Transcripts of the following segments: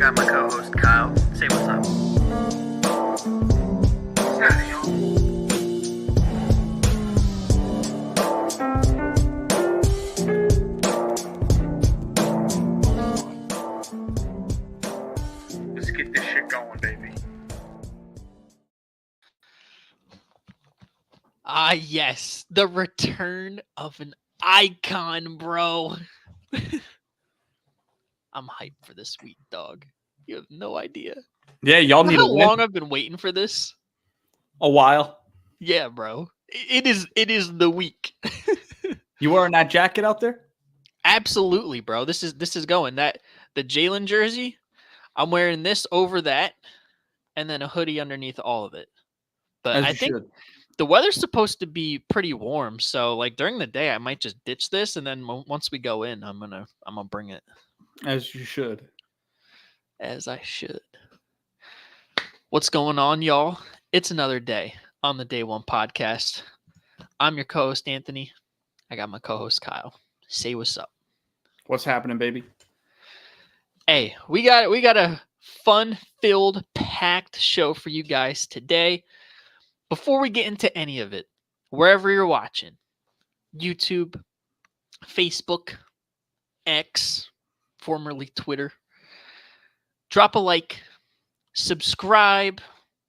got my co-host Kyle. Say what's up. Let's get this shit going, baby. Ah, yes. The return of an icon, bro. I'm hyped for this week, dog. You have no idea. Yeah, y'all need how to win. long I've been waiting for this? A while. Yeah, bro. It is the week. You wearing that jacket out there? Absolutely, bro. This is going. The Jalen jersey, I'm wearing this over that, and then a hoodie underneath all of it. But As I you think should. the weather's supposed to be pretty warm, so like during the day I might just ditch this, and then once we go in, I'm gonna bring it. As you should. As I should. What's going on, y'all? It's another day on the Day One podcast. I'm your co-host Anthony. I got my co-host Kyle. Say what's up. What's happening, baby? Hey, we got a fun-filled, packed show for you guys today. Before we get into any of it, wherever you're watching, YouTube, Facebook, X, formerly Twitter, drop a like, subscribe,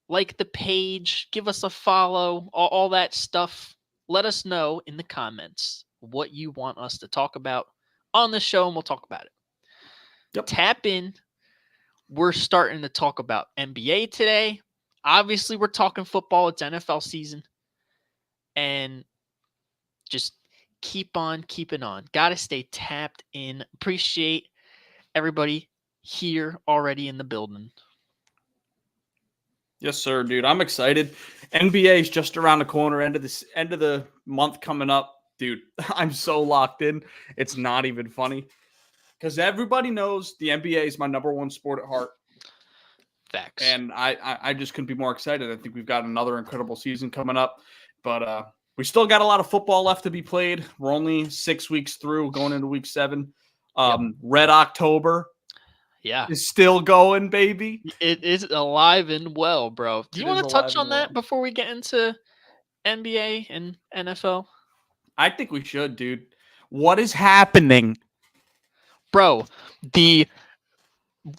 like the page, give us a follow, all that stuff. Let us know in the comments what you want us to talk about on the show, and we'll talk about it. Yep. Tap in. We're starting to talk about NBA today. Obviously, we're talking football. It's NFL season. And just keep on keeping on. Got to stay tapped in. Appreciate everybody here already in the building. Yes, sir, dude. I'm excited. NBA is just around the corner. End of the month coming up, dude. I'm so locked in. It's not even funny because everybody knows the NBA is my number one sport at heart. Facts. And I just couldn't be more excited. I think we've got another incredible season coming up, but we still got a lot of football left to be played. We're only 6 weeks through, going into week 7. Red October. Yeah. Is still going, baby. It is alive and well, bro. Do you want to touch on that before we get into NBA and NFL? I think we should, dude. What is happening? Bro, the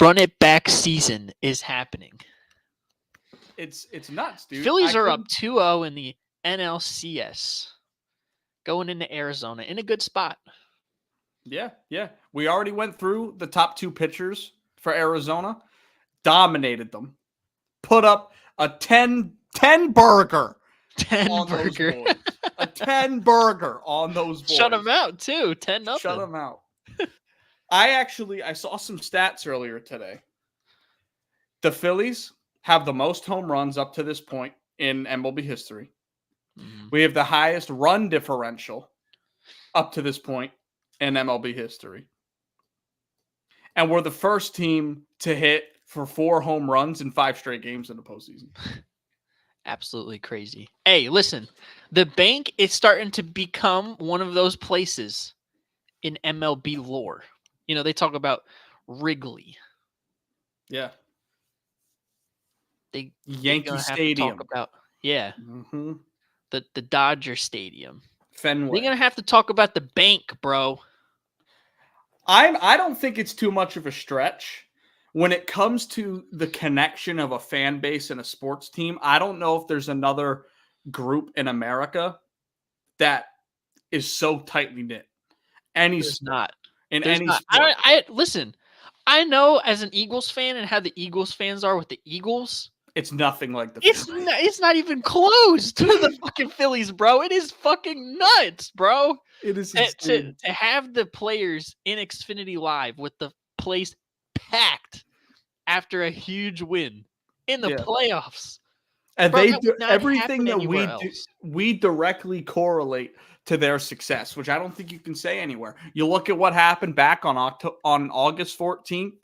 run it back season is happening. It's nuts, dude. Phillies are up 2-0 in the NLCS. Going into Arizona in a good spot. Yeah. We already went through the top 2 pitchers for Arizona. Dominated them. Put up a 10 burger. 10 burger. A 10 burger on those boys. Shut them out, too. 10-0. Shut them out. I saw some stats earlier today. The Phillies have the most home runs up to this point in MLB history. Mm-hmm. We have the highest run differential up to this point in MLB history. And we're the first team to hit for 4 home runs in 5 straight games in the postseason. Absolutely crazy. Hey, listen, the bank is starting to become one of those places in MLB lore. You know, they talk about Wrigley. Yeah. Yankee Stadium. Talk about, yeah. Mm-hmm. The Dodger Stadium. Fenway. They're going to have to talk about the bank, bro. I don't think it's too much of a stretch. When it comes to the connection of a fan base and a sports team, I don't know if there's another group in America that is so tightly knit. There's not. Any sport. Listen, I know as an Eagles fan and how the Eagles fans are with the Eagles. It's nothing like the Phillies. It's not even close to the fucking Phillies, bro. It is fucking nuts, bro. It is to have the players in Xfinity Live with the place packed after a huge win in the playoffs. And bro, they do everything that we do. We directly correlate to their success, which I don't think you can say anywhere. You look at what happened back on August 14th,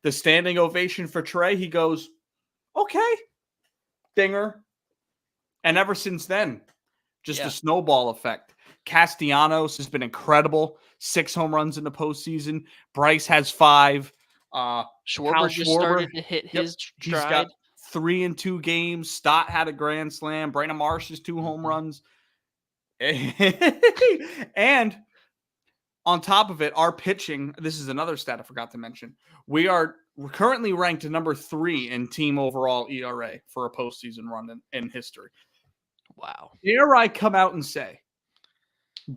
the standing ovation for Trey. He goes, okay, dinger. And ever since then, just a snowball effect. Castellanos has been incredible. 6 home runs in the postseason. Bryce has 5. Schwarber just started to hit his He's stride. got 3 in 2 games. Stott had a grand slam. Brandon Marsh's 2 home runs. And on top of it, our pitching, this is another stat I forgot to mention. We're currently ranked number 3 in team overall ERA for a postseason run in history. Wow. Dare I come out and say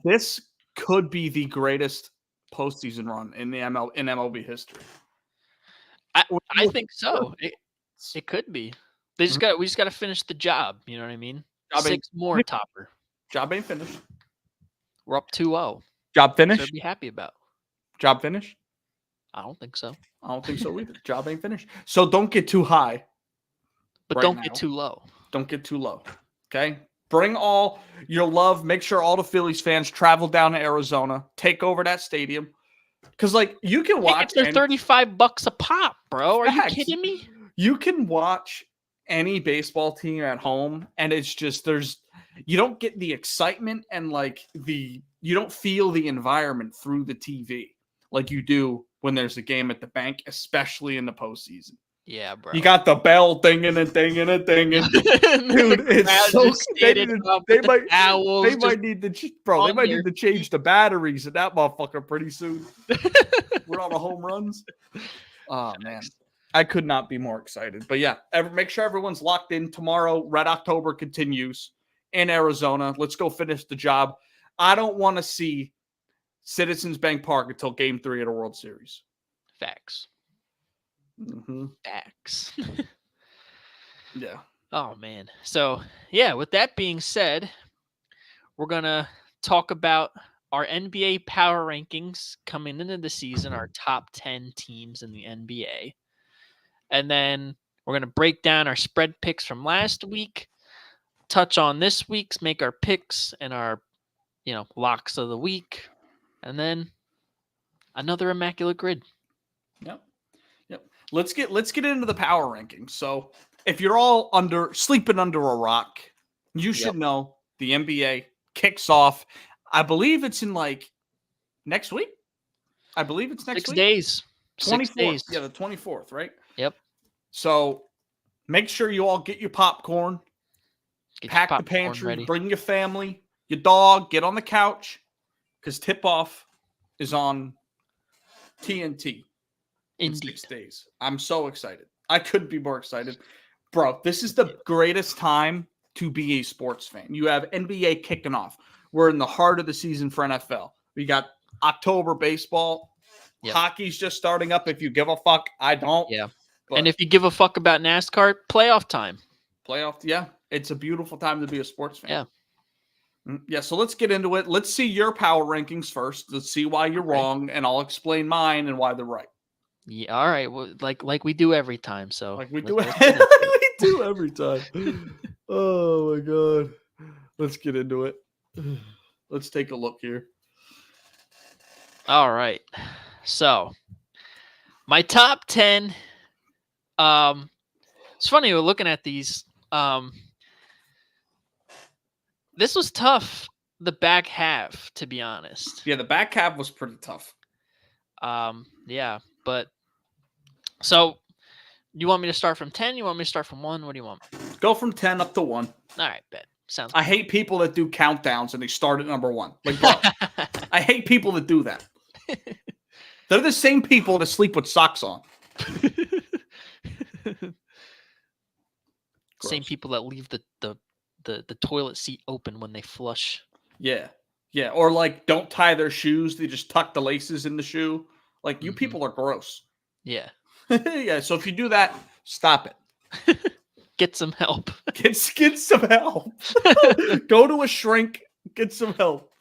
this could be the greatest postseason run in MLB history? I think so. It could be. We just got to finish the job. You know what I mean? 6 more topper. Job ain't finished. We're up 2-0. Job finished. So be happy about. Job finished. I don't think so. I don't think so either. Job ain't finished. So don't get too high. But don't get too low. Don't get too low. Okay? Bring all your love. Make sure all the Phillies fans travel down to Arizona. Take over that stadium. Because, you can watch. They're $35 a pop, bro. Are you kidding me? You can watch any baseball team at home, and it's just you don't get the excitement and you don't feel the environment through the TV like you do when there's a game at the bank, especially in the postseason. Yeah, bro. You got the bell dinging and dinging and dinging. Dude, it's so they might need to change the batteries in that motherfucker pretty soon. We're on the home runs. Oh man. I could not be more excited. But yeah, make sure everyone's locked in tomorrow. Red October continues in Arizona. Let's go finish the job. I don't want to see Citizens Bank Park until Game 3 of the World Series. Facts. Mm-hmm. Facts. Yeah. Oh, man. So, yeah, with that being said, we're going to talk about our NBA power rankings coming into the season, our top 10 teams in the NBA. And then we're going to break down our spread picks from last week, touch on this week's, make our picks and our, locks of the week. And then another immaculate grid. Yep. Let's get into the power rankings. So if you're all sleeping under a rock, you should know the NBA kicks off. I believe it's in next week. I believe it's next 6 week. days. 24th. 6 days. Yeah, the 24th, right? Yep. So make sure you all get your popcorn, pack the pantry, ready. Bring your family, your dog, get on the couch, because tip-off is on TNT in 6 days. I'm so excited. I couldn't be more excited. Bro, this is the greatest time to be a sports fan. You have NBA kicking off. We're in the heart of the season for NFL. We got October baseball. Yep. Hockey's just starting up. If you give a fuck, I don't. Yeah. But, and if you give a fuck about NASCAR, playoff time. Yeah. It's a beautiful time to be a sports fan. Yeah. Yeah, so let's get into it. Let's see your power rankings first. Let's see why you're wrong, and I'll explain mine and why they're right. Yeah, all right. Well, like we do every time. So we do every time. Oh my god. Let's get into it. Let's take a look here. All right. So my top 10. It's funny, we're looking at these. This was tough, the back half, to be honest. Yeah, the back half was pretty tough. Yeah, but so you want me to start from 10? You want me to start from 1? What do you want? Go from 10 up to 1. All right, bet. Sounds I hate people that do countdowns and they start at number 1. Bro, I hate people that do that. They're the same people that sleep with socks on. Same people that leave the toilet seat open when they flush. Yeah. Yeah. Or don't tie their shoes. They just tuck the laces in the shoe. You people are gross. Yeah. Yeah. So if you do that, stop it. Get some help. Get some help. Go to a shrink. Get some help.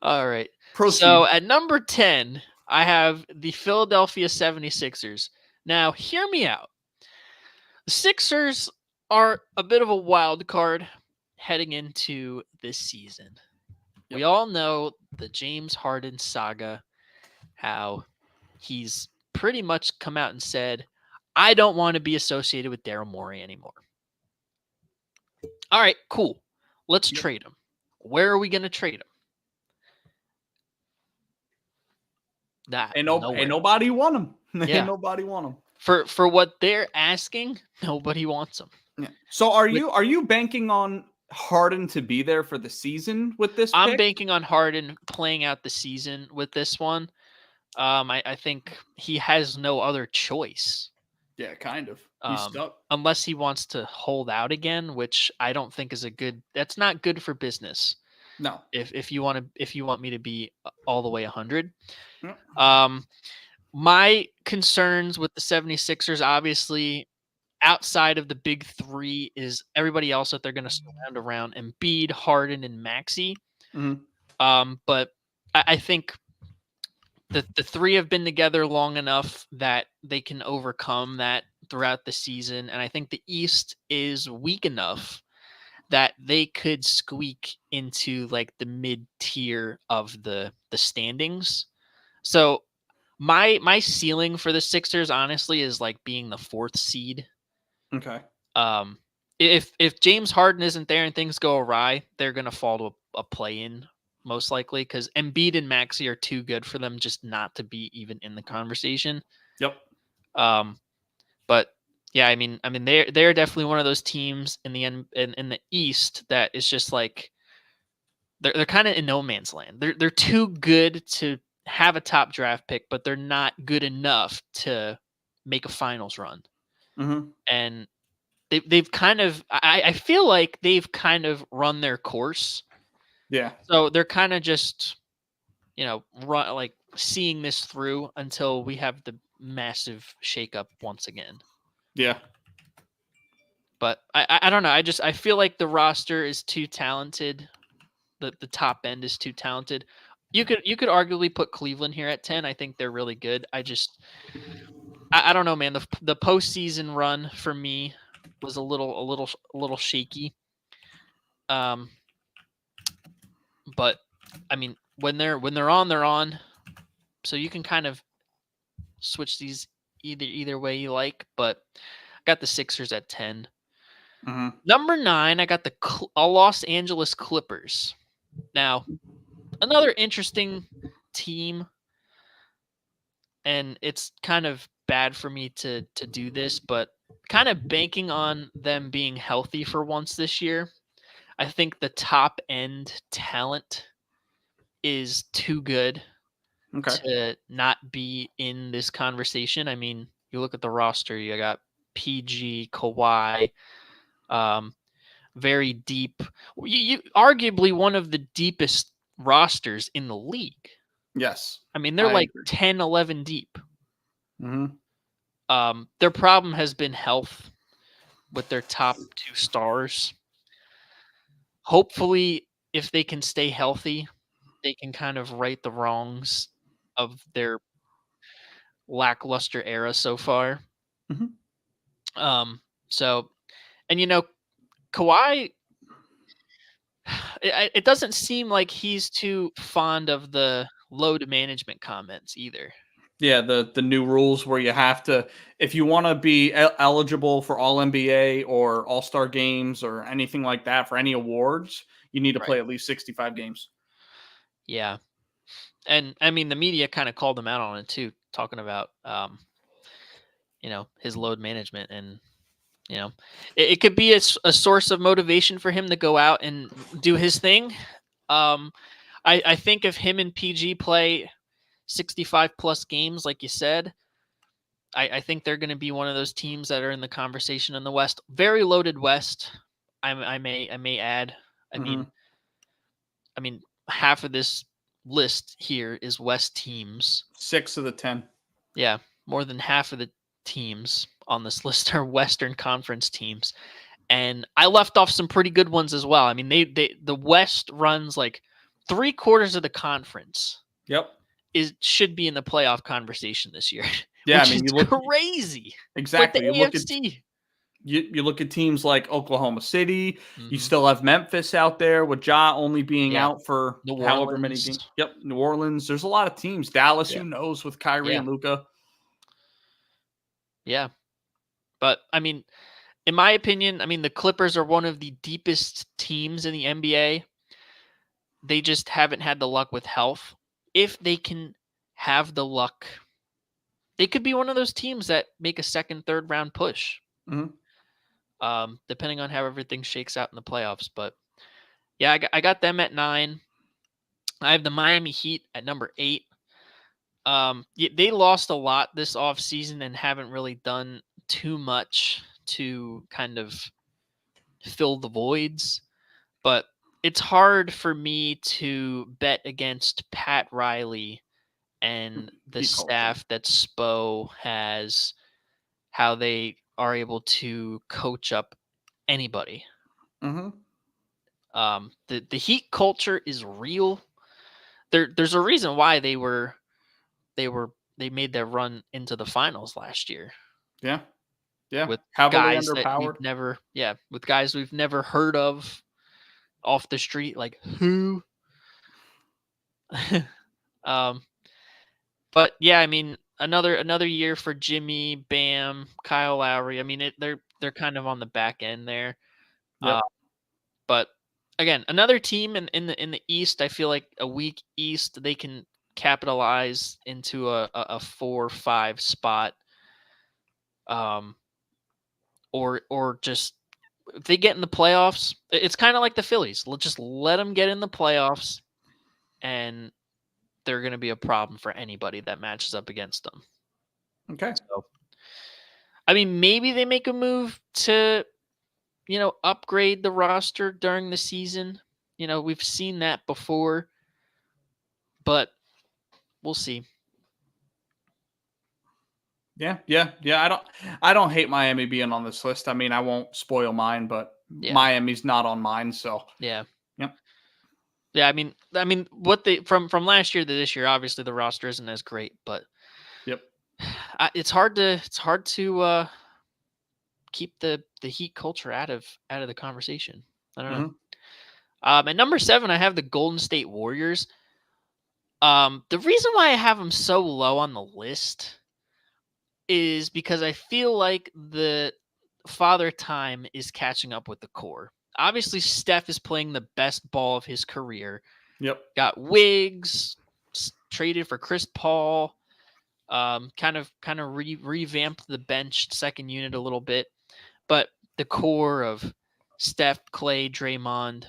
All right. Proceed. So at number 10, I have the Philadelphia 76ers. Now, hear me out. The Sixers are a bit of a wild card heading into this season. Yep. We all know the James Harden saga, how he's pretty much come out and said, I don't want to be associated with Daryl Morey anymore. All right, cool. Let's trade him. Where are we going to trade him? Ain't nowhere. nobody want him. Yeah. Ain't nobody want him. For what they're asking, nobody wants them. Yeah. So are you banking on Harden to be there for the season with this I'm pick? banking on Harden playing out the season with this one. I think he has no other choice. Yeah, kind of. He's stuck. Unless he wants to hold out again, which I don't think is that's not good for business. No. If you want me to be all the way 100. Yeah. My concerns with the 76ers, obviously, outside of the big three, is everybody else that they're going to surround around Embiid, Harden, and Maxey. Mm-hmm. But I think the three have been together long enough that they can overcome that throughout the season. And I think the East is weak enough that they could squeak into like the mid tier of the standings. So my ceiling for the Sixers, honestly, is like being the 4th seed. Okay. If James Harden isn't there and things go awry, they're gonna fall to a play-in most likely, because Embiid and Maxey are too good for them just not to be even in the conversation. Yep. But yeah, I mean they're definitely one of those teams in the East that is just like they're kind of in no man's land. They're too good to have a top draft pick, but they're not good enough to make a finals run. Mm-hmm. And they've kind of I feel like they've kind of run their course. Yeah. So they're kind of just run like seeing this through until we have the massive shakeup once again. Yeah. But I don't know. I feel like the roster is too talented. The top end is too talented. You could arguably put Cleveland here at 10. I think they're really good. I don't know, man. The postseason run for me was a little shaky. But I mean, when they're on, they're on. So you can kind of switch these either way you like. But I got the Sixers at 10. Mm-hmm. Number 9, I got the Los Angeles Clippers. Now, another interesting team, and it's kind of bad for me to do this, but kind of banking on them being healthy for once this year. I think the top end talent is too good to not be in this conversation. I mean, you look at the roster, you got PG, Kawhi, very deep. You arguably one of the deepest rosters in the league. Yes. I mean, they're like 10, 11 deep. Mm-hmm. Their problem has been health with their top 2 stars. Hopefully, if they can stay healthy, they can kind of right the wrongs of their lackluster era so far. Mm-hmm. So, and Kawhi, it doesn't seem like he's too fond of the load management comments either. Yeah, the new rules where you have to, if you want to be eligible for All NBA or All Star games or anything like that for any awards, you need to play at least 65 games. Yeah, and I mean the media kind of called him out on it too, talking about his load management, and it could be a source of motivation for him to go out and do his thing. I think if him and PG play 65 plus games, like you said, I think they're going to be one of those teams that are in the conversation in the West. Very loaded West. I may add. I mean, half of this list here is West teams. 6 of the 10. Yeah, more than half of the teams on this list are Western Conference teams, and I left off some pretty good ones as well. I mean, the West runs like 3/4 of the conference. Yep, should be in the playoff conversation this year. Yeah, which I mean, is you look crazy. exactly. But the AFC. You look at teams like Oklahoma City. Mm-hmm. You still have Memphis out there with Ja only being out for however many games. Yep, New Orleans. There's a lot of teams. Dallas, who knows, with Kyrie and Luka. Yeah, but I mean, in my opinion, the Clippers are one of the deepest teams in the NBA. They just haven't had the luck with health. If they can have the luck. They could be one of those teams that make a second, third round push, depending on how everything shakes out in the playoffs. But yeah, I got them at 9. I have the Miami Heat at number 8. They lost a lot this offseason and haven't really done too much to kind of fill the voids. But it's hard for me to bet against Pat Riley and the staff that Spo has, how they are able to coach up anybody. The Heat culture is real. There's a reason why they made their run into the finals last year. Yeah. With heavily guys underpowered. With guys we've never heard of off the street, like who? But yeah, I mean, another year for Jimmy, Bam, Kyle Lowry. I mean, they're kind of on the back end there. Yep. But again, another team in the East. I feel like a weak East, they can capitalize into a 4-5 spot. Or just if they get in the playoffs, it's kind of like the Phillies. Just let them get in the playoffs, and they're going to be a problem for anybody that matches up against them. Okay. So, I mean, maybe they make a move to, upgrade the roster during the season. We've seen that before, but we'll see. Yeah. I don't hate Miami being on this list. I mean, I won't spoil mine, but Miami's not on mine, so yeah. Yep. Yeah, I mean, what they from last year to this year, obviously the roster isn't as great, but yep, it's hard to keep the Heat culture out of the conversation. I don't know. At number 7, I have the Golden State Warriors. The reason why I have them so low on the list is because I feel like the father time is catching up with the core. Obviously, Steph is playing the best ball of his career. Yep. Got Wiggs, traded for Chris Paul, kind of revamped the bench second unit a little bit. But the core of Steph, Clay, Draymond,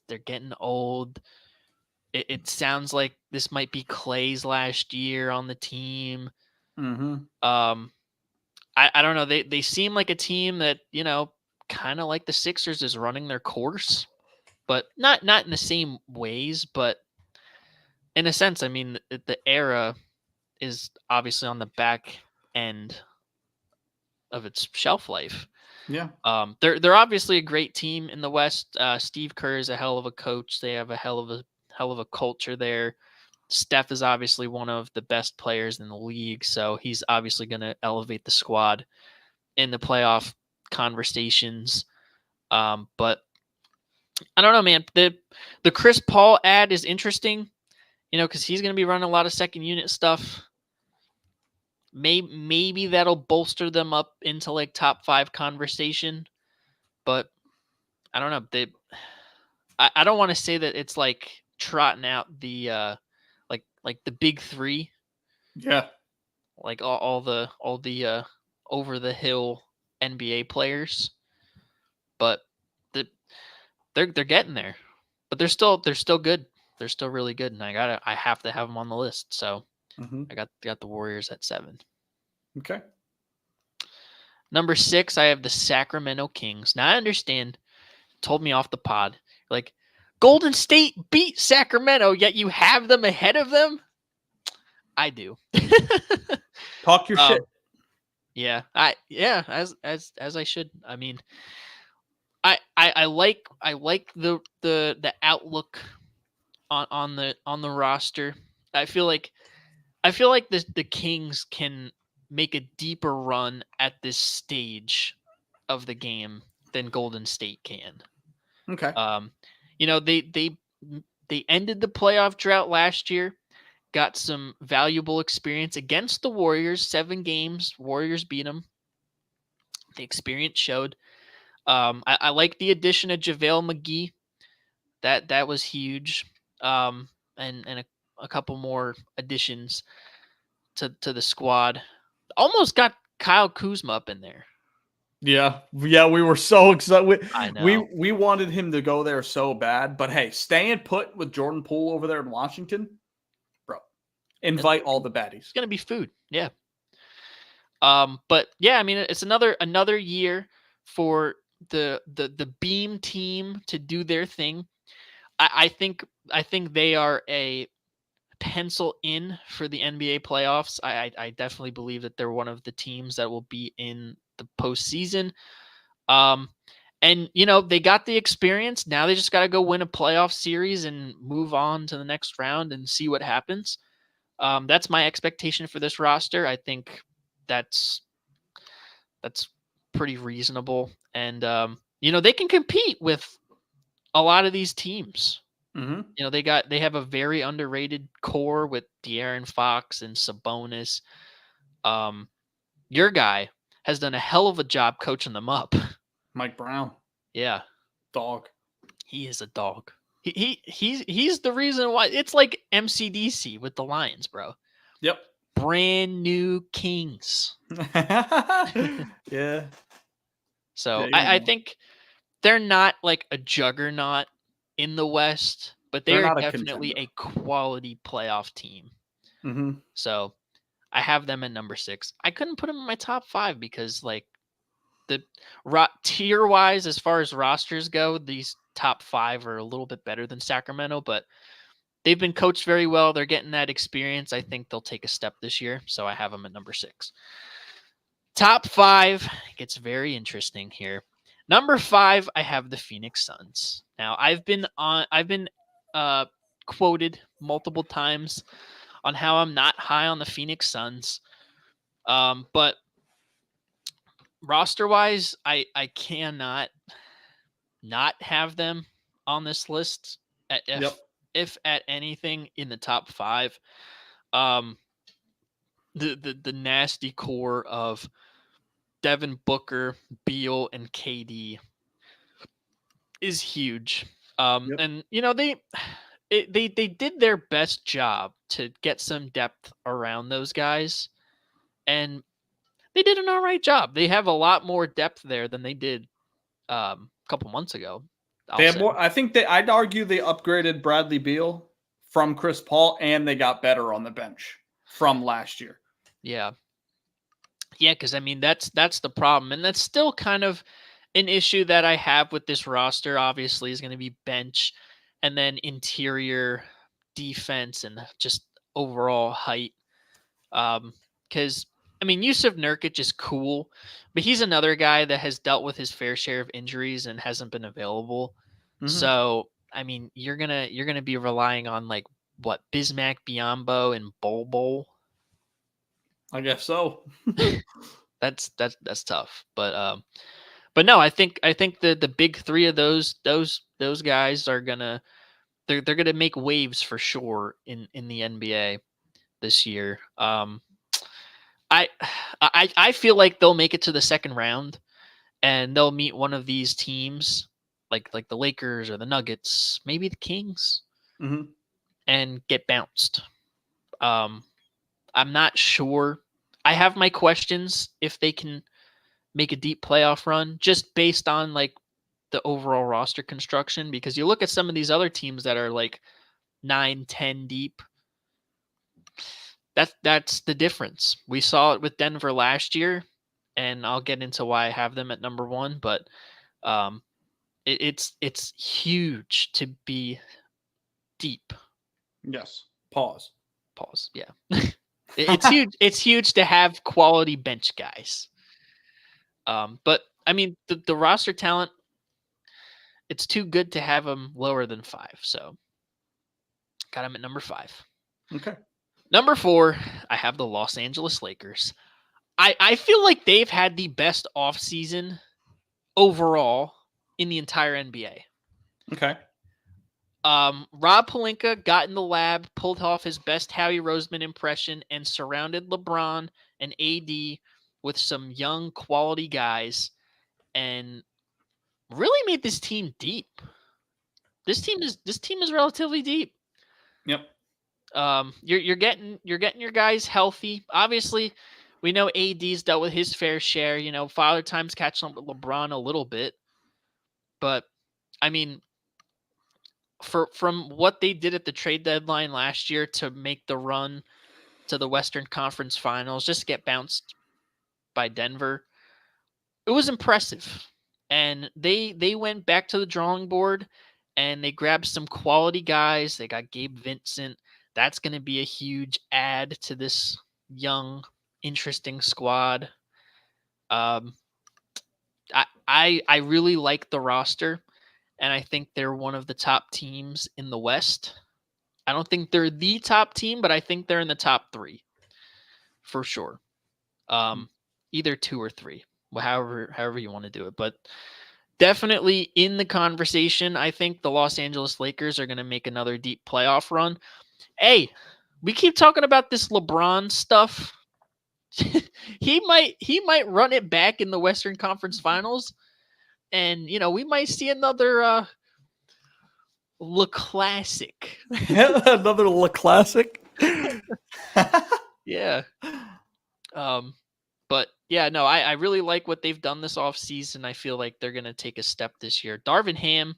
they're getting old. It sounds like this might be Clay's last year on the team. I don't know. They seem like a team that, kind of like the Sixers is running their course, but not in the same ways. But in a sense, I mean, the era is obviously on the back end of its shelf life. Yeah. They're obviously a great team in the West. Steve Kerr is a hell of a coach. They have a hell of a culture there. Steph is obviously one of the best players in the league, so he's obviously going to elevate the squad in the playoff conversations. But I don't know, man. The Chris Paul ad is interesting, because he's going to be running a lot of second unit stuff. Maybe that'll bolster them up into like top 5 conversation, but I don't know. I don't want to say that it's like trotting out the like the big 3. Yeah. Like all the over the hill NBA players, but they're getting there. But they're still good. They're still really good, and I have to have them on the list. So I got the Warriors at 7. Okay. Number 6, I have the Sacramento Kings. Now I understand. Told me off the pod, like Golden State beat Sacramento, yet you have them ahead of them. I do. Talk your shit. Yeah, as I should. I mean, I like the outlook on the roster. I feel like the Kings can make a deeper run at this stage of the game than Golden State can. Okay. They ended the playoff drought last year, got some valuable experience against the Warriors, 7 games. Warriors beat them. The experience showed. I like the addition of JaVale McGee. That was huge. And a couple more additions. to the squad. Almost got Kyle Kuzma up in there. Yeah, we were so excited. I know. We wanted him to go there so bad, but hey, staying put with Jordan Poole over there in Washington, bro. Invite all the baddies. It's gonna be food, yeah. But yeah, I mean, it's another year for the Beam team to do their thing. I think they are a pencil in for the NBA playoffs. I definitely believe that they're one of the teams that will be in the postseason. And they got the experience. Now they just got to go win a playoff series and move on to the next round and see what happens. That's my expectation for this roster. I think that's pretty reasonable, and they can compete with a lot of these teams. Mm-hmm. They have a very underrated core with De'Aaron Fox and Sabonis. Your guy has done a hell of a job coaching them up. Mike Brown. Yeah. Dog. He is a dog. He's the reason why it's like MCDC with the Lions, bro. Yep. Brand new Kings. Yeah. So I think they're not like a juggernaut in the West, but they're definitely a quality playoff team. Mm-hmm. So I have them at number 6. I couldn't put them in my top 5 because like the tier wise, as far as rosters go, these top 5 are a little bit better than Sacramento, but they've been coached very well. They're getting that experience. I think they'll take a step this year. So I have them at number 6. Top 5 gets very interesting here. Number 5, I have the Phoenix Suns. Now I've been quoted multiple times on how I'm not high on the Phoenix Suns. But roster-wise, I cannot not have them on this list. If at anything in the top 5, the nasty core of Devin Booker, Beal, and KD is huge. And they did their best job to get some depth around those guys, and they did an all right job. They have a lot more depth there than they did a couple months ago. They have more. I think I'd argue they upgraded Bradley Beal from Chris Paul, and they got better on the bench from last year. Yeah. Yeah, because I mean that's the problem, and that's still kind of an issue that I have with this roster. Obviously, is going to be bench, and then interior defense and just overall height. Because I mean, Yusuf Nurkic is cool, but he's another guy that has dealt with his fair share of injuries and hasn't been available. Mm-hmm. So I mean, you're gonna be relying on like what Bismack Biyombo and Bol. I guess so. That's tough, but no, I think the big 3 of those guys are gonna they're gonna make waves for sure in the NBA this year. I feel like they'll make it to the second round, and they'll meet one of these teams like the Lakers or the Nuggets, maybe the Kings, and get bounced. I'm not sure. I have my questions if they can make a deep playoff run just based on like the overall roster construction, because you look at some of these other teams that are like 9-10 deep. That's the difference. We saw it with Denver last year, and I'll get into why I have them at number 1, but it's huge to be deep. Yes. Pause. Yeah. It's huge. It's huge to have quality bench guys. But I mean, the roster talent, it's too good to have them lower than 5. So got them at number 5. Okay. Number 4, I have the Los Angeles Lakers. I feel like they've had the best offseason overall in the entire NBA. Okay. Rob Pelinka got in the lab, pulled off his best Howie Roseman impression, and surrounded LeBron and AD with some young quality guys, and really made this team deep. This team is relatively deep. Yep. You're getting your guys healthy. Obviously, we know AD's dealt with his fair share. Father Time's catching up with LeBron a little bit, but I mean, from what they did at the trade deadline last year to make the run to the Western Conference Finals, just get bounced by Denver, it was impressive. And they went back to the drawing board and they grabbed some quality guys. They got Gabe Vincent. That's going to be a huge add to this young, interesting squad. I really like the roster, and I think they're one of the top teams in the West. I don't think they're the top team, but I think they're in the top 3 for sure. Either 2 or 3, however you want to do it, but definitely in the conversation. I think the Los Angeles Lakers are going to make another deep playoff run. Hey, we keep talking about this LeBron stuff. he might run it back in the Western Conference Finals, and we might see another Le Classic. Another Le Classic. Yeah. But yeah, no, I really like what they've done this offseason. I feel like they're going to take a step this year. Darvin Ham,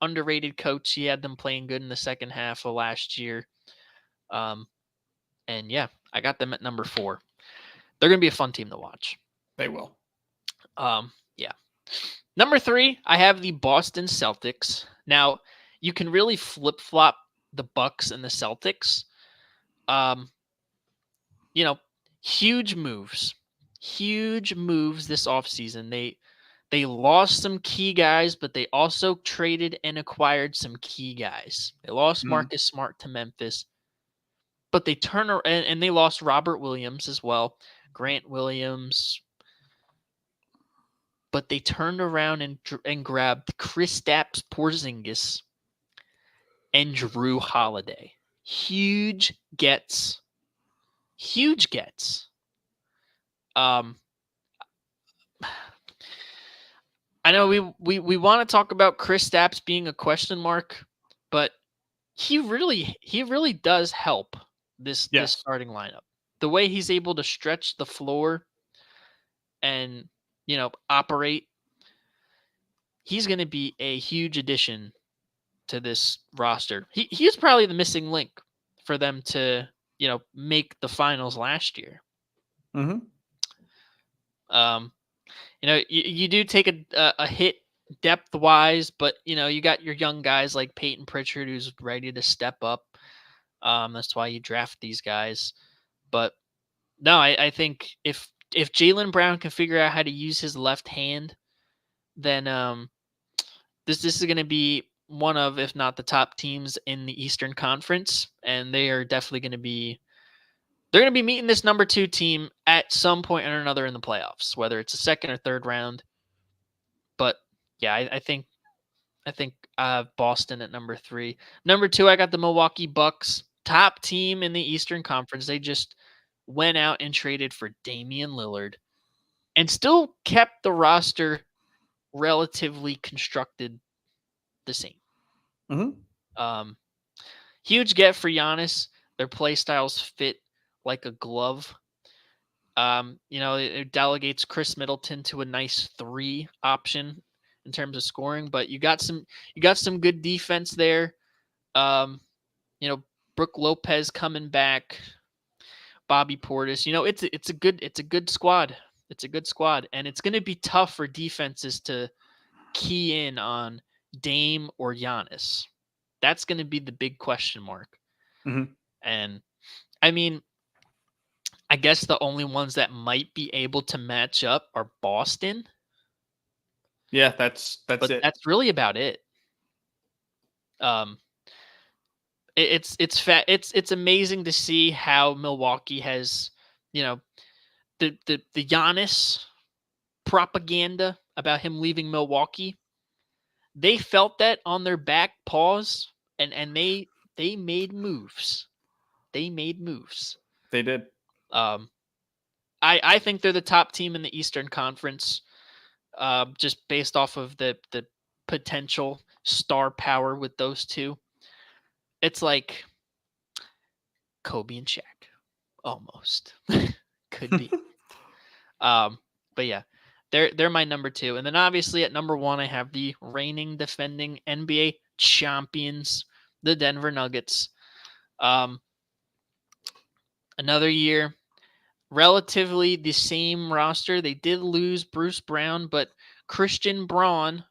underrated coach. He had them playing good in the second half of last year. And yeah, I got them at number 4. They're going to be a fun team to watch. They will. Yeah. Number 3, I have the Boston Celtics. Now, you can really flip-flop the Bucks and the Celtics. Huge moves this offseason. They lost some key guys, but they also traded and acquired some key guys. They lost Marcus Smart to Memphis, but they and they lost Robert Williams as well, Grant Williams. But they turned around and grabbed Kristaps Porzingis and Drew Holiday. Huge gets. I know we want to talk about Kristaps being a question mark, but he really does help this starting lineup. The way he's able to stretch the floor and operate, he's going to be a huge addition to this roster. He's probably the missing link for them to make the finals last year. Mm-hmm. You do take a hit depth wise, but you got your young guys like Peyton Pritchard who's ready to step up. That's why you draft these guys. But no, I think if Jaylen Brown can figure out how to use his left hand, then this is going to be one of, if not the top teams in the Eastern Conference, and they are definitely going to be. They're going to be meeting this number 2 team at some point or another in the playoffs, whether it's a second or third round. But yeah, I think I have Boston at number 3. Number 2, I got the Milwaukee Bucks, top team in the Eastern Conference. They just went out and traded for Damian Lillard and still kept the roster relatively constructed the same. Mm-hmm. Huge get for Giannis. Their play styles fit like a glove. It delegates Chris Middleton to a nice 3 option in terms of scoring, but you got some good defense there. Brook Lopez coming back, Bobby Portis. It's a good squad. It's a good squad, and it's going to be tough for defenses to key in on Dame or Giannis. That's going to be the big question mark. Mm-hmm. And I mean, I guess the only ones that might be able to match up are Boston. Yeah, that's it. That's really about it. It's amazing to see how Milwaukee has, the Giannis propaganda about him leaving Milwaukee. They felt that on their back paws, and they made moves. They did. I think they're the top team in the Eastern Conference, just based off of the potential star power with those two. It's like Kobe and Shaq. Almost. Could be. But yeah, they're my number 2. And then obviously at number 1, I have the reigning defending NBA champions, the Denver Nuggets. Another year, relatively the same roster. They did lose Bruce Brown, but Christian Braun,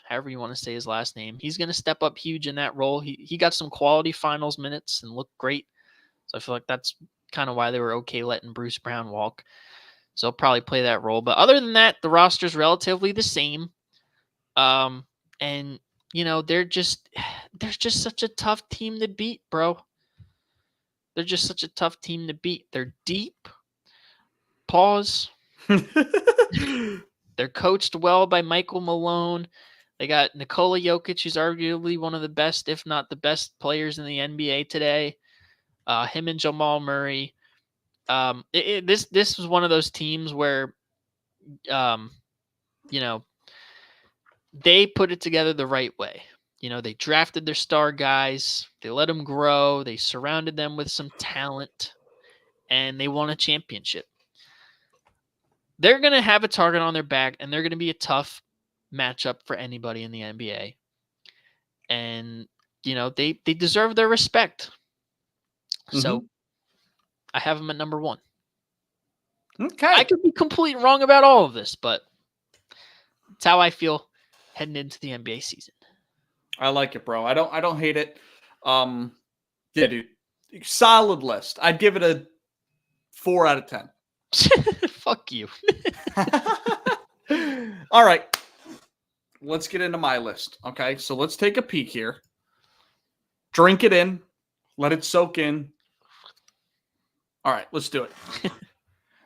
however you want to say his last name, he's going to step up huge in that role. He got some quality finals minutes and looked great. So I feel like that's kind of why they were okay letting Bruce Brown walk. So he'll probably play that role. But other than that, the roster's relatively the same. And they're just such a tough team to beat, bro. They're just such a tough team to beat. They're deep. Pause. They're coached well by Michael Malone. They got Nikola Jokic, who's arguably one of the best, if not the best players in the NBA today. Him and Jamal Murray. This was one of those teams where, they put it together the right way. They drafted their star guys. They let them grow. They surrounded them with some talent, and they won a championship. They're going to have a target on their back, and they're going to be a tough matchup for anybody in the NBA. And, they deserve their respect. So I have them at number 1. Okay. I could be completely wrong about all of this, but it's how I feel heading into the NBA season. I like it, bro. I don't hate it. Yeah, dude. Solid list. I'd give it a 4 out of 10. Fuck you. All right. Let's get into my list. Okay. So let's take a peek here. Drink it in. Let it soak in. All right. Let's do it.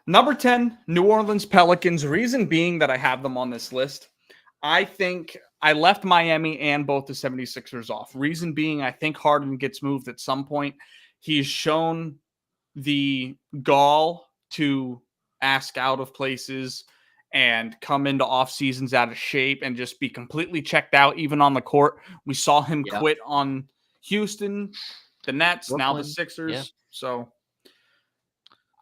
Number 10, New Orleans Pelicans. Reason being that I have them on this list, I think I left Miami and both the 76ers off. Reason being, I think Harden gets moved at some point. He's shown the gall to ask out of places and come into off seasons out of shape and just be completely checked out, even on the court. We saw him quit on Houston, the Nets, Brooklyn, now the Sixers. Yeah. So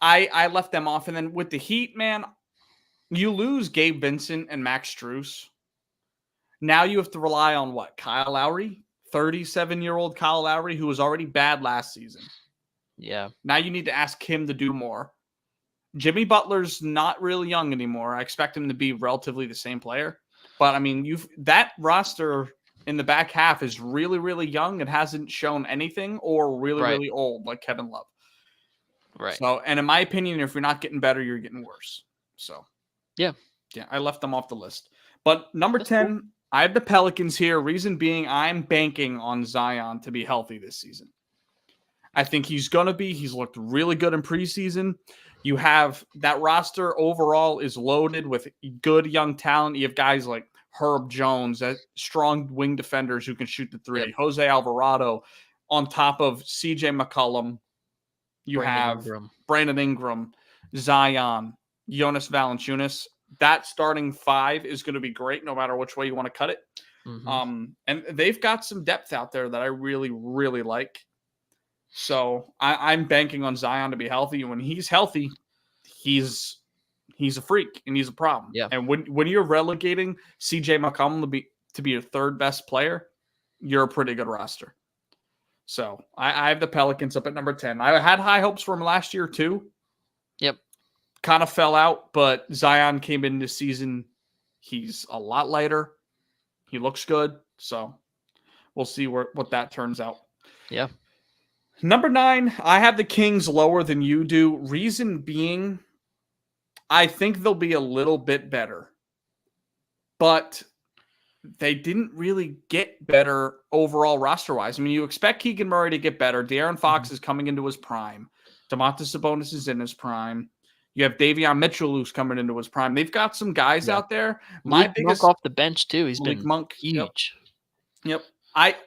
I left them off. And then with the Heat, man, you lose Gabe Vincent and Max Strus. Now you have to rely on what? Kyle Lowry, 37-year-old Kyle Lowry, who was already bad last season. Yeah. Now you need to ask him to do more. Jimmy Butler's not really young anymore. I expect him to be relatively the same player. But, I mean, that roster in the back half is really, really young and hasn't shown anything, or really, really old like Kevin Love. Right. So, and in my opinion, if you're not getting better, you're getting worse. So, yeah, I left them off the list. But number 10, I have the Pelicans here. Reason being, I'm banking on Zion to be healthy this season. I think he's going to be. He's looked really good in preseason. You have that roster overall is loaded with good young talent. You have guys like Herb Jones, strong wing defenders who can shoot the three. Yep. Jose Alvarado on top of CJ McCollum. You have Brandon Ingram, Zion, Jonas Valanciunas. That starting 5 is going to be great no matter which way you want to cut it. Mm-hmm. And they've got some depth out there that I really, really like. So I'm banking on Zion to be healthy. And when he's healthy, he's a freak and he's a problem. Yeah. And when you're relegating CJ McCollum to be your third best player, you're a pretty good roster. So I have the Pelicans up at number 10. I had high hopes for him last year too. Yep. Kind of fell out, but Zion came in this season. He's a lot lighter. He looks good. So we'll see what that turns out. Yeah. Number 9, I have the Kings lower than you do. Reason being, I think they'll be a little bit better. But they didn't really get better overall roster-wise. I mean, you expect Keegan Murray to get better. De'Aaron Fox is coming into his prime. Domantas Sabonis is in his prime. You have Davion Mitchell who's coming into his prime. They've got some guys out there. Monk off the bench too. He's been huge. Yep.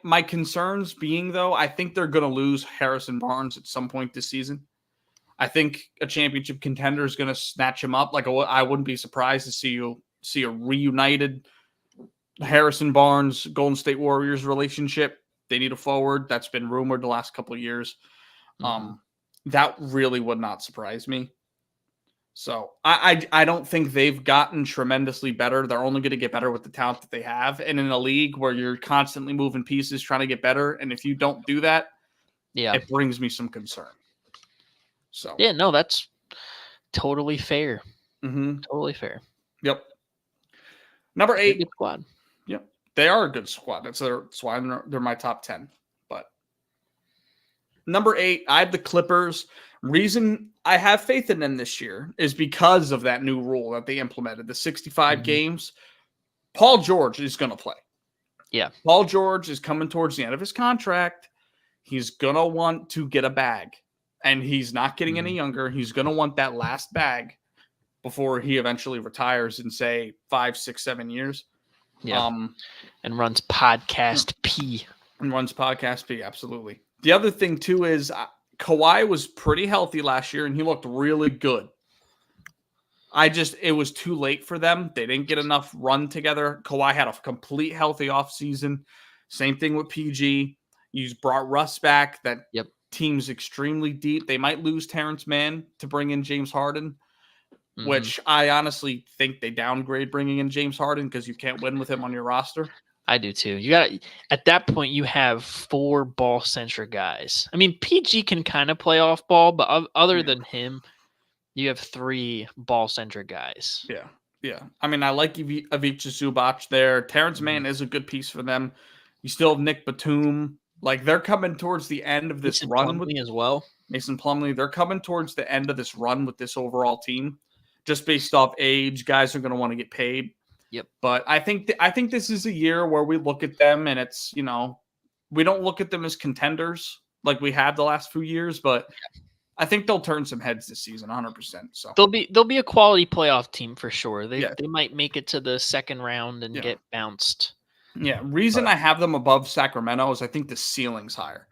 My concerns being, though, I think they're going to lose Harrison Barnes at some point this season. I think a championship contender is going to snatch him up. Like, I wouldn't be surprised to see a reunited Harrison Barnes Golden State Warriors relationship. They need a forward. That's been rumored the last couple of years. That really would not surprise me. So I don't think they've gotten tremendously better. They're only going to get better with the talent that they have. And in a league where you're constantly moving pieces trying to get better, and if you don't do that, it brings me some concern. So yeah, no, that's totally fair. Mm-hmm. Totally fair. Yep. Number 8. Good squad. Yep. They are a good squad. That's why they're my top 10. But number 8, I have the Clippers. Reason I have faith in them this year is because of that new rule that they implemented, the 65 games. Paul George is going to play. Yeah. Paul George is coming towards the end of his contract. He's going to want to get a bag. And he's not getting any younger. He's going to want that last bag before he eventually retires in, say, 5, 6, 7 years. Yeah. And runs Podcast P. Absolutely. The other thing, too, is Kawhi was pretty healthy last year, and he looked really good. It was too late for them. They didn't get enough run together. Kawhi had a complete healthy offseason. Same thing with PG. You brought Russ back. That team's extremely deep. They might lose Terrence Mann to bring in James Harden, which I honestly think they downgrade bringing in James Harden because you can't win with him on your roster. I do too. At that point, you have 4 ball-centric guys. I mean, PG can kind of play off ball, but other than him, you have 3 ball-centric guys. Yeah. I mean, I like Ivica Zubac there. Terrence Mann is a good piece for them. You still have Nick Batum. Like, they're coming towards the end of this run with as well. Mason Plumlee. They're coming towards the end of this run with this overall team. Just based off age, guys are going to want to get paid. Yep. But I think this is a year where we look at them and it's, we don't look at them as contenders like we have the last few years, but I think they'll turn some heads this season, 100%. So they'll be a quality playoff team for sure. They might make it to the second round and get bounced. Yeah. Reason I have them above Sacramento is I think the ceiling's higher.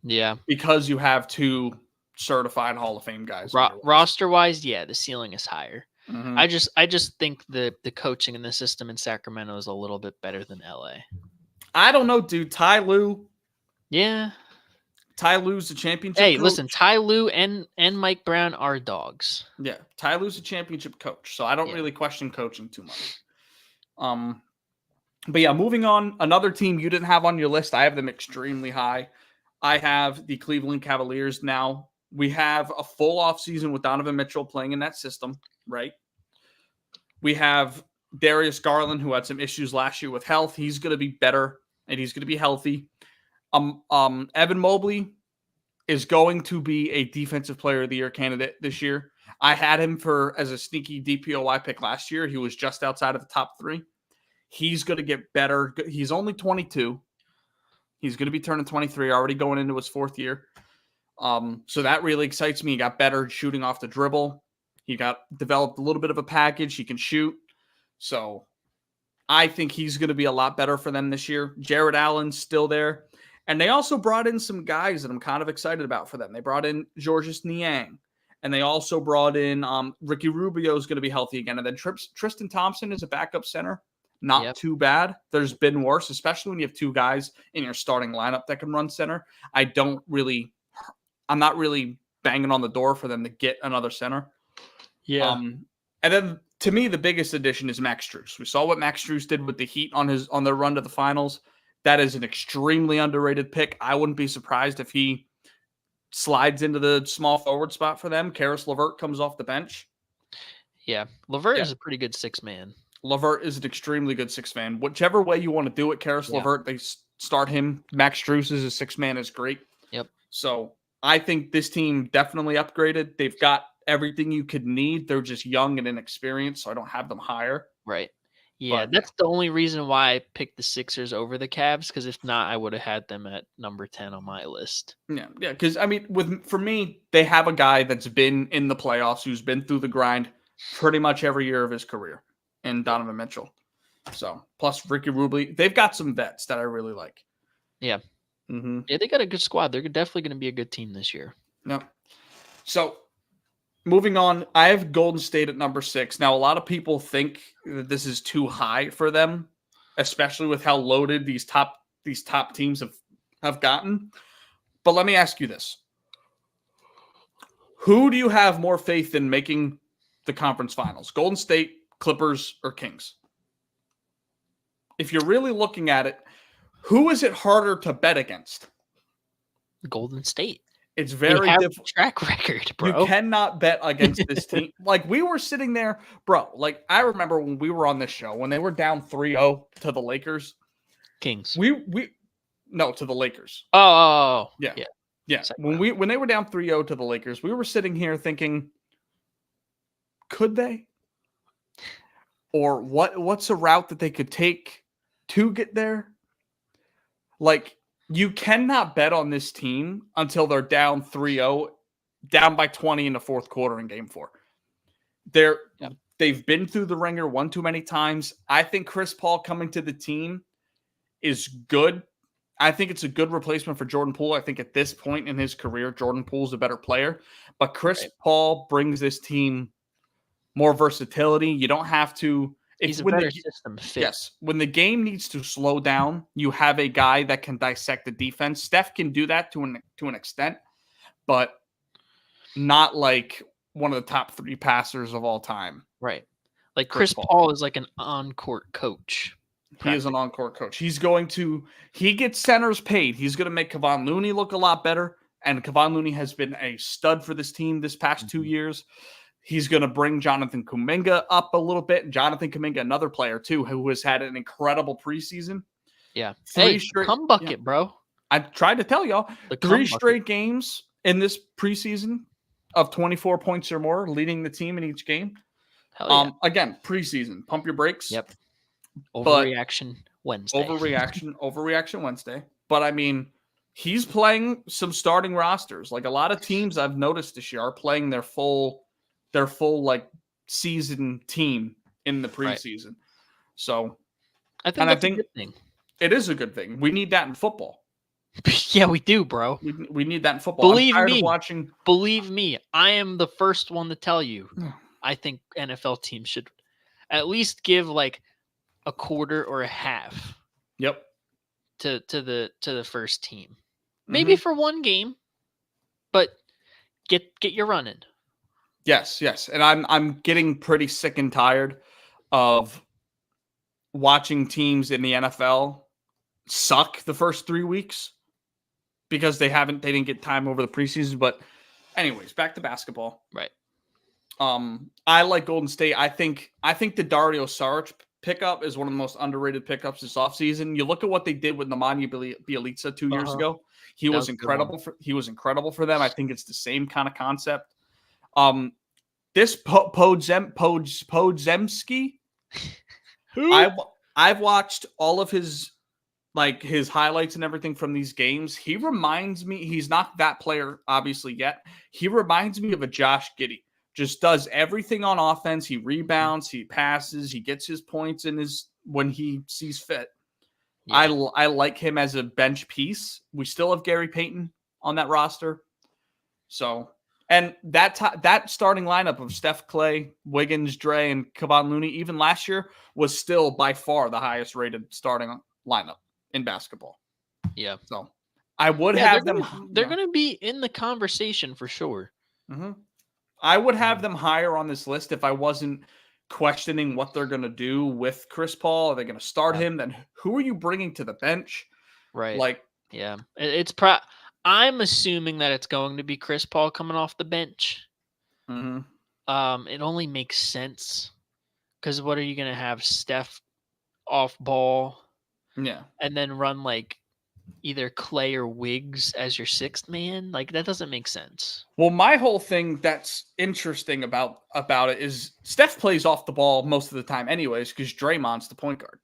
Yeah. Because you have 2 certified Hall of Fame guys. Roster wise, the ceiling is higher. I just think the coaching and the system in Sacramento is a little bit better than LA. I don't know, dude. Ty Lue. Yeah. Ty Lue's the championship coach. Listen, Ty Lue and Mike Brown are dogs. Yeah. Ty Lue's a championship coach, so I don't really question coaching too much. But yeah, moving on. Another team you didn't have on your list. I have them extremely high. I have the Cleveland Cavaliers now. We have a full offseason with Donovan Mitchell playing in that system, right? We have Darius Garland, who had some issues last year with health. He's going to be better, and he's going to be healthy. Evan Mobley is going to be a Defensive Player of the Year candidate this year. I had him as a sneaky DPOY pick last year. He was just outside of the top 3. He's going to get better. He's only 22. He's going to be turning 23, already going into his 4th year. So that really excites me. He got better shooting off the dribble. He developed a little bit of a package. He can shoot. So I think he's going to be a lot better for them this year. Jared Allen's still there. And they also brought in some guys that I'm kind of excited about for them. They brought in Georges Niang. And they also brought in Ricky Rubio is going to be healthy again. And then Tristan Thompson is a backup center. Not too bad. There's been worse, especially when you have 2 guys in your starting lineup that can run center. I'm not really banging on the door for them to get another center. Yeah. And then to me, the biggest addition is Max Strus. We saw what Max Strus did with the Heat on their run to the finals. That is an extremely underrated pick. I wouldn't be surprised if he slides into the small forward spot for them. Karis LeVert comes off the bench. Yeah. LeVert is a pretty good 6-man. LeVert is an extremely good 6-man. Whichever way you want to do it, Karis LeVert, they start him. Max Strus as a 6-man is great. Yep. So I think this team definitely upgraded. They've got everything you could need. They're just young and inexperienced, so I don't have them higher. Right. Yeah, that's the only reason why I picked the Sixers over the Cavs, because if not, I would have had them at number 10 on my list. Yeah, because, I mean, for me, they have a guy that's been in the playoffs, who's been through the grind pretty much every year of his career, and Donovan Mitchell. So, plus Ricky Rubio. They've got some vets that I really like. Yeah. Yeah, they got a good squad. They're definitely going to be a good team this year. No. So, moving on, I have Golden State at number 6. Now, a lot of people think that this is too high for them, especially with how loaded these top teams have gotten. But let me ask you this. Who do you have more faith in making the conference finals? Golden State, Clippers, or Kings? If you're really looking at it, who is it harder to bet against? Golden State. It's They very have difficult. track record, bro. You cannot bet against this team. Like, we were sitting there, bro. Like, I remember when we were on this show, when they were down 3-0 to the Lakers. Kings. No, to the Lakers. Oh. Yeah. Yeah. When they were down 3-0 to the Lakers, we were sitting here thinking, could they? Or what's a route that they could take to get there? Like, you cannot bet on this team until they're down 3-0, down by 20 in the fourth quarter in game 4. They've been through the ringer one too many times. I think Chris Paul coming to the team is good. I think it's a good replacement for Jordan Poole. I think at this point in his career, Jordan Poole's a better player. But Chris Paul brings this team more versatility. You don't have to. He's a better system fit. Yes. When the game needs to slow down, you have a guy that can dissect the defense. Steph can do that to an extent, but not like one of the top 3 passers of all time. Right. Like Chris Paul is like an on-court coach. He is an on-court coach. He gets centers paid. He's going to make Kevon Looney look a lot better. And Kevon Looney has been a stud for this team this past 2 years. He's going to bring Jonathan Kuminga up a little bit. Jonathan Kuminga, another player too, who has had an incredible preseason. Yeah. Come bucket, bro. I tried to tell y'all. 3 straight games in this preseason of 24 points or more, leading the team in each game. Hell yeah. Again, preseason. Pump your brakes. Yep. Overreaction Wednesday. Overreaction Wednesday. But I mean, he's playing some starting rosters. Like, a lot of teams I've noticed this year are playing their full like season team in the preseason. Right. So I think that's a good thing. It is a good thing. We need that in football. Yeah, we do, bro. We need that in football. Believe me, I am the first one to tell you. I think NFL teams should at least give like a quarter or a half. Yep. To the first team. Maybe for one game, but get your run in. Yes. And I'm getting pretty sick and tired of watching teams in the NFL suck the first 3 weeks because they didn't get time over the preseason. But anyways, back to basketball. Right. I like Golden State. I think the Dario Saric pickup is one of the most underrated pickups this offseason. You look at what they did with Nemanja Bjelica 2 years ago. He was incredible for them. I think it's the same kind of concept. This Podzemski, I've watched all of his highlights and everything from these games. He reminds me, he's not that player obviously yet. He reminds me of a Josh Giddey. Just does everything on offense. He rebounds, he passes, he gets his points when he sees fit. Yeah. I like him as a bench piece. We still have Gary Payton on that roster. So, and that starting lineup of Steph, Clay, Wiggins, Dre, and Kevon Looney, even last year, was still by far the highest rated starting lineup in basketball. Yeah. So I would have them. They're going to be in the conversation for sure. Mm-hmm. I would have them higher on this list if I wasn't questioning what they're going to do with Chris Paul. Are they going to start him? Then who are you bringing to the bench? Right. Yeah. I'm assuming that it's going to be Chris Paul coming off the bench. Mm-hmm. It only makes sense because what are you going to have Steph off ball? Yeah. And then run like either Clay or Wiggs as your sixth man? Like, that doesn't make sense. Well, my whole thing that's interesting about it is Steph plays off the ball most of the time anyways because Draymond's the point guard.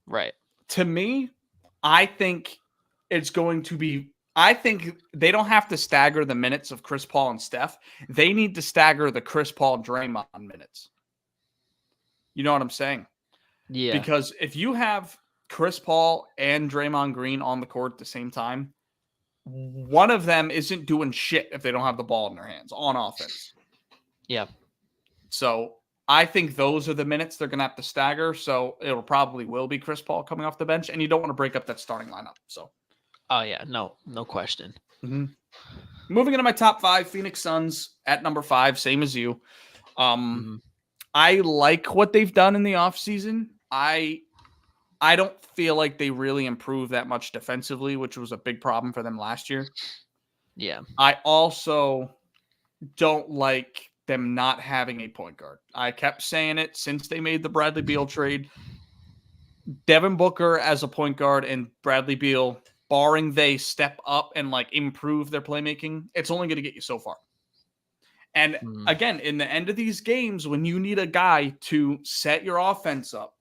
Right. To me, I think it's going to be – I think they don't have to stagger the minutes of Chris Paul and Steph. They need to stagger the Chris Paul and Draymond minutes. You know what I'm saying? Yeah. Because if you have – Chris Paul and Draymond Green on the court at the same time, one of them isn't doing shit if they don't have the ball in their hands on offense. Yeah. So I think those are the minutes they're going to have to stagger. So it'll probably will be Chris Paul coming off the bench, and you don't want to break up that starting lineup. So Oh yeah, no question. Mm-hmm. Moving into my top 5, Phoenix Suns at number 5, same as you. I like what they've done in the offseason. I don't feel like they really improved that much defensively, which was a big problem for them last year. Yeah. I also don't like them not having a point guard. I kept saying it since they made the Bradley Beal trade. Devin Booker as a point guard and Bradley Beal, barring they step up and like improve their playmaking, it's only going to get you so far. And again, in the end of these games, when you need a guy to set your offense up.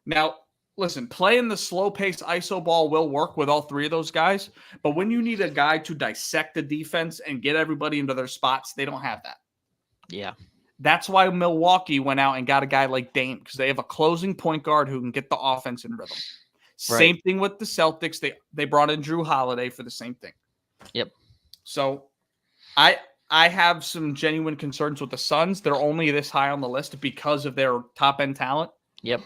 Now, listen, playing the slow-paced ISO ball will work with all three of those guys, but when you need a guy to dissect the defense and get everybody into their spots, they don't have that. Yeah. That's why Milwaukee went out and got a guy like Dame, because they have a closing point guard who can get the offense in rhythm. Same thing with the Celtics. They brought in Drew Holiday for the same thing. Yep. So I have some genuine concerns with the Suns. They're only this high on the list because of their top-end talent. Yep.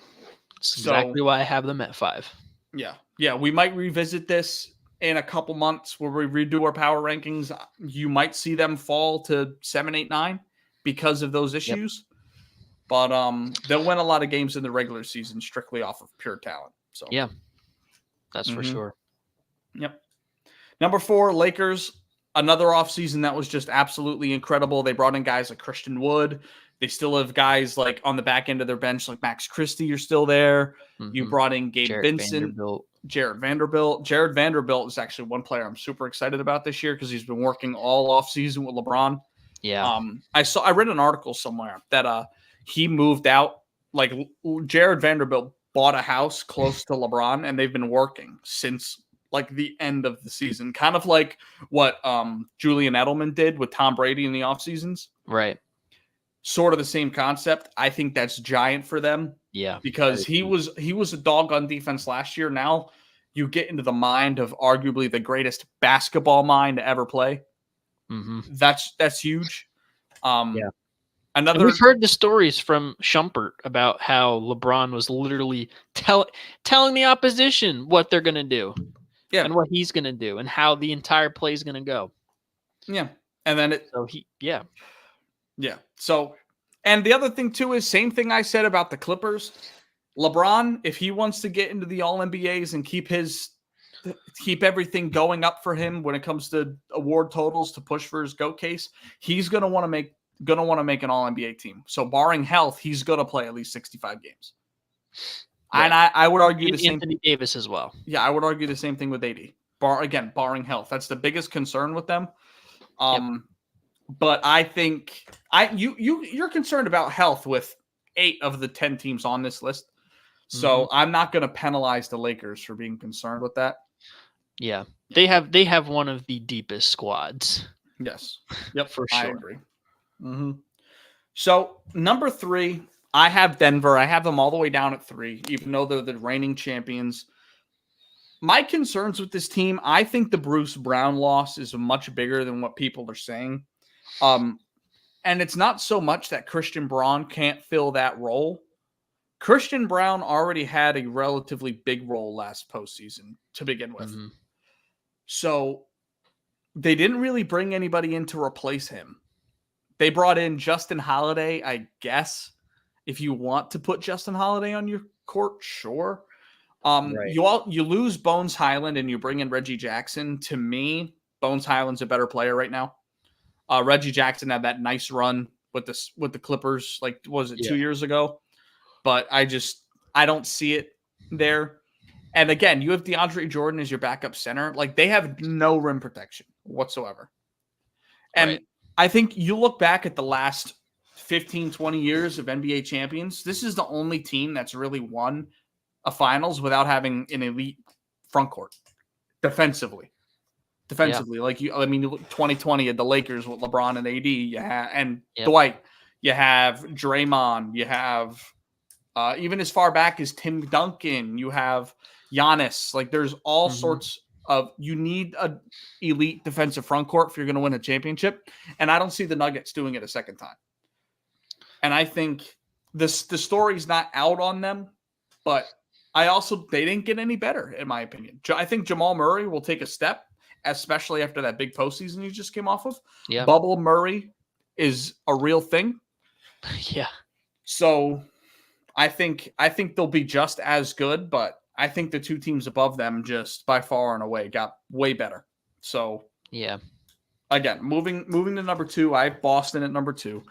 That's exactly why I have them at 5. Yeah. Yeah, we might revisit this in a couple months where we redo our power rankings. You might see them fall to 7, 8, 9 because of those issues. Yep. But they'll win a lot of games in the regular season strictly off of pure talent. So yeah, that's for sure. Yep. Number 4, Lakers. Another offseason that was just absolutely incredible. They brought in guys like Christian Wood. They still have guys like on the back end of their bench, like Max Christie, are still there. You brought in Gabe Vincent, Jared Vanderbilt. Jared Vanderbilt is actually one player I'm super excited about this year because he's been working all offseason with LeBron. Yeah. I read an article somewhere that he moved out. Like Jared Vanderbilt bought a house close to LeBron, and they've been working since like the end of the season, kind of like what Julian Edelman did with Tom Brady in the off seasons. Right. Sort of the same concept. I think that's giant for them. Yeah. Because he was a dog on defense last year. Now you get into the mind of arguably the greatest basketball mind to ever play. That's huge. Yeah. And we've heard the stories from Shumpert about how LeBron was literally telling the opposition what they're going to do. Yeah. And what he's going to do and how the entire play is going to go. Yeah. And then Yeah. So, and the other thing too is same thing I said about the Clippers. LeBron, if he wants to get into the All-NBAs and keep everything going up for him when it comes to award totals to push for his GOAT case, he's going to want to make an All-NBA team. So barring health, he's going to play at least 65 games. Right. And I would argue the same Anthony Davis as well. Yeah, I would argue the same thing with AD. Barring health. That's the biggest concern with them. But I think you're concerned about health with 8 of the 10 teams on this list. So I'm not going to penalize the Lakers for being concerned with that. Yeah. They have one of the deepest squads. Yes. Yep, for sure. I agree. So number 3, I have Denver. I have them all the way down at 3, even though they're the reigning champions. My concerns with this team, I think the Bruce Brown loss is much bigger than what people are saying. And it's not so much that Christian Braun can't fill that role. Christian Braun already had a relatively big role last postseason to begin with. So they didn't really bring anybody in to replace him. They brought in Justin Holiday, I guess. If you want to put Justin Holiday on your court, sure. You lose Bones Highland and you bring in Reggie Jackson. To me, Bones Highland's a better player right now. Reggie Jackson had that nice run with the Clippers, like was it 2 years ago? But I don't see it there. And again, you have DeAndre Jordan as your backup center. Like they have no rim protection whatsoever. And I think you look back at the last 15, 20 years of NBA champions, this is the only team that's really won a finals without having an elite front court defensively. Like you look 2020 at the Lakers with LeBron and AD, Dwight, you have Draymond, you have even as far back as Tim Duncan, you have Giannis. Like there's all sorts of, you need a elite defensive front court if you're going to win a championship. And I don't see the Nuggets doing it a second time. And I think the story's not out on them, but They didn't get any better, in my opinion. I think Jamal Murray will take a step, especially after that big postseason he just came off of. Yeah. Bubble Murray is a real thing. Yeah. So I think they'll be just as good, but I think the two teams above them just by far and away got way better. So yeah. Again, moving to number 2, I have Boston at number 2.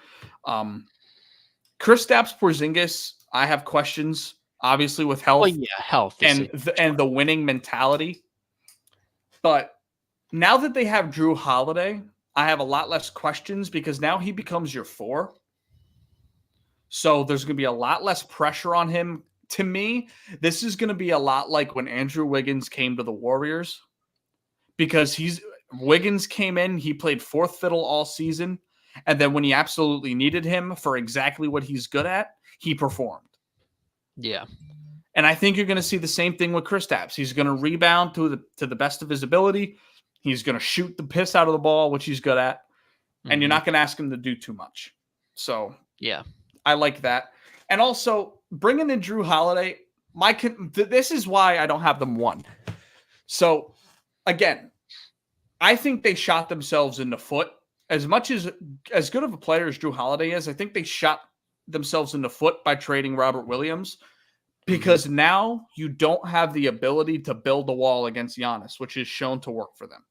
Kristaps Porzingis, I have questions, obviously with health. Well, yeah, health and the winning mentality. But now that they have Drew Holiday, I have a lot less questions because now he becomes your 4. So there's going to be a lot less pressure on him. To me, this is going to be a lot like when Andrew Wiggins came to the Warriors, because Wiggins came in, he played 4th fiddle all season, and then when he absolutely needed him for exactly what he's good at, he performed. Yeah. And I think you're going to see the same thing with Kristaps. He's going to rebound to the best of his ability. He's going to shoot the piss out of the ball, which he's good at, and you're not going to ask him to do too much. So yeah, I like that. And also bringing in Drew Holiday, this is why I don't have them 1. So again, I think they shot themselves in the foot. As much as good of a player as Drew Holiday is, I think they shot themselves in the foot by trading Robert Williams, because now you don't have the ability to build a wall against Giannis, which is shown to work for them.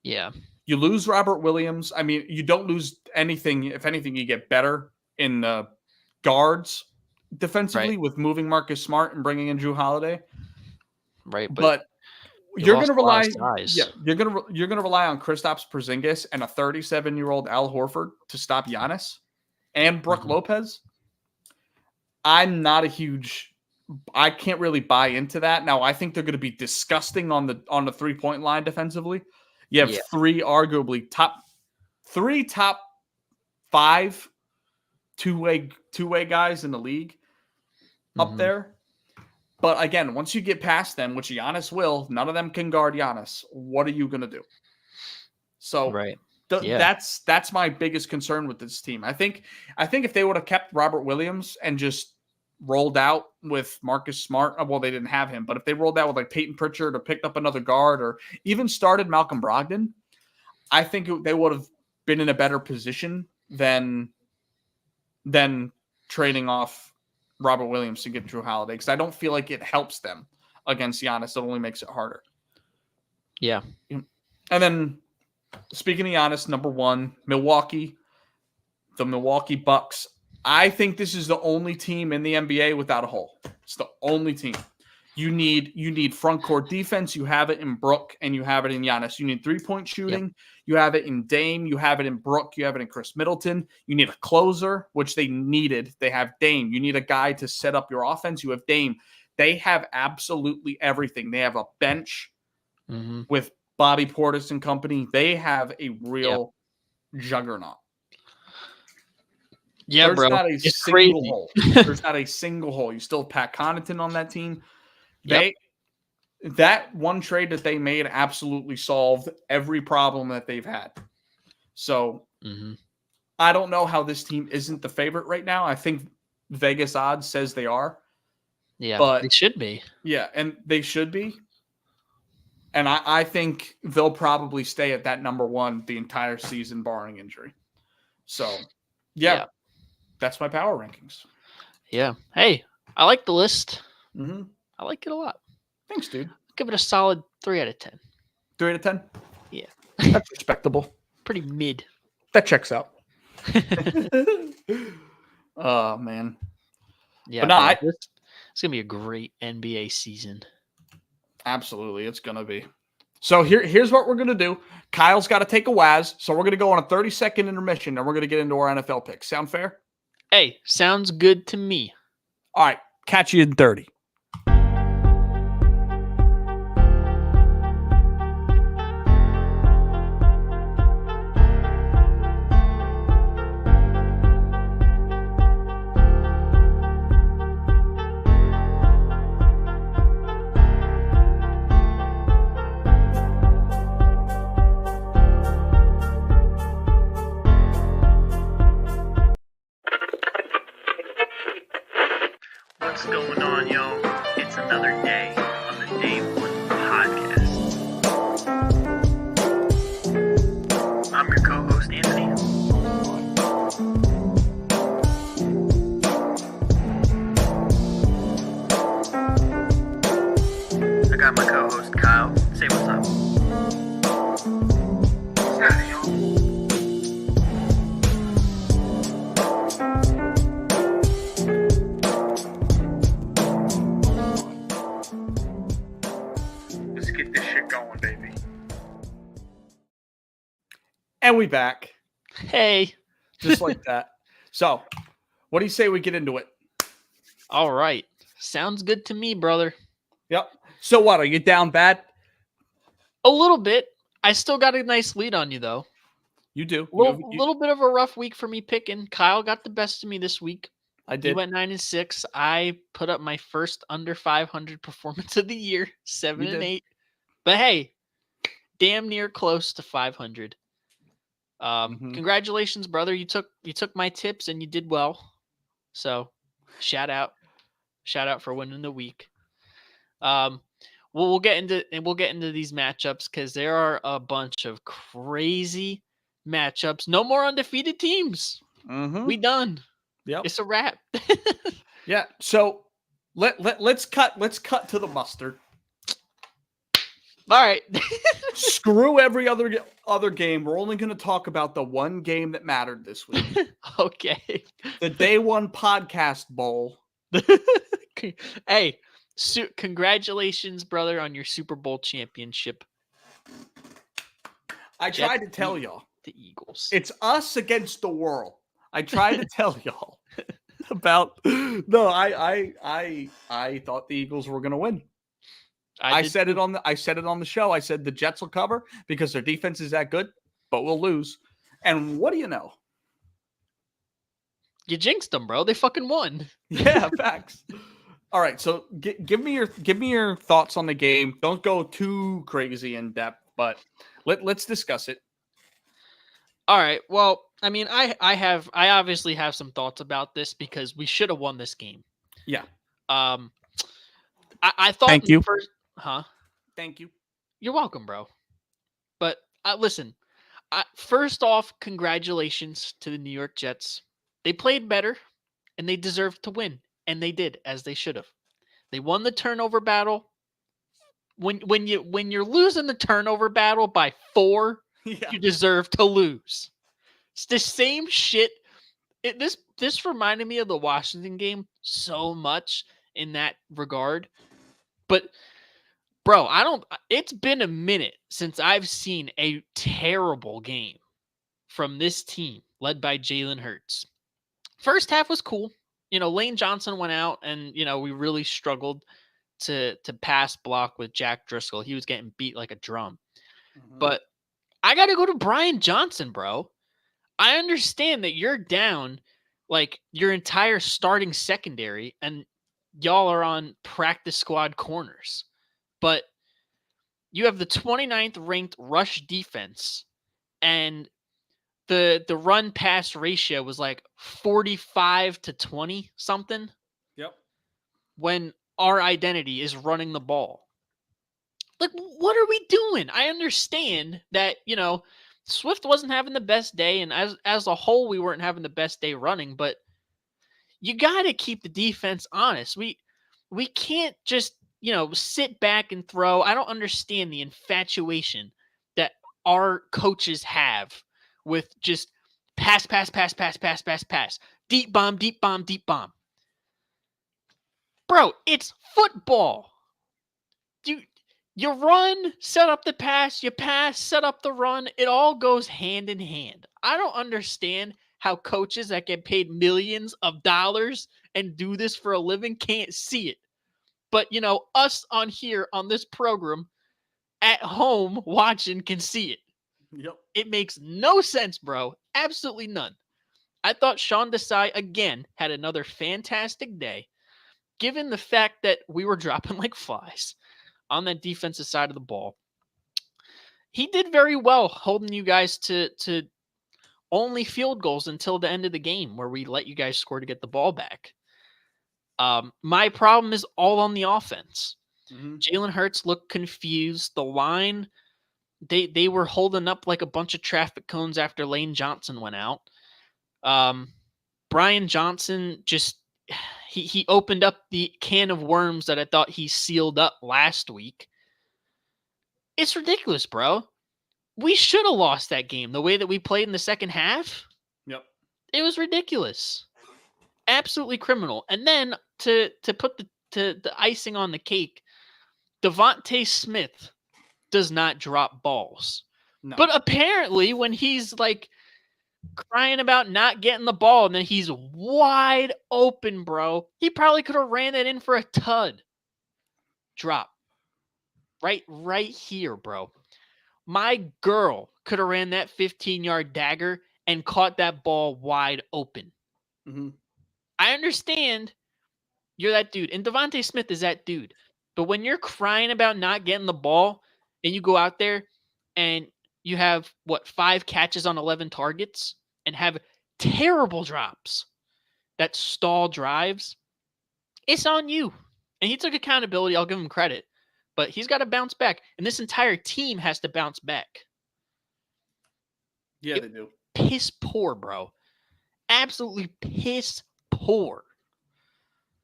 Yeah. You lose Robert Williams. I mean, you don't lose anything. If anything, you get better in the guards defensively with moving Marcus Smart and bringing in Drew Holiday. Right. But you're going to rely. Yeah, you're going to rely on Kristaps Porzingis and a 37-year-old Al Horford to stop Giannis and Brook Lopez. I'm not a huge. I can't really buy into that. Now, I think they're going to be disgusting on the 3-point line defensively. You have 3 arguably top 5 two-way guys in the league up there. But again, once you get past them, which Giannis will, none of them can guard Giannis. What are you going to do? So that's my biggest concern with this team. I think if they would have kept Robert Williams and just rolled out with Marcus Smart, well, they didn't have him, but if they rolled out with like Peyton Pritchard or picked up another guard or even started Malcolm Brogdon, I think they would have been in a better position than trading off Robert Williams to get Drew Holiday, because I don't feel like it helps them against Giannis. It only makes it harder. Yeah. And then speaking of Giannis, number 1, Milwaukee, the Milwaukee Bucks. I think this is the only team in the NBA without a hole. It's the only team. You need front court defense. You have it in Brook and you have it in Giannis. You need 3-point shooting. Yep. You have it in Dame. You have it in Brook. You have it in Chris Middleton. You need a closer, which they needed. They have Dame. You need a guy to set up your offense. You have Dame. They have absolutely everything. They have a bench with Bobby Portis and company. They have a real juggernaut. Yeah, There's bro. not a it's single crazy. hole. There's not a single hole. You still have Pat Connaughton on that team. That one trade that they made absolutely solved every problem that they've had. So I don't know how this team isn't the favorite right now. I think Vegas odds says they are. Yeah, but they should be. Yeah, and they should be. And I think they'll probably stay at that number 1 the entire season, barring injury. So, yeah. That's my power rankings. Yeah. Hey, I like the list. I like it a lot. Thanks, dude. Give it a solid 3 out of 10. 3 out of 10? Yeah. That's respectable. Pretty mid. That checks out. Oh, man. Yeah. But no, it's going to be a great NBA season. Absolutely. It's going to be. So here's what we're going to do. Kyle's got to take a Waz, so we're going to go on a 30-second intermission, and we're going to get into our NFL picks. Sound fair? Hey, sounds good to me. All right. Catch you in 30. What's going on, yo? It's It's another day on the Day One podcast. I'm your co-host, Anthony. I got my co-host, Kyle. Say what's up. What's happening, y'all? Let's get this shit going, baby. And we back. Hey. Just like that. So, what do you say we get into it? All right. Sounds good to me, brother. Yep. So what? Are you down bad? A little bit. I still got a nice lead on you, though. You do. Little bit of a rough week for me picking. Kyle got the best of me this week. I He did. went 9-6. I put up my first under 500 performance of the year, 7-8. But hey, damn near close to 500. Congratulations, brother. You took my tips and you did well. So, shout out for winning the week. We'll get into these matchups because there are a bunch of crazy matchups. No more undefeated teams. We done. Yep. It's a wrap. Yeah. So let's cut to the mustard. All right. Screw every other game. We're only going to talk about the one game that mattered this week. Okay. The Day One Podcast Bowl. Hey, congratulations, brother, on your Super Bowl championship. I tried to tell y'all. The Eagles. It's us against the world. I tried to tell y'all about. No, I thought the Eagles were going to win. I said it on the show. I said the Jets will cover because their defense is that good, but we'll lose. And what do you know? You jinxed them, bro. They fucking won. Yeah, facts. All right, so give me your thoughts on the game. Don't go too crazy in depth, but let's discuss it. All right. Well, I mean, I obviously have some thoughts about this because we should have won this game. Yeah. I thought. Thank you. Thank you. You're welcome, bro. But listen, first off, congratulations to the New York Jets. They played better, and they deserved to win, and they did, as they should have. They won the turnover battle. When you're losing the turnover battle by 4, you deserve to lose. It's the same shit. This reminded me of the Washington game so much in that regard. But bro, it's been a minute since I've seen a terrible game from this team led by Jalen Hurts. First half was cool. Lane Johnson went out and, we really struggled to pass block with Jack Driscoll. He was getting beat like a drum. But I got to go to Brian Johnson, bro. I understand that you're down like your entire starting secondary and y'all are on practice squad corners. But you have the 29th ranked rush defense, and the run pass ratio was like 45-20 something. Yep. When our identity is running the ball. Like, what are we doing? I understand that, Swift wasn't having the best day, and as a whole, we weren't having the best day running, but you got to keep the defense honest. We can't just sit back and throw. I don't understand the infatuation that our coaches have with just pass, deep bomb, deep bomb, deep bomb. Bro, it's football. You run, set up the pass, you pass, set up the run. It all goes hand in hand. I don't understand how coaches that get paid millions of dollars and do this for a living can't see it. But, us on here on this program at home watching can see it. Yep. It makes no sense, bro. Absolutely none. I thought Sean Desai, again, had another fantastic day, given the fact that we were dropping like flies on that defensive side of the ball. He did very well holding you guys to only field goals until the end of the game where we let you guys score to get the ball back. My problem is all on the offense. Mm-hmm. Jalen Hurts looked confused. The line, they were holding up like a bunch of traffic cones after Lane Johnson went out. Brian Johnson just he opened up the can of worms that I thought he sealed up last week. It's ridiculous, bro. We should have lost that game the way that we played in the second half. Yep. It was ridiculous. Absolutely criminal. And then to put the icing on the cake, Devontae Smith does not drop balls. No. But apparently when he's like crying about not getting the ball and then he's wide open, bro, he probably could have ran that in for a tud. Drop. Right here, bro. My girl could have ran that 15-yard dagger and caught that ball wide open. Mm-hmm. I understand you're that dude. And Devontae Smith is that dude. But when you're crying about not getting the ball and you go out there and you have, 5 catches on 11 targets and have terrible drops that stall drives, it's on you. And he took accountability. I'll give him credit. But he's got to bounce back. And this entire team has to bounce back. Yeah, they do. Piss poor, bro. Absolutely piss poor.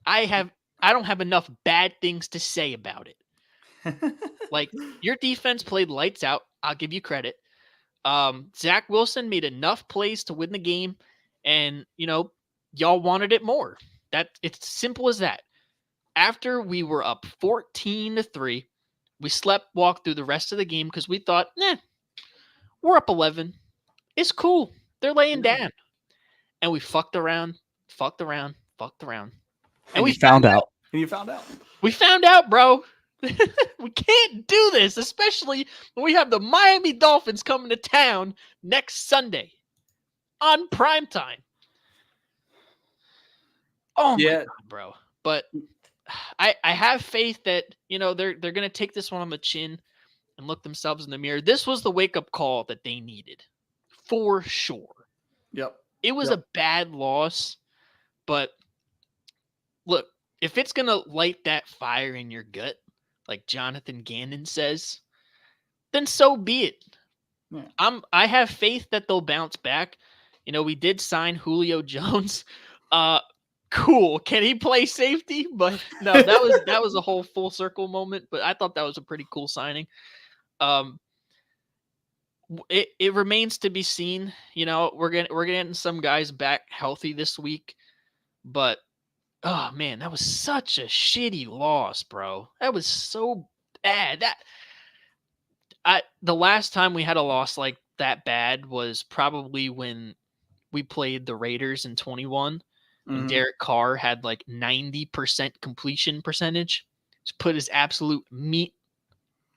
I don't have enough bad things to say about it. Like, your defense played lights out. I'll give you credit. Zach Wilson made enough plays to win the game. And, y'all wanted it more. It's simple as that. After we were up 14-3, we walked through the rest of the game because we thought, we're up 11. It's cool. They're laying down. And we fucked around. And we found out. And you found out. We found out, bro. We can't do this, especially when we have the Miami Dolphins coming to town next Sunday on primetime. Oh, my God, bro. But I have faith that, they're going to take this one on the chin and look themselves in the mirror. This was the wake-up call that they needed, for sure. Yep. It was a bad loss, but look, if it's going to light that fire in your gut, like Jonathan Gannon says, then so be it. Yeah. I have faith that they'll bounce back. We did sign Julio Jones. Cool. Can he play safety? But no, that was a whole full circle moment. But I thought that was a pretty cool signing. It remains to be seen. We're getting some guys back healthy this week, but oh man, that was such a shitty loss, bro. That was so bad. The last time we had a loss like that bad was probably when we played the Raiders in 21. And Derek Carr had like 90% completion percentage. Just put his absolute meat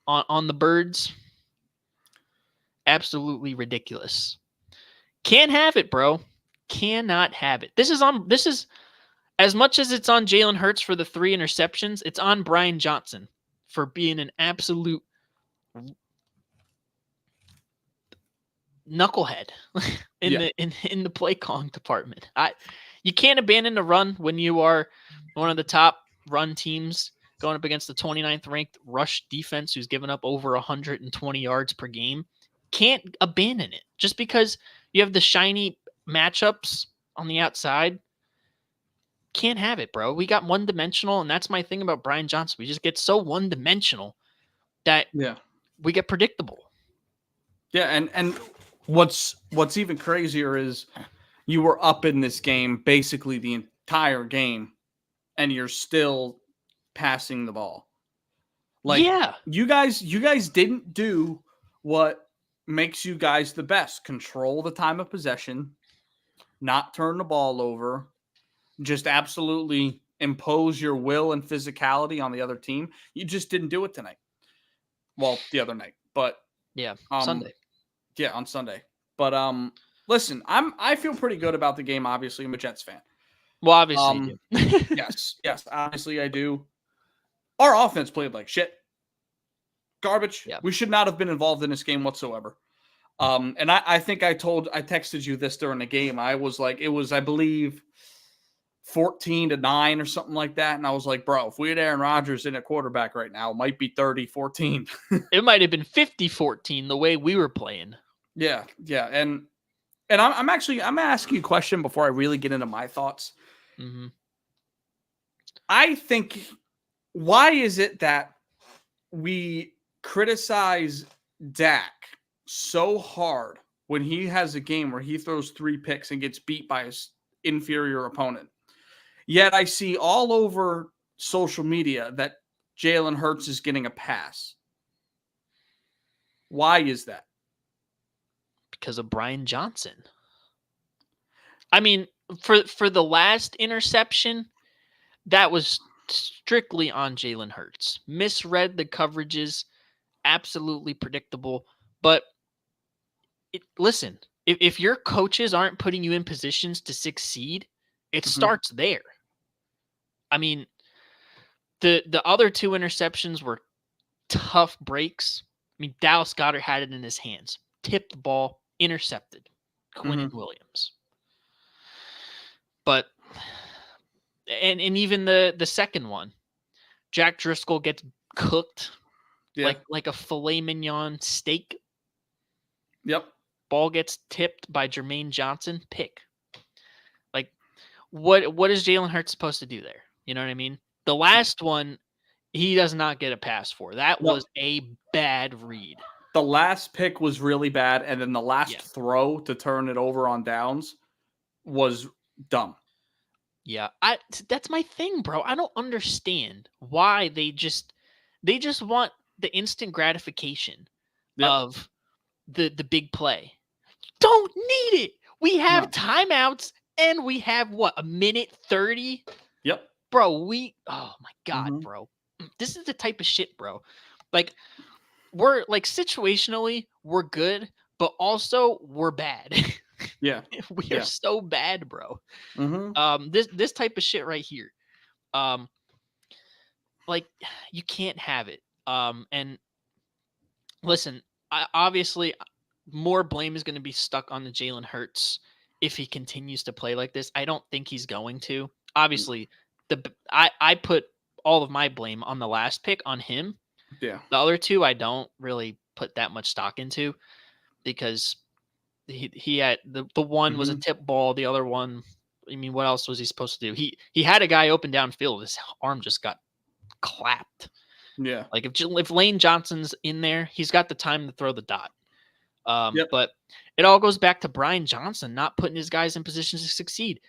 on the birds. Absolutely ridiculous. Can't have it, bro. Cannot have it. This is as much as it's on Jalen Hurts for the 3 interceptions, it's on Brian Johnson for being an absolute knucklehead in the play calling department. You can't abandon the run when you are one of the top run teams going up against the 29th ranked rush defense who's given up over 120 yards per game. Can't abandon it just because you have the shiny matchups on the outside. Can't have it, bro. We got one-dimensional, and that's my thing about Brian Johnson. We just get so one-dimensional that we get predictable. Yeah, and what's even crazier is you were up in this game basically the entire game, and you're still passing the ball. Like, you guys didn't do what makes you guys the best. Control the time of possession, not turn the ball over, just absolutely impose your will and physicality on the other team. You just didn't do it tonight. Well, the other night, but Sunday. Yeah, on Sunday. But listen, I feel pretty good about the game. Obviously, I'm a Jets fan. Well, obviously you do. yes, obviously I do. Our offense played like shit. Garbage. Yep. We should not have been involved in this game whatsoever. And I think I texted you this during the game. I was like, it was, I believe, 14-9 or something like that. And I was like, bro, if we had Aaron Rodgers in at quarterback right now, it might be 30-14. It might have been 50-14 the way we were playing. Yeah. And I'm gonna ask you a question before I really get into my thoughts. Mm-hmm. I think, why is it that we criticize Dak so hard when he has a game where he throws 3 picks and gets beat by his inferior opponent? Yet I see all over social media that Jalen Hurts is getting a pass. Why is that? Because of Brian Johnson. I mean, for the last interception, that was strictly on Jalen Hurts. Misread the coverages, absolutely predictable. But listen, if your coaches aren't putting you in positions to succeed, it starts there. I mean, the other 2 interceptions were tough breaks. I mean, Dallas Goedert had it in his hands. Tipped the ball, intercepted. Quinnen Williams. But, and even the second one, Jack Driscoll gets cooked like a filet mignon steak. Yep. Ball gets tipped by Jermaine Johnson. Pick. Like, what is Jalen Hurts supposed to do there? You know what I mean? The last one, he does not get a pass for. That was a bad read. The last pick was really bad, and then the last throw to turn it over on downs was dumb. Yeah, that's my thing, bro. I don't understand why they just want the instant gratification of the big play. Don't need it. We have timeouts and we have what, a minute 30? Yep. Bro, oh my God, bro. This is the type of shit, bro. Like, we're like situationally, we're good, but also we're bad. Yeah. We are so bad, bro. This type of shit right here. Like, you can't have it. And listen, obviously more blame is going to be stuck on the Jalen Hurts if he continues to play like this. I don't think he's going to. Obviously, I put all of my blame on the last pick on him. Yeah. The other 2 I don't really put that much stock into because he had the one was a tip ball. The other one, I mean, what else was he supposed to do? He had a guy open downfield. His arm just got clapped. Yeah. Like if Lane Johnson's in there, he's got the time to throw the dot. But it all goes back to Brian Johnson not putting his guys in positions to succeed.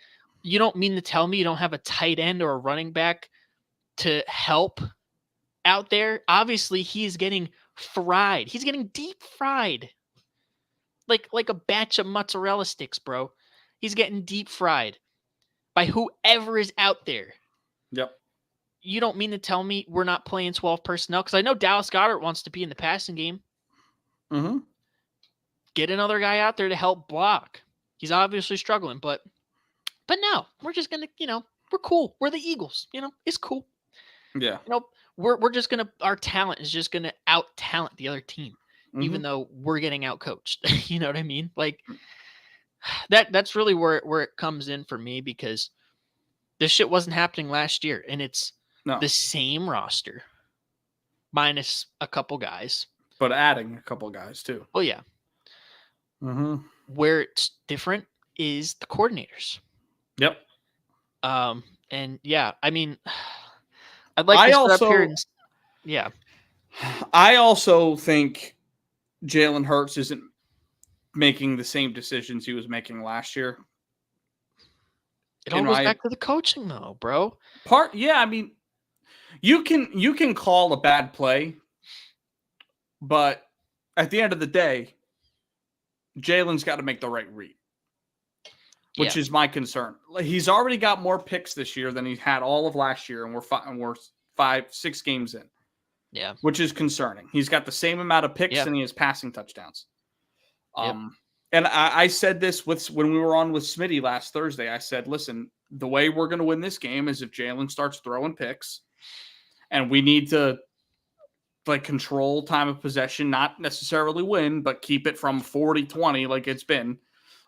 You don't mean to tell me you don't have a tight end or a running back to help out there? Obviously, he's getting fried. He's getting deep fried. Like a batch of mozzarella sticks, bro. He's getting deep fried by whoever is out there. Yep. You don't mean to tell me we're not playing 12 personnel? Because I know Dallas Goedert wants to be in the passing game. Get another guy out there to help block. He's obviously struggling, but no, we're just gonna, we're cool. We're the Eagles, it's cool. Yeah. We're just gonna, our talent is just gonna out talent the other team, even though we're getting out coached. You know what I mean? Like that's really where it comes in for me, because this shit wasn't happening last year, and it's the same roster minus a couple guys, but adding a couple guys too. Well, yeah. Where it's different is the coordinators. Yep. And yeah, I mean, I'd like to sit up here and I also think Jalen Hurts isn't making the same decisions he was making last year. It all goes back to the coaching, though, bro. I mean, you can call a bad play, but at the end of the day, Jalen's got to make the right read, which is my concern. He's already got more picks this year than he had all of last year, and we're 6 games in. Yeah, which is concerning. He's got the same amount of picks and he has passing touchdowns. And I said this when we were on with Smitty last Thursday. I said, listen, the way we're going to win this game is if Jalen starts throwing picks, and we need to control time of possession, not necessarily win, but keep it from 40-20 like it's been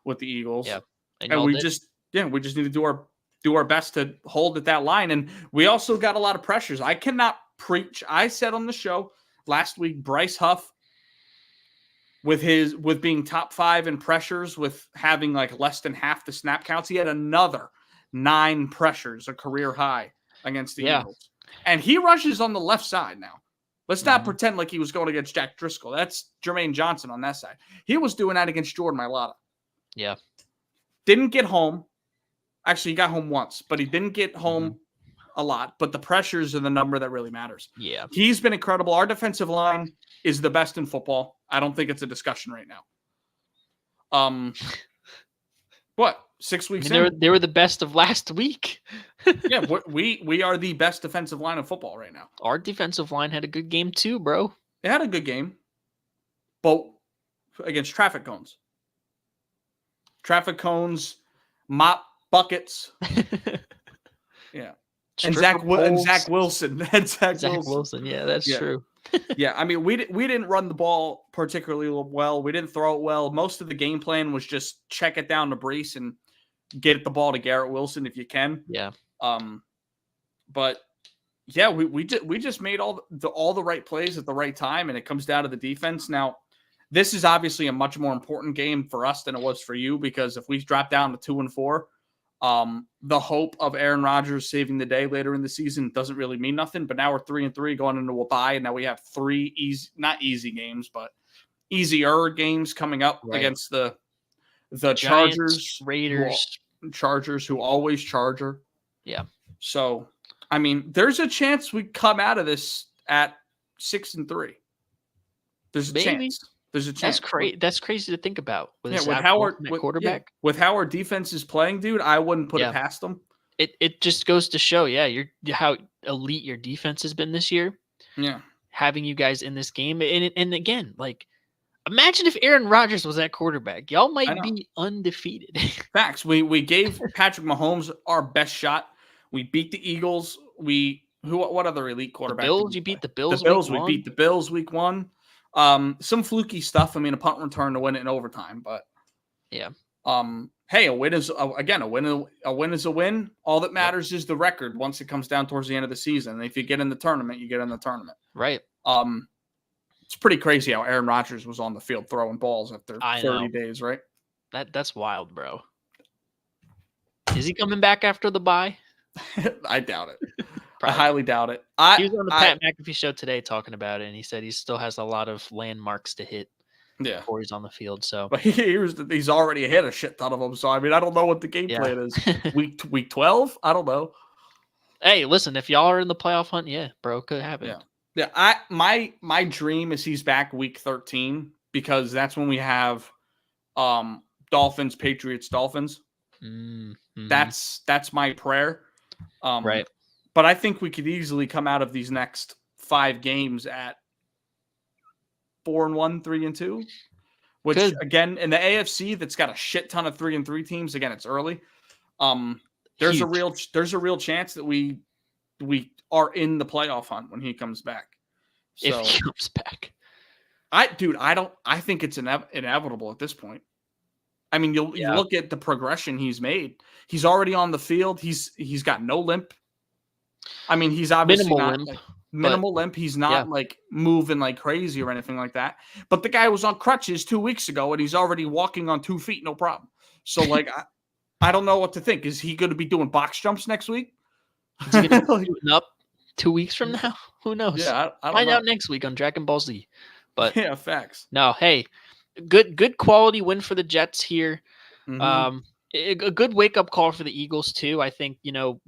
with the Eagles. Yeah. And we just need to do do our best to hold at that line. And we also got a lot of pressures. I cannot preach. I said on the show last week, Bryce Huff, with being top 5 in pressures, with having like less than half the snap counts, he had another 9 pressures, a career high against the Eagles. And he rushes on the left side now. Let's not pretend like he was going against Jack Driscoll. That's Jermaine Johnson on that side. He was doing that against Jordan Mailata. Yeah. Didn't get home. Actually, he got home once, but he didn't get home a lot. But the pressures are the number that really matters. Yeah. He's been incredible. Our defensive line is the best in football. I don't think it's a discussion right now. What? 6 weeks in? They were the best of last week. Yeah, we are the best defensive line of football right now. Our defensive line had a good game too, bro. They had a good game, but against traffic cones. Traffic cones, mop buckets. Yeah. And Zach Wilson. Zach Wilson. Yeah, that's true. Yeah, I mean, we didn't run the ball particularly well. We didn't throw it well. Most of the game plan was just check it down to Brees and get the ball to Garrett Wilson if you can. Yeah. But yeah, we just made all the right plays at the right time, and it comes down to the defense. Now, this is obviously a much more important game for us than it was for you, because if we drop down to 2-4, the hope of Aaron Rodgers saving the day later in the season doesn't really mean nothing. But now we're 3-3 going into a bye, and now we have 3 not easy games, but easier games coming up against the Giants, Chargers, Raiders, Chargers, who always charger. Yeah. So, I mean, there's a chance we come out of this at 6-3. There's a chance. There's a chance. That's crazy to think about. With quarterback. With how our defense is playing, dude, I wouldn't put it past them. It just goes to show, how elite your defense has been this year. Yeah. Having you guys in this game. And again, like, imagine if Aaron Rodgers was that quarterback. Y'all might be undefeated. Facts. We gave Patrick Mahomes our best shot. We beat the Eagles. What other elite quarterback? The Bills. You beat the Bills. We beat the Bills week 1. Some fluky stuff. I mean, a punt return to win it in overtime, but yeah. Hey, a win is a win is a win. All that matters is the record once it comes down towards the end of the season. And if you get in the tournament, you get in the tournament. Right. It's pretty crazy how Aaron Rodgers was on the field throwing balls after 30 days, right? That's wild, bro. Is he coming back after the bye? I doubt it. I highly doubt it. He was on the Pat McAfee show today talking about it, and he said he still has a lot of landmarks to hit before he's on the field. So, but he's already hit a shit ton of them. So, I mean, I don't know what the game plan is. Week 12? I don't know. Hey, listen, if y'all are in the playoff hunt, bro, could happen. Yeah. My dream is he's back week 13, because that's when we have Dolphins, Patriots, Dolphins. Mm-hmm. That's my prayer. Right. But I think we could easily come out of these next 5 games at 4-1, 3-2, which again, in the AFC, that's got a shit ton of 3-3 teams. Again, it's early. There's a real chance that we are in the playoff hunt when he comes back. So, if he comes back, I think it's inevitable at this point. I mean, you look at the progression he's made. He's already on the field. He's got no limp. I mean, he's obviously minimal limp. He's not like moving like crazy or anything like that. But the guy was on crutches 2 weeks ago, and he's already walking on 2 feet, no problem. So, like, I don't know what to think. Is he going to be doing box jumps next week? Is he going to be up 2 weeks from now? Who knows? Yeah, I don't Find know. out next week on Dragon Ball Z. But yeah, facts. No, hey, good quality win for the Jets here. Mm-hmm. A good wake up call for the Eagles too. I think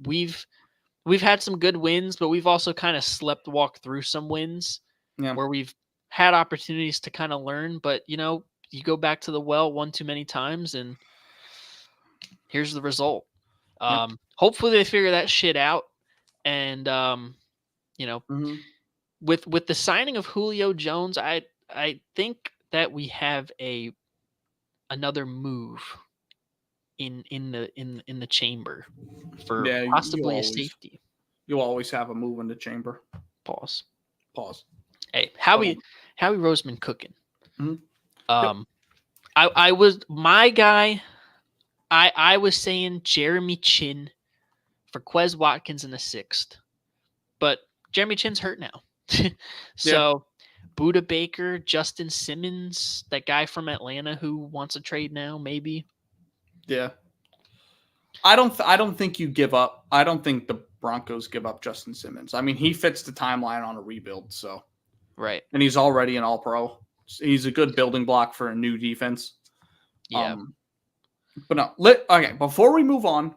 we've had some good wins, but we've also kind of walked through some wins where we've had opportunities to kind of learn. But you go back to the well one too many times, and here's the result. Hopefully they figure that shit out, and Mm-hmm. with the signing of Julio Jones, I think that we have another move in the chamber for possibly a safety. You always have a move in the chamber. Pause. Hey, Howie Roseman cooking. Mm-hmm. I was my guy. I was saying Jeremy Chin for Quez Watkins in the 6th. But Jeremy Chin's hurt now. So Buda Baker, Justin Simmons, that guy from Atlanta who wants a trade now, maybe. Yeah. I don't think you give up. I don't think the Broncos give up Justin Simmons. I mean, he fits the timeline on a rebuild, so. Right. And he's already an all-pro. He's a good building block for a new defense. Yeah. But no, okay, before we move on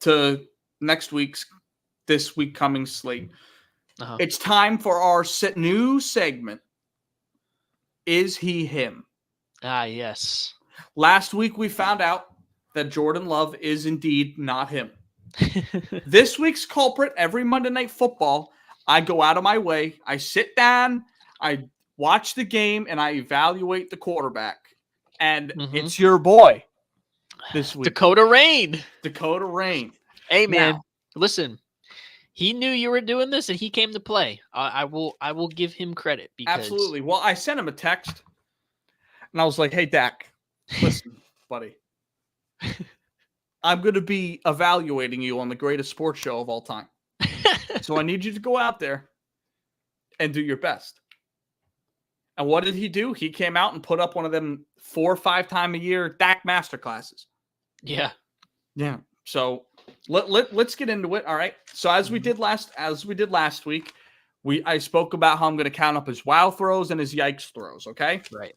to this week coming slate, it's time for our new segment, Is He Him? Ah, yes. Last week we found out that Jordan Love is indeed not him. This week's culprit, every Monday Night Football, I go out of my way, I sit down, I watch the game, and I evaluate the quarterback. And it's your boy this week. Dakota Rain. Hey, man, listen. He knew you were doing this, and he came to play. I will give him credit. Because... Absolutely. Well, I sent him a text, and I was like, hey, Dak, listen, buddy. I'm going to be evaluating you on the greatest sports show of all time. So I need you to go out there and do your best. And what did he do? He came out and put up one of them 4 or 5 times a year Dak masterclasses. Yeah. So let's get into it. All right. So as we did last week, I spoke about how I'm going to count up his wow throws and his yikes throws. Okay. Right.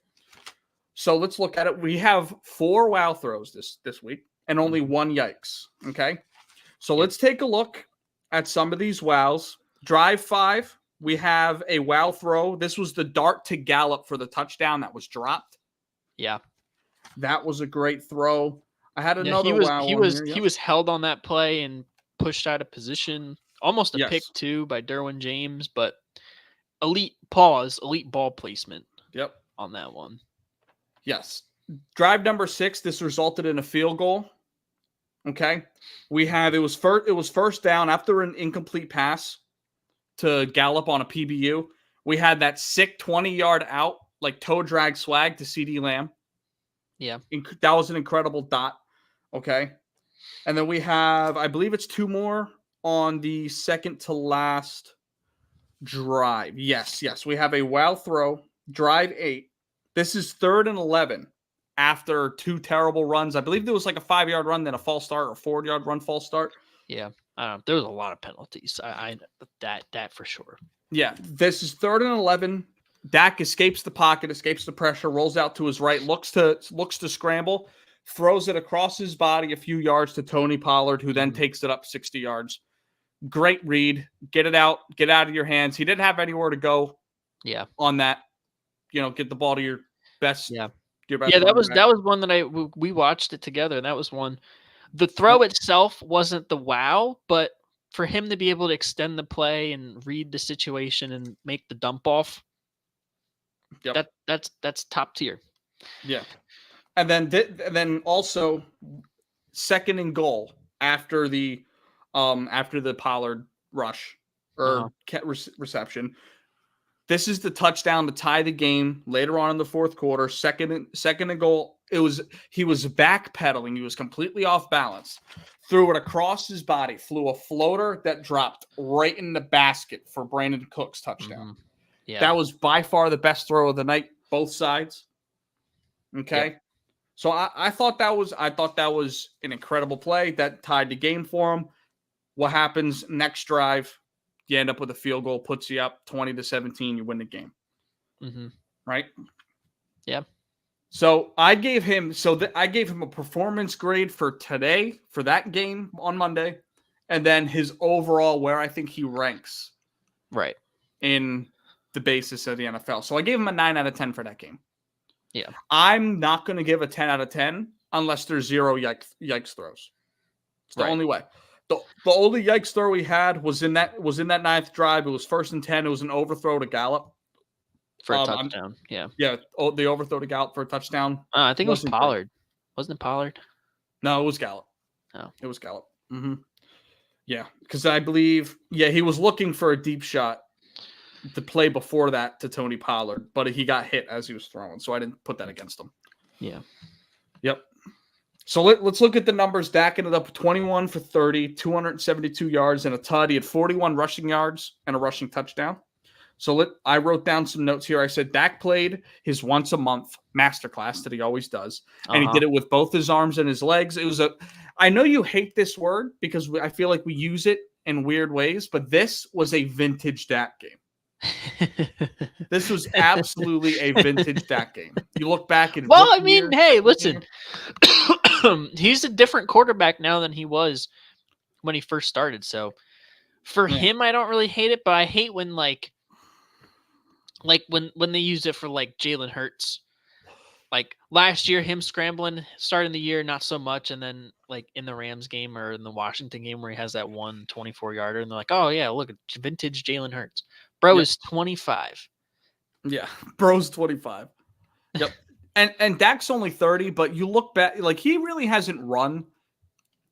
So let's look at it. We have 4 wow throws this week and only 1 yikes. Okay. So let's take a look at some of these wows. Drive 5. We have a wow throw. This was the dart to Gallup for the touchdown that was dropped. Yeah. That was a great throw. I had another he was held on that play and pushed out of position. Almost a pick too by Derwin James, but elite ball placement. Yep. On that one. Yes. Drive number 6, this resulted in a field goal. Okay. It was first down after an incomplete pass to Gallup on a PBU. We had that sick 20-yard out, like toe drag swag to CeeDee Lamb. Yeah. That was an incredible dot. Okay. And then we have, I believe it's 2 more on the second to last drive. Yes. We have a wow throw, drive 8. This is 3rd and 11 after 2 terrible runs. I believe there was like a 5-yard run, then a false start, or 4-yard run, false start. Yeah. There was a lot of penalties. I that for sure. Yeah. This is 3rd and 11. Dak escapes the pocket, escapes the pressure, rolls out to his right, looks to scramble, throws it across his body a few yards to Tony Pollard, who then takes it up 60 yards. Great read. Get it out of your hands. He didn't have anywhere to go. Yeah. On that, get the ball to your best. Yeah. Your best. Yeah, that was one that we watched it together, and that was one. The throw itself wasn't the wow, but for him to be able to extend the play and read the situation and make the dump off, that's top tier. Yeah. And then also 2nd and goal after the Pollard rush or reception. This is the touchdown to tie the game later on in the 4th quarter. Second and goal. He was backpedaling. He was completely off balance. Threw it across his body. Flew a floater that dropped right in the basket for Brandon Cook's touchdown. Mm-hmm. Yeah. That was by far the best throw of the night, both sides. Okay. Yep. So I thought that was an incredible play that tied the game for him. What happens next drive? You end up with a field goal, puts you up 20-17. You win the game. Mm-hmm. Right? Yeah. So I gave him a performance grade for today for that game on Monday, and then his overall where I think he ranks. Right. In the basis of the NFL. So I gave him a 9 out of 10 for that game. Yeah. I'm not going to give a 10 out of 10 unless there's 0 yikes throws. It's the only way. The only yikes throw we had was in that 9th drive. It was 1st and 10. It was an overthrow to Gallup for a touchdown. Yeah. The overthrow to Gallup for a touchdown. I think it was Pollard. Wasn't it Pollard? No, it was Gallup. Oh, it was Gallup. Mm-hmm. Yeah, because I believe he was looking for a deep shot to play before that to Tony Pollard, but he got hit as he was throwing, so I didn't put that against him. Yeah. Yep. So let's look at the numbers. Dak ended up 21 for 30, 272 yards and a TD. He had 41 rushing yards and a rushing touchdown. So I wrote down some notes here. I said Dak played his once a month masterclass that he always does, and he did it with both his arms and his legs. It was I know you hate this word because I feel like we use it in weird ways, but this was a vintage Dak game. This was absolutely a vintage Dak game. You look back and well, I mean, hey, listen, he's a different quarterback now than he was when he first started. So for him, I don't really hate it, but I hate when like when they use it for like Jalen Hurts. Like last year, him scrambling, starting the year, not so much. And then like in the Rams game or in the Washington game where he has that 124-yarder, and they're like, oh, yeah, look, vintage Jalen Hurts. Bro is 25. Yeah, bro's 25. Yep. and Dak's only 30, but you look back, like he really hasn't run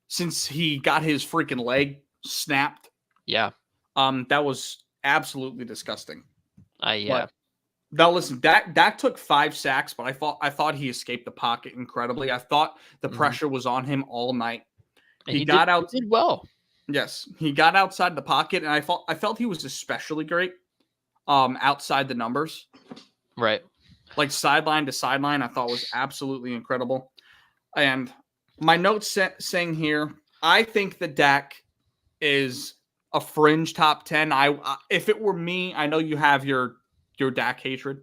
since he got his freaking leg snapped. Yeah. That was absolutely disgusting. Yeah. Now listen, Dak took 5 sacks, but I thought he escaped the pocket incredibly. I thought the pressure was on him all night. He did well. Yes, he got outside the pocket, and I felt he was especially great outside the numbers. Right. Like sideline to sideline, I thought was absolutely incredible. And my notes saying here, I think that Dak is a fringe top 10. If it were me, I know you have your Dak hatred.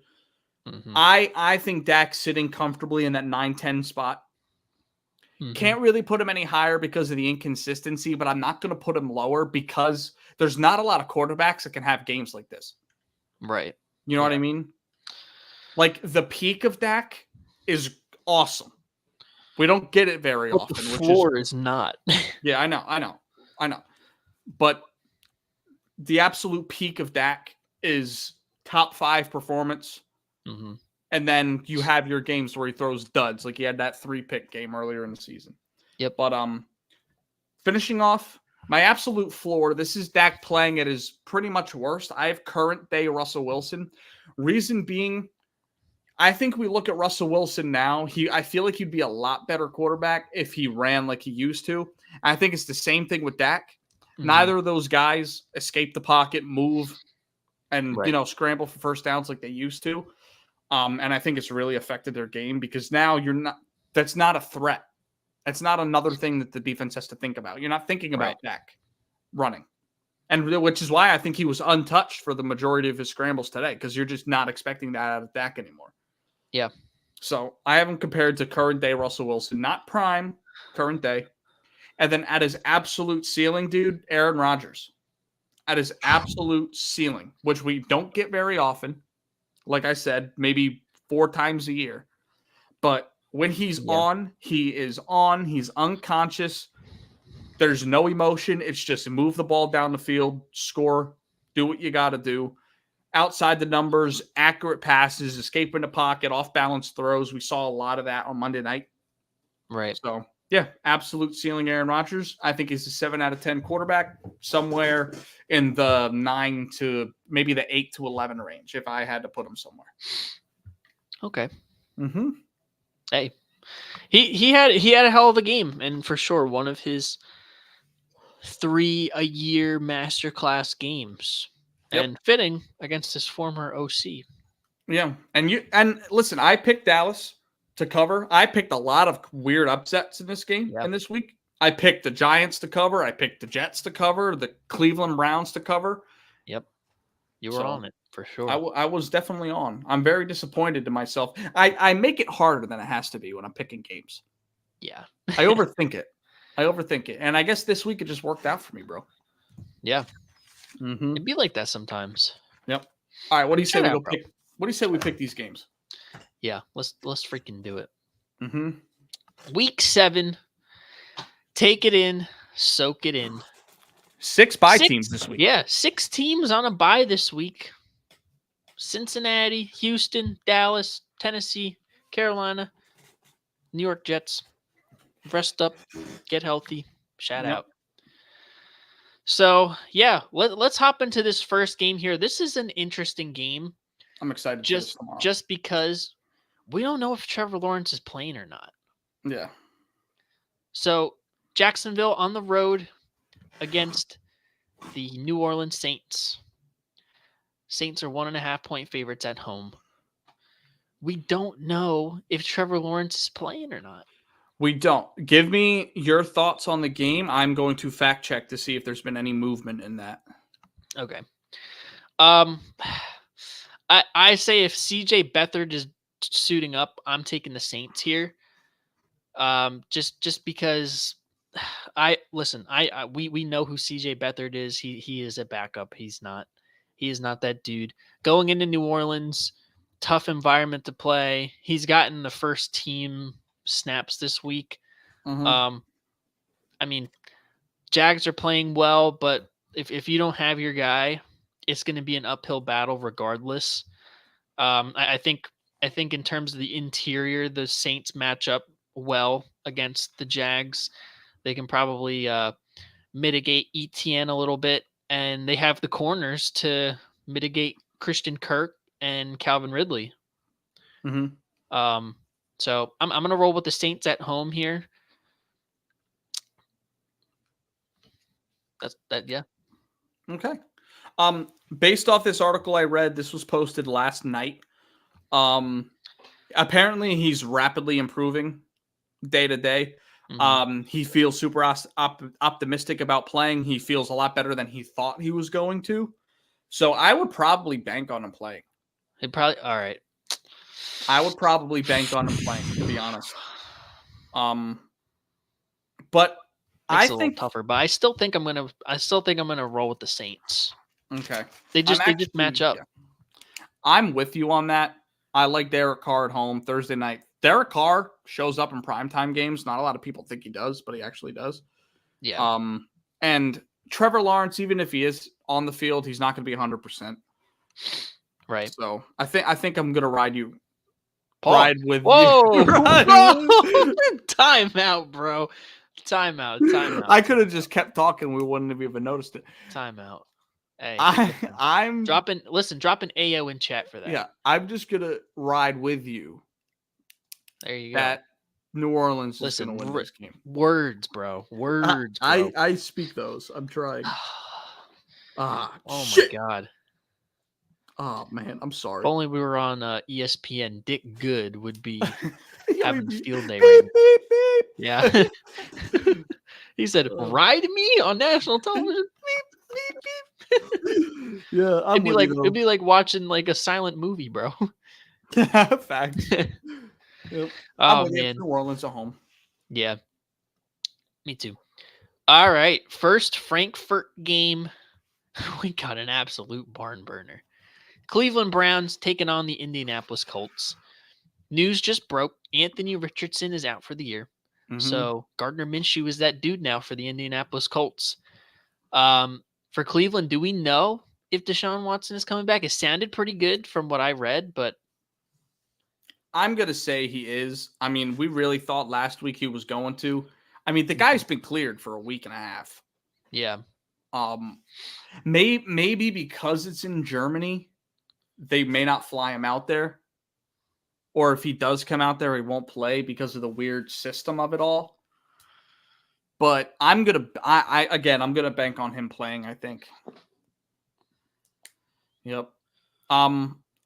Mm-hmm. I think Dak's sitting comfortably in that 9-10 spot. Mm-hmm. Can't really put him any higher because of the inconsistency, but I'm not going to put him lower because there's not a lot of quarterbacks that can have games like this. Right. You know what I mean? Like the peak of Dak is awesome. We don't get it very often. The floor is not. Yeah, I know. But the absolute peak of Dak is top 5 performance. Mm-hmm. And then you have your games where he throws duds. Like he had that 3-pick game earlier in the season. Yep. But finishing off, my absolute floor, this is Dak playing at his pretty much worst. I have current day Russell Wilson. Reason being, I think we look at Russell Wilson now. I feel like he'd be a lot better quarterback if he ran like he used to. I think it's the same thing with Dak. Mm-hmm. Neither of those guys escape the pocket, move, and scramble for first downs like they used to. And I think it's really affected their game because now that's not a threat. That's not another thing that the defense has to think about. You're not thinking about Dak running. And which is why I think he was untouched for the majority of his scrambles today because you're just not expecting that out of Dak anymore. Yeah. So I have him compared to current day Russell Wilson, not prime, current day. And then at his absolute ceiling, dude, Aaron Rodgers. At his absolute ceiling, which we don't get very often. Like I said, maybe 4 times a year. But when he's on, he is on. He's unconscious. There's no emotion. It's just move the ball down the field, score, do what you got to do. Outside the numbers, accurate passes, escaping the pocket, off-balance throws. We saw a lot of that on Monday night. Right. So, yeah, absolute ceiling Aaron Rodgers. I think he's a 7 out of 10 quarterback, somewhere in the 9 to maybe the 8 to 11 range if I had to put him somewhere. Okay. Mm-hmm. Hey, he had a hell of a game, and for sure one of his 3-a-year masterclass games, and fitting against his former OC. Yeah, and listen, I picked Dallas to cover. I picked a lot of weird upsets in this game and this week. I picked the Giants to cover. I picked the Jets to cover. The Cleveland Browns to cover. Yep, you were on it for sure. I was definitely on. I'm very disappointed in myself. I make it harder than it has to be when I'm picking games. Yeah, I overthink it. And I guess this week it just worked out for me, bro. Yeah, mm-hmm. It'd be like that sometimes. Yep. All right, what do you say we go pick? What do you say we pick these games? Yeah, let's freaking do it. Mm-hmm. Week 7. Take it in, soak it in. 6 bye teams this week. Yeah, 6 teams on a bye this week. Cincinnati, Houston, Dallas, Tennessee, Carolina, New York Jets. Rest up, get healthy, shout out. So, yeah, let's hop into this first game here. This is an interesting game. I'm excited for this tomorrow. Just because we don't know if Trevor Lawrence is playing or not. Yeah. So Jacksonville on the road against the New Orleans Saints. Saints are 1.5-point favorites at home. We don't know if Trevor Lawrence is playing or not. We don't. Give me your thoughts on the game. I'm going to fact check to see if there's been any movement in that. Okay. I say if CJ Beathard is suiting up, I'm taking the Saints here. Just because we know who CJ Beathard is. He is a backup. He is not that dude. Going into New Orleans, tough environment to play. He's gotten the first team snaps this week. Mm-hmm. I mean, Jags are playing well, but if you don't have your guy, it's going to be an uphill battle regardless. I think in terms of the interior, the Saints match up well against the Jags. They can probably mitigate ETN a little bit, and they have the corners to mitigate Christian Kirk and Calvin Ridley. Mm-hmm. So I'm gonna roll with the Saints at home here. Yeah. Okay. Based off this article I read, this was posted last night. Apparently he's rapidly improving day to day. Mm-hmm. He feels super optimistic about playing. He feels a lot better than he thought he was going to. So I would probably bank on him playing. All right. I would probably bank on him playing, to be honest. But Makes I it a little think tougher, but I still think I'm gonna roll with the Saints. Okay. They just match up. Yeah. I'm with you on that. I like Derek Carr at home Thursday night. Derek Carr shows up in primetime games. Not a lot of people think he does, but he actually does. Yeah. And Trevor Lawrence, even if he is on the field, he's not going to be 100%. Right. So I think I'm going to ride you. Paul. Ride with Whoa. you. Time out, bro. Time out. I could have just kept talking. We wouldn't have even noticed it. Time out. Hey, I'm drop an AO in chat for that. Yeah, I'm just gonna ride with you. There you go. That New Orleans is gonna win this game. Words, bro. Words, bro. I speak those. I'm trying. Oh shit. my god. Oh man, I'm sorry. If only we were on ESPN. Dick Good would be having a field day beep, right beep, beep. Yeah. He said, "Ride me on national television." Beep, beep, beep. Yeah, it'd be like watching like a silent movie, bro. Facts. Yep. Oh man, New Orleans at home. Yeah, me too. All right, first Frankfurt game. We got an absolute barn burner. Cleveland Browns taking on the Indianapolis Colts. News just broke. Anthony Richardson is out for the year. Mm-hmm. So Gardner Minshew is that dude now for the Indianapolis Colts. For Cleveland, do we know if Deshaun Watson is coming back? It sounded pretty good from what I read, but I'm going to say he is. I mean, we really thought last week he was going to. I mean, the guy's been cleared for a week and a half. Yeah. Maybe because it's in Germany, they may not fly him out there. Or if he does come out there, he won't play because of the weird system of it all. But I'm going to bank on him playing, I think. Yep.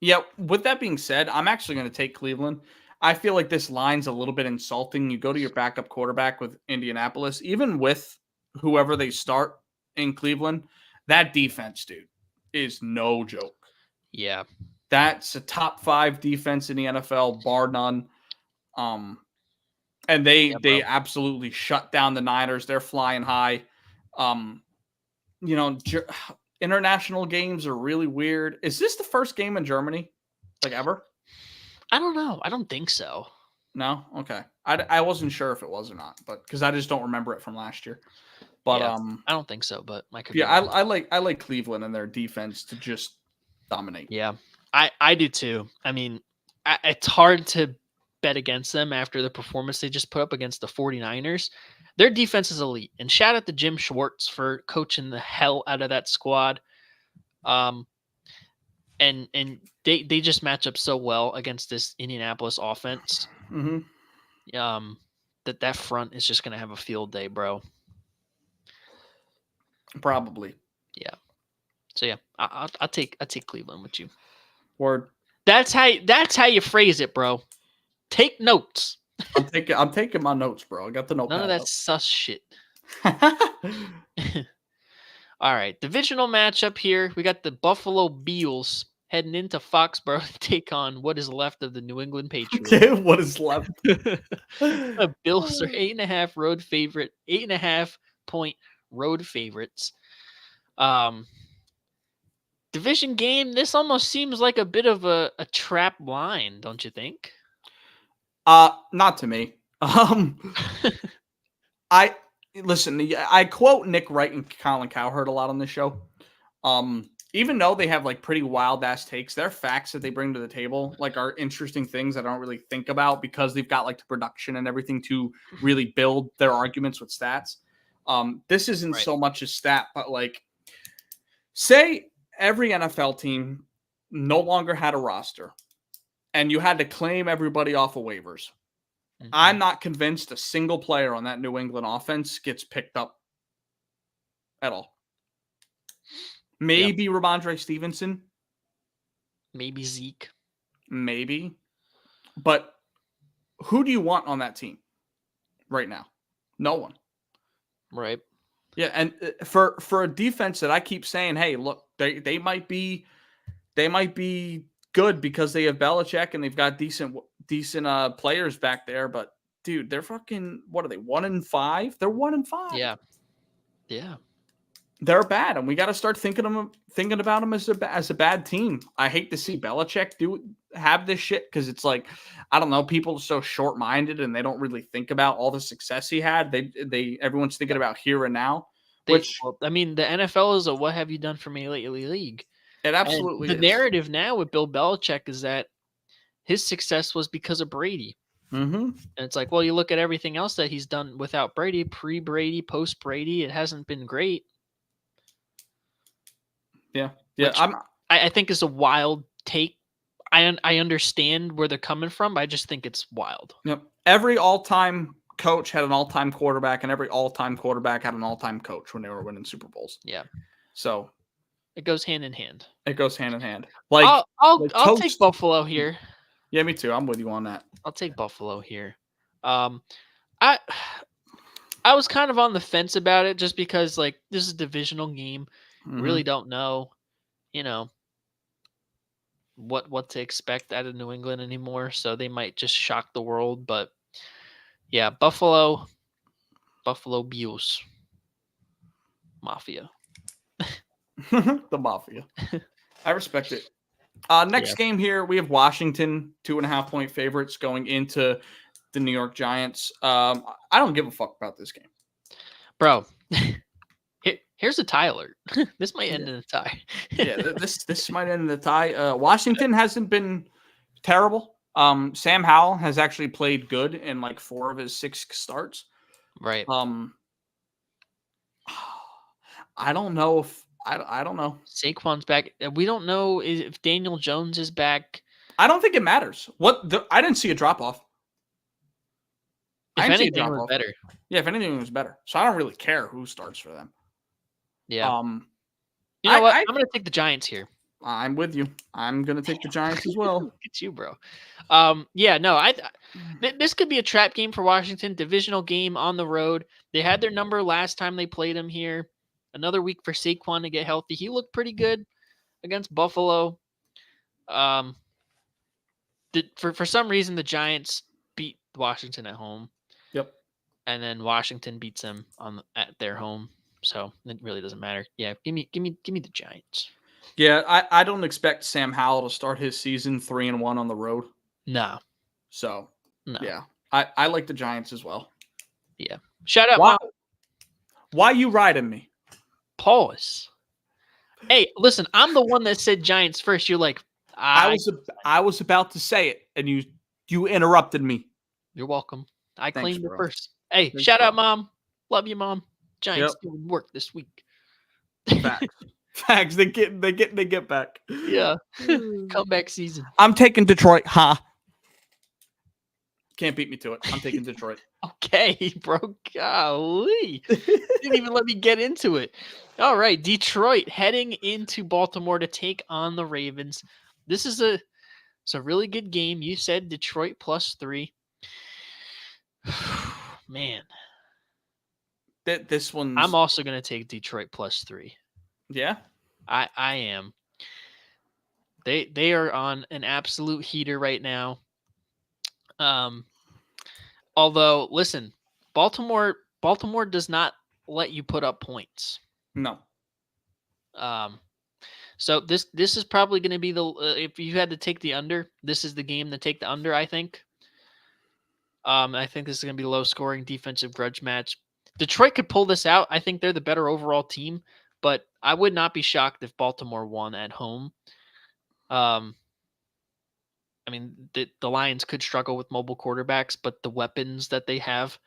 Yeah, with that being said, I'm actually going to take Cleveland. I feel like this line's a little bit insulting. You go to your backup quarterback with Indianapolis, even with whoever they start in Cleveland, that defense, dude, is no joke. Yeah. That's a top 5 defense in the NFL, bar none. And they absolutely shut down the Niners. They're flying high. International games are really weird. Is this the first game in Germany, like ever? I don't know. I don't think so. No? Okay. I wasn't sure if it was or not, but because I just don't remember it from last year. But yeah, I don't think so. But I could. Yeah, I like Cleveland and their defense to just dominate. Yeah, I do too. I mean, it's hard to bet against them after the performance they just put up against the 49ers. Their defense is elite, and shout out to Jim Schwartz for coaching the hell out of that squad. And they just match up so well against this Indianapolis offense. Mm-hmm. that front is just going to have a field day, bro. Probably. Yeah. So yeah, I'll take Cleveland with you. Word. That's how you phrase it, bro. Take notes. I'm taking my notes, bro. I got the notepad. None of that sus shit. All right, divisional matchup here. We got the Buffalo Bills heading into Foxborough to take on what is left of the New England Patriots. What is left? The Bills are 8.5 road favorite, 8.5 point road favorites. Division game. This almost seems like a bit of a trap line, don't you think? Not to me. Listen, I quote Nick Wright and Colin Cowherd a lot on this show. Even though they have like pretty wild ass takes, their facts that they bring to the table like are interesting things that I don't really think about because they've got like the production and everything to really build their arguments with stats. This isn't so much a stat, but like say every NFL team no longer had a roster and you had to claim everybody off of waivers. Mm-hmm. I'm not convinced a single player on that New England offense gets picked up at all. Maybe Ramondre Stevenson. Maybe Zeke. Maybe. But who do you want on that team right now? No one. Right. Yeah, and for a defense that I keep saying, hey, look, they might be good because they have Belichick and they've got decent players back there, but dude, they're fucking what are they? 1-5? They're 1-5. Yeah. Yeah. They're bad, and we got to start thinking about them as a bad team. I hate to see Belichick have this shit because it's like, I don't know, people are so short-minded and they don't really think about all the success he had. Everyone's thinking about here and now. The NFL is a what have you done for me lately league. It absolutely is. The narrative now with Bill Belichick is that his success was because of Brady. Mm-hmm. And it's like, well, you look at everything else that he's done without Brady, pre-Brady, post-Brady, it hasn't been great. Yeah. I think it's a wild take. I understand where they're coming from, but I just think it's wild. Yep. Every all-time coach had an all-time quarterback, and every all-time quarterback had an all-time coach when they were winning Super Bowls. Yeah. So it goes hand in hand. It goes hand in hand. Like I'll take Buffalo here. Yeah, me too. I'm with you on that. I'll take Buffalo here. I was kind of on the fence about it just because like this is a divisional game. Mm-hmm. Really don't know, what to expect out of New England anymore. So they might just shock the world. But yeah, Buffalo Bills. Mafia. The Mafia. I respect it. Next game here, we have Washington, 2.5 point favorites going into the New York Giants. I don't give a fuck about this game. Bro, here's a tie alert. This might end in a tie. Yeah, this might end in a tie. Washington hasn't been terrible. Sam Howell has actually played good in like 4 of his 6 starts. Right. I don't know if I don't know. Saquon's back. We don't know if Daniel Jones is back. I don't think it matters. I didn't see a drop off. If anything, it was better. Yeah, if anything, it was better. So I don't really care who starts for them. Yeah. You know what? I'm going to take the Giants here. I'm with you. I'm going to take the Giants as well. Look at you, bro. Yeah, no, this could be a trap game for Washington. Divisional game on the road. They had their number last time they played him here. Another week for Saquon to get healthy. He looked pretty good against Buffalo. For some reason, the Giants beat Washington at home. Yep. And then Washington beats them at their home. So it really doesn't matter. Yeah, give me the Giants. Yeah, I don't expect Sam Howell to start his season 3-1 on the road. No. So no. Yeah, I like the Giants as well. Yeah. Shout out, Mom. Why you riding me? Pause. Hey, listen, I'm the one that said Giants first. You're like, I was about to say it, and you interrupted me. You're welcome. I claimed it first. Hey, shout out, Mom. Love you, Mom. Giants doing work this week. Facts. They get back. Yeah. Comeback season. I'm taking Detroit, huh? Can't beat me to it. I'm taking Detroit. Okay, bro. Golly. Didn't even let me get into it. All right, Detroit heading into Baltimore to take on the Ravens. This is a really good game. You said Detroit +3. Man, This one's. I'm also going to take Detroit +3. Yeah. I am. They are on an absolute heater right now. Although, listen, Baltimore does not let you put up points. No. So this is probably going to be if you had to take the under, this is the game to take the under, I think. I think this is going to be a low-scoring defensive grudge match. Detroit could pull this out. I think they're the better overall team, but I would not be shocked if Baltimore won at home. I mean, the Lions could struggle with mobile quarterbacks, but the weapons that they have,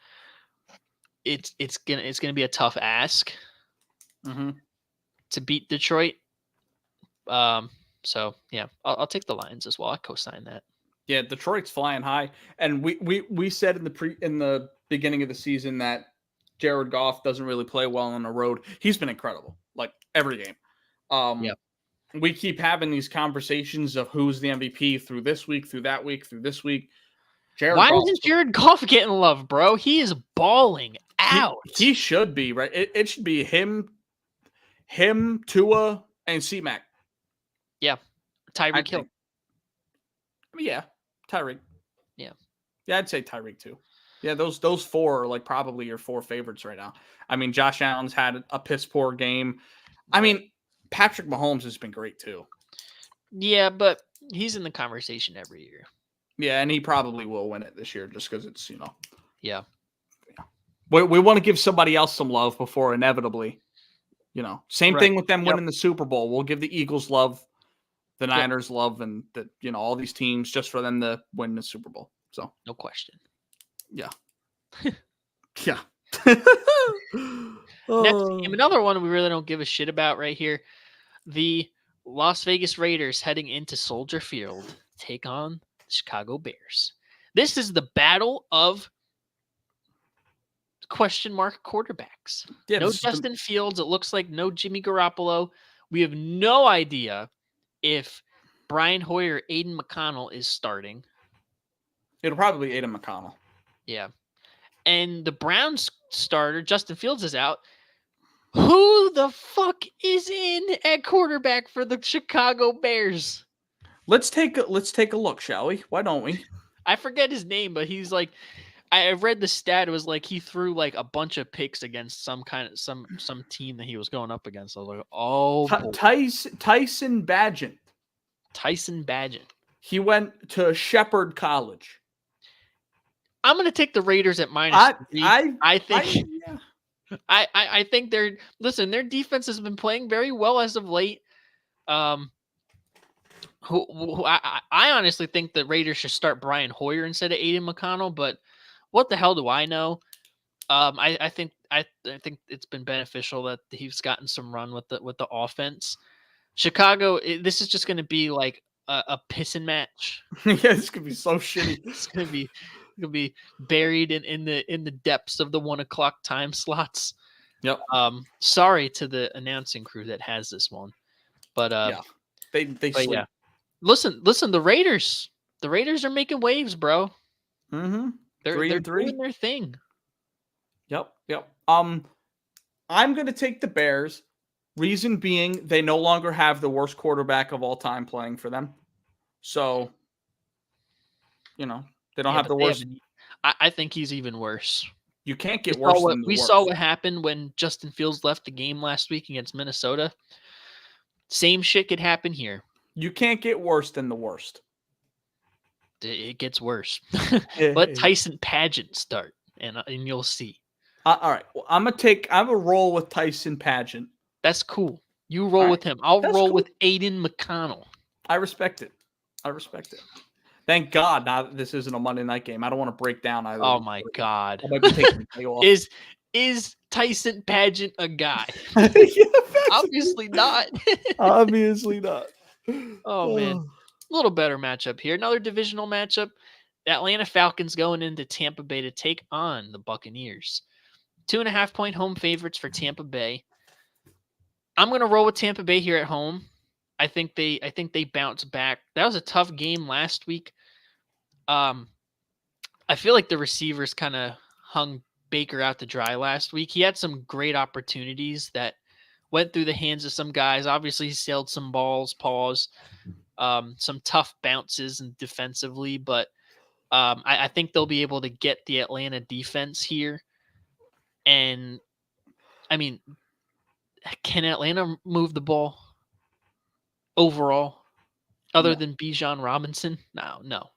it's gonna be a tough ask to beat Detroit. So yeah, I'll take the Lions as well. I co-sign that. Yeah, Detroit's flying high, and we said in the beginning of the season that Jared Goff doesn't really play well on the road. He's been incredible, like every game. We keep having these conversations of who's the MVP through this week, through that week, through this week. Why isn't Jared Goff getting love, bro? He is balling out. He should be, right? It should be him, Tua, and C-Mac. Yeah. Tyreek Hill. Yeah. Tyreek. Yeah. Yeah, I'd say Tyreek too. Yeah, those four are like probably your four favorites right now. I mean, Josh Allen's had a piss poor game. I mean, Patrick Mahomes has been great too. Yeah, but he's in the conversation every year. Yeah, and he probably will win it this year just because it's, Yeah. We want to give somebody else some love before inevitably, Same thing with them winning the Super Bowl. We'll give the Eagles love, the Niners love, and all these teams just for them to win the Super Bowl. So no question. Yeah. Yeah. Next game, another one we really don't give a shit about right here. The Las Vegas Raiders heading into Soldier Field take on the Chicago Bears. This is the battle of question mark quarterbacks. Yeah, no Justin Fields. It looks like no Jimmy Garoppolo. We have no idea if Brian Hoyer or Aiden McConnell is starting. It'll probably be Aiden McConnell. Yeah. And the Browns starter, Justin Fields, is out. Who the fuck is in at quarterback for the Chicago Bears? Let's take a look, shall we? Why don't we? I forget his name, but he's like, I read the stat. It was like he threw like a bunch of picks against some team that he was going up against. I was like, oh, Tyson Bagent. Tyson Bagent. He went to Shepherd College. I'm going to take the Raiders at -3. I think their defense has been playing very well as of late. I honestly think the Raiders should start Brian Hoyer instead of Aiden McConnell, but what the hell do I know? I think it's been beneficial that he's gotten some run with the offense. Chicago, this is just going to be like a pissing match. Yeah, it's going to be so shitty. It's going to be buried in the depths of the 1:00 time slots. Yep. Sorry to the announcing crew that has this one, but yeah, they sleep. Yeah. Listen, the Raiders are making waves, bro. Mm-hmm. They're doing their thing. Yep. I'm gonna take the Bears. Reason being, they no longer have the worst quarterback of all time playing for them. So, they don't have the worst. I think he's even worse. You can't get worse than the we worst. saw what happened when Justin Fields left the game last week against Minnesota. Same shit could happen here. You can't get worse than the worst. It gets worse. Let Tyson Bagent start, and you'll see. All right. Well, I'm a roll with Tyson Bagent. That's cool. You roll with him. I'll roll with Aiden McConnell. I respect it. Thank God now this isn't a Monday night game. I don't want to break down either. Oh my God. I might be taking the day off. Is Tyson Bagent a guy? Yeah, Obviously not. Obviously not. Oh man. A little better matchup here. Another divisional matchup. Atlanta Falcons going into Tampa Bay to take on the Buccaneers. 2.5-point home favorites for Tampa Bay. I'm going to roll with Tampa Bay here at home. I think they bounce back. That was a tough game last week. I feel like the receivers kind of hung Baker out to dry last week. He had some great opportunities that went through the hands of some guys. Obviously, he sailed some balls, some tough bounces and defensively, but I think they'll be able to get the Atlanta defense here. And, I mean, can Atlanta move the ball overall other than Bijan Robinson? No.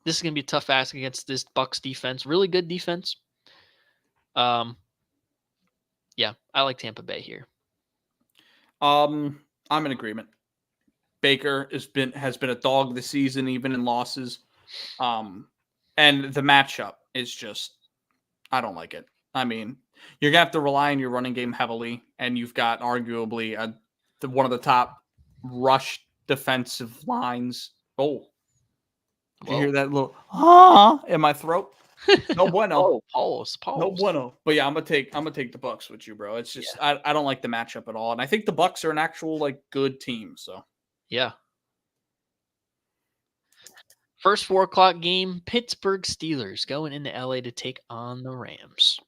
This is going to be a tough ask against this Bucs defense. Really good defense. Yeah, I like Tampa Bay here. I'm in agreement. Baker has been a dog this season, even in losses. And the matchup is just, I don't like it. I mean, you're gonna have to rely on your running game heavily, and you've got arguably one of the top rush defensive lines. Oh, did you hear that little in my throat? No bueno. Pause. No bueno. But yeah, I'm gonna take the Bucs with you, bro. It's just I don't like the matchup at all, and I think the Bucs are an actual like good team. So yeah. First 4:00 game, Pittsburgh Steelers going into LA to take on the Rams.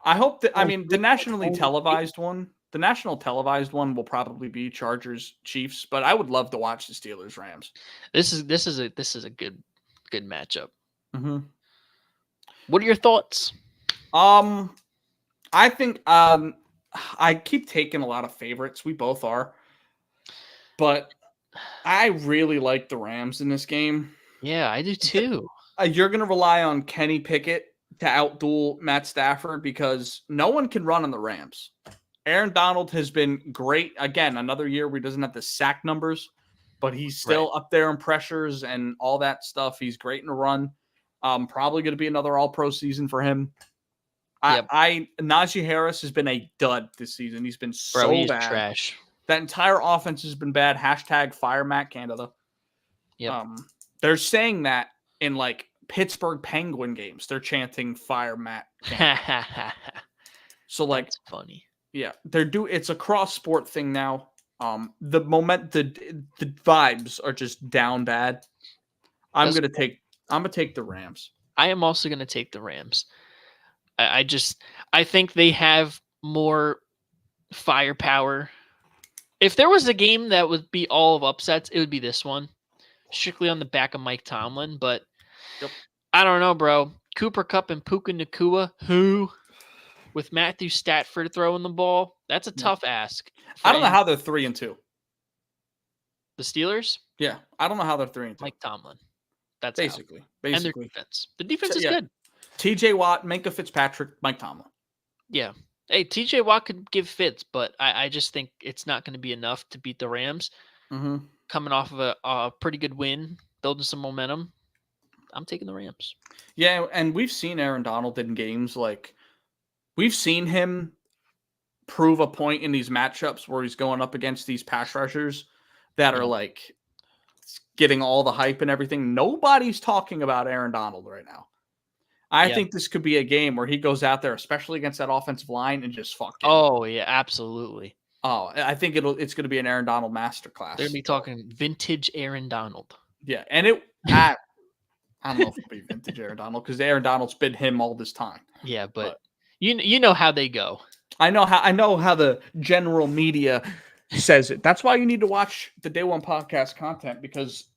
I hope that the nationally televised one. The national televised one will probably be Chargers Chiefs, but I would love to watch the Steelers Rams. This is a good matchup. Mm-hmm. What are your thoughts? I think I keep taking a lot of favorites. We both are, but I really like the Rams in this game. Yeah, I do too. You're gonna rely on Kenny Pickett to outduel Matt Stafford because no one can run on the Rams. Aaron Donald has been great. Again, another year where he doesn't have the sack numbers, but he's still up there in pressures and all that stuff. He's great in the run. Probably going to be another all-pro season for him. Yep. Najee Harris has been a dud this season. He's been so bad. Trash. That entire offense has been bad. # fire Matt Canada. Yep. They're saying that in like Pittsburgh Penguin games. They're chanting fire Matt Canada. So like, that's funny. Yeah, it's a cross sport thing now. The vibes are just down bad. I'm gonna take the Rams. I am also gonna take the Rams. I think they have more firepower. If there was a game that would be all of upsets, it would be this one, strictly on the back of Mike Tomlin. But I don't know, bro. Cooper Kupp and Puka Nacua, who? With Matthew Stafford throwing the ball, that's a tough ask. I don't know how they're 3-2. The Steelers? Yeah, I don't know how they're 3-2. Mike Tomlin. That's basically. And their defense. The defense is good. TJ Watt, Minka Fitzpatrick, Mike Tomlin. Yeah. Hey, TJ Watt could give fits, but I just think it's not going to be enough to beat the Rams. Mm-hmm. Coming off of a pretty good win, building some momentum. I'm taking the Rams. Yeah, and we've seen Aaron Donald in games like. We've seen him prove a point in these matchups where he's going up against these pass rushers that are like getting all the hype and everything. Nobody's talking about Aaron Donald right now. I think this could be a game where he goes out there, especially against that offensive line, and just fuck him. Oh, yeah, absolutely. Oh, I think it's going to be an Aaron Donald masterclass. They're going to be talking vintage Aaron Donald. Yeah, and I don't know if it'll be vintage Aaron Donald because Aaron Donald's been him all this time. Yeah, but you know how they go. I know how the general media says it. That's why you need to watch the Day One podcast content because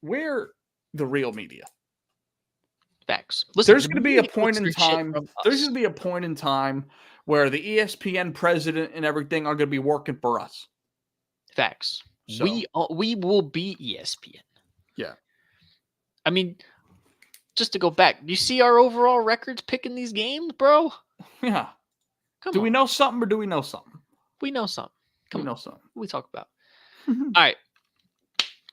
we're the real media. Facts. Listen, there's going to be a point in time. There's going to be a point in time where the ESPN president and everything are going to be working for us. Facts. So, we will be ESPN. Yeah. I mean, just to go back, do you see our overall records picking these games, bro? Yeah. Do we know something or do we know something? We know something. We know something. What we talk about. All right.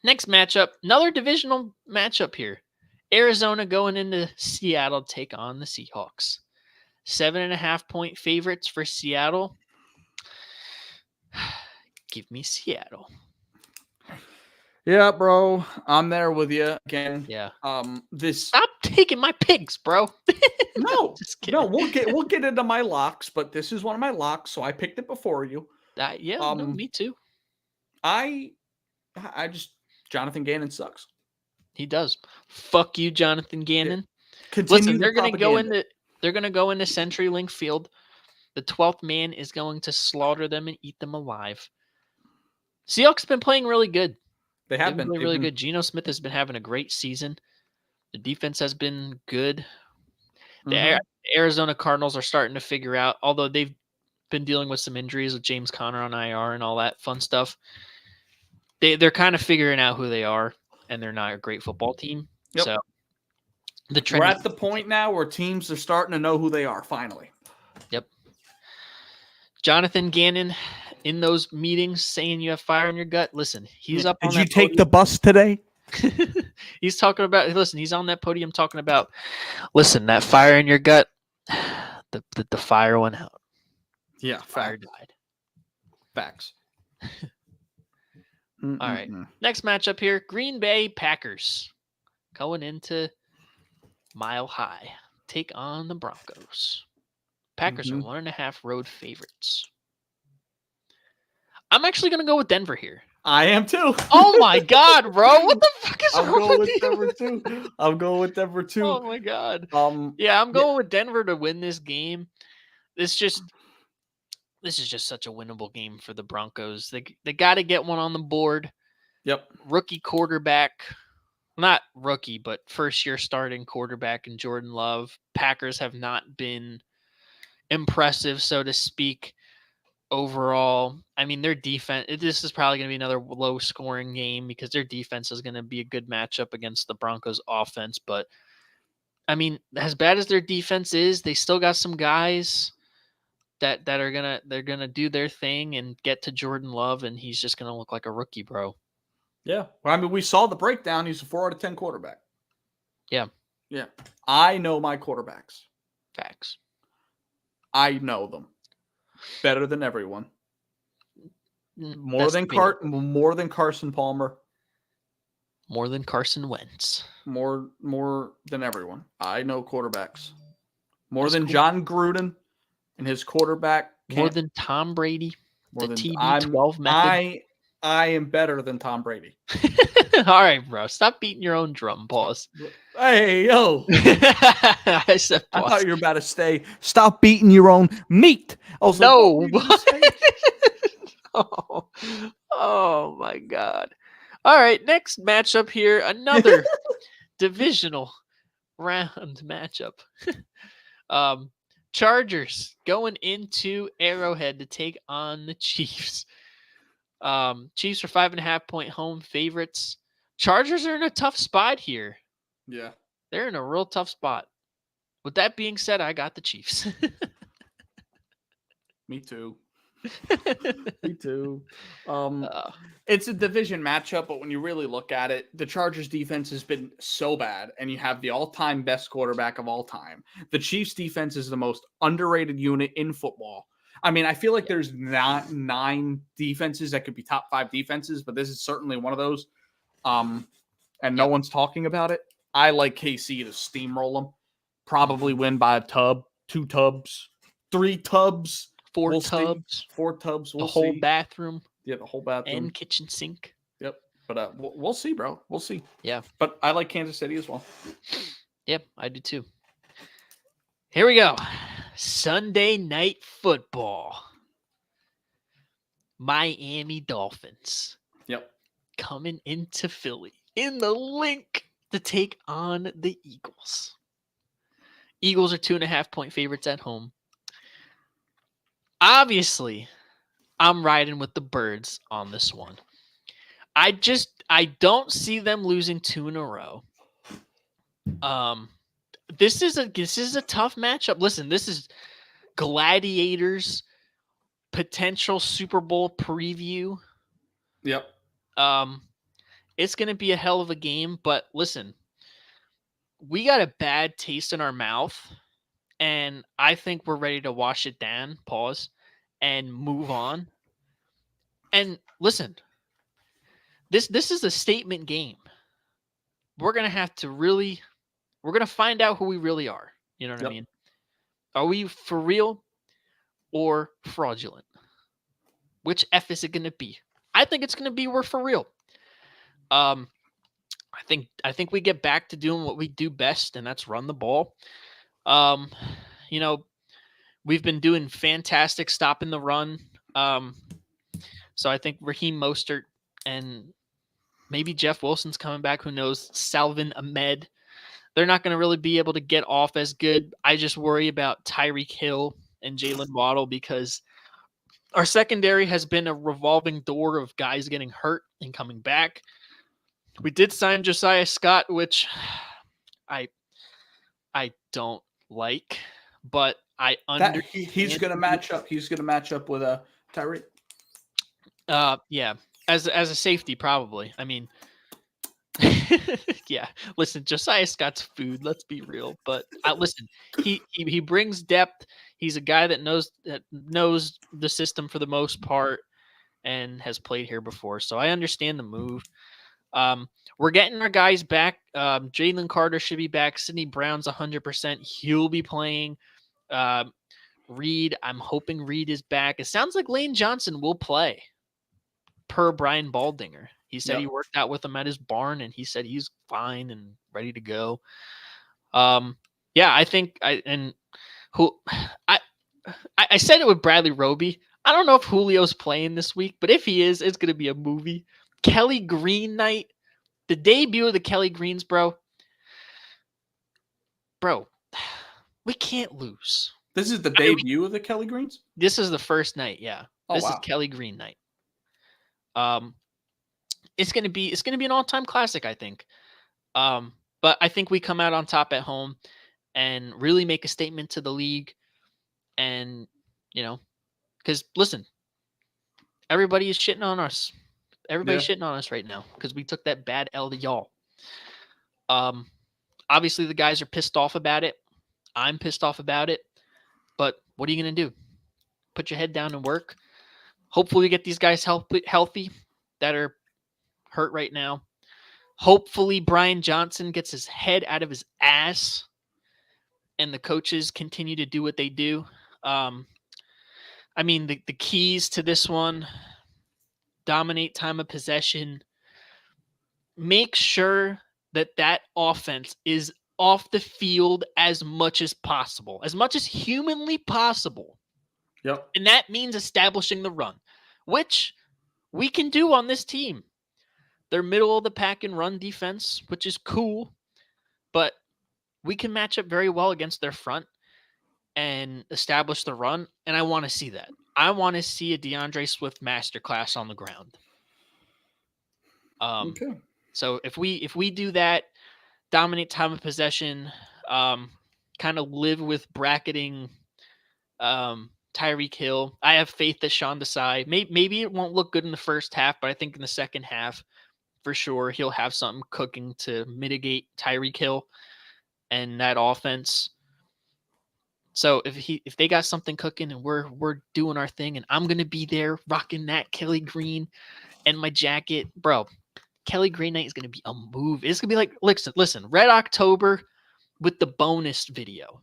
Next matchup, another divisional matchup here. Arizona going into Seattle to take on the Seahawks. 7.5-point favorites for Seattle. Give me Seattle. Yeah, bro. I'm there with you again. Yeah. This Stop taking my picks, bro. no, Just kidding. no. We'll get into my locks, but this is one of my locks, so I picked it before you. Yeah, no, me too. I just Jonathan Gannon sucks. He does. Fuck you, Jonathan Gannon. Continue Listen, the they're gonna propaganda. go into CenturyLink Field. The 12th man is going to slaughter them and eat them alive. Seahawks been playing really good. They have been playing really good. Geno Smith has been having a great season. The defense has been good. The Arizona Cardinals are starting to figure out, although they've been dealing with some injuries with James Conner on IR and all that fun stuff. They're kind of figuring out who they are, and they're not a great football team. Yep. So we're at the point now where teams are starting to know who they are finally. Yep. Jonathan Gannon in those meetings saying you have fire in your gut. Listen, he's up on that Did you take podium. the bus today? He's talking about, listen, he's on that podium talking about, listen, that fire in your gut, the fire went out. Yeah, fire died. Facts. All right. Next matchup here, Green Bay Packers going into Mile High. Take on the Broncos. Packers are 1.5 road favorites. I'm actually going to go with Denver here. I am too. Oh my God, bro. What the fuck is wrong with you? I'm going with Denver too. Oh my God. Yeah, I'm going with Denver to win this game. This is just such a winnable game for the Broncos. They got to get one on the board. Yep. Rookie quarterback. Not rookie, but first-year starting quarterback in Jordan Love. Packers have not been impressive, so to speak, overall. I mean, their defense, this is probably going to be another low-scoring game because their defense is going to be a good matchup against the Broncos' offense. But, I mean, as bad as their defense is, they still got some guys that are gonna do their thing and get to Jordan Love, and he's just gonna look like a rookie, bro. Yeah. Well, I mean, we saw the breakdown. He's a 4 out of 10 quarterback. Yeah. Yeah. I know my quarterbacks. Facts. I know them better than everyone. More than Carson Palmer. More than Carson Wentz. More than everyone. I know quarterbacks. More than John Gruden and his quarterback. More than Tom Brady. More the than TB12 method. I am better than Tom Brady. All right, bro. Stop beating your own drum. Pause. Hey, yo. I said pause. I thought you were about to say, stop beating your own meat. I was no. Oh, my God. All right, next matchup here. Another divisional round matchup. Chargers going into Arrowhead to take on the Chiefs. Chiefs are 5.5-point home favorites. Chargers are in a tough spot here. Yeah. They're in a real tough spot. With that being said, I got the Chiefs. Me too. Me too. It's a division matchup, but when you really look at it, the Chargers defense has been so bad, and you have the all-time best quarterback of all time. The Chiefs defense is the most underrated unit in football. I mean, I feel like there's not 9 defenses that could be top 5 defenses, but this is certainly one of those. And no one's talking about it. I like KC to steamroll them. Probably win by a tub, 2 tubs, 3 tubs. 4 tubs. 4 tubs. The whole bathroom. Yeah, the whole bathroom. And kitchen sink. Yep. But we'll see, bro. We'll see. Yeah. But I like Kansas City as well. Yep, I do too. Here we go. Sunday Night Football. Miami Dolphins. Yep. Coming into Philly in the link to take on the Eagles. Eagles are 2.5-point favorites at home. Obviously, I'm riding with the Birds on this one. I don't see them losing 2 in a row. This is a tough matchup. Listen, this is Gladiators potential Super Bowl preview. Yep. It's going to be a hell of a game, but listen, we got a bad taste in our mouth, and I think we're ready to wash it down, pause, and move on. And listen, this is a statement game. We're going to have to really, we're going to find out who we really are. You know what I mean? Are we for real or fraudulent? Which F is it going to be? I think it's going to be we're for real. I think we get back to doing what we do best, and that's run the ball. You know, we've been doing fantastic stopping the run. So I think Raheem Mostert and maybe Jeff Wilson's coming back. Who knows? Salvin Ahmed. They're not going to really be able to get off as good. I just worry about Tyreek Hill and Jalen Waddle because our secondary has been a revolving door of guys getting hurt and coming back. We did sign Josiah Scott, which I don't like, but I understand. He's going to match up. He's going to match up with Tyreek. Yeah, as a safety probably. I mean, yeah. Listen, Josiah Scott's food. Let's be real, but listen, he brings depth. He's a guy that knows the system for the most part and has played here before, so I understand the move. We're getting our guys back. Jalen Carter should be back. Sidney Brown's 100%. He'll be playing. Reed, I'm hoping Reed is back. It sounds like Lane Johnson will play, per Brian Baldinger. He said he worked out with him at his barn, and he said he's fine and ready to go. Yeah, I think I said it with Bradley Roby. I don't know if Julio's playing this week, but if he is, it's going to be a movie. Kelly Green night, the debut of the Kelly Greens, bro. We can't lose. This is the debut of the Kelly Greens? This is the first night, yeah. Oh, this is Kelly Green night. It's gonna be an all-time classic, I think. But I think we come out on top at home and really make a statement to the league. And because listen, everybody is shitting on us. Everybody's shitting on us right now because we took that bad L to y'all. Obviously the guys are pissed off about it. I'm pissed off about it. But what are you going to do? Put your head down and work. Hopefully we get these guys healthy that are hurt right now. Hopefully Brian Johnson gets his head out of his ass and the coaches continue to do what they do. I mean, the keys to this one: dominate time of possession. Make sure that offense is off the field as much as possible, as much as humanly possible. Yep. And that means establishing the run, which we can do on this team. They're middle of the pack in run defense, which is cool, but we can match up very well against their front and establish the run. And I want to see that. I want to see a DeAndre Swift masterclass on the ground. Okay. So if we do that, dominate time of possession, kind of live with bracketing Tyreek Hill. I have faith that Sean Desai, maybe it won't look good in the first half, but I think in the second half, for sure, he'll have something cooking to mitigate Tyreek Hill and that offense. So if they got something cooking and we're doing our thing and I'm gonna be there rocking that Kelly Green and my jacket, bro. Kelly Green night is gonna be a move. It's gonna be like listen, Red October with the bonus video.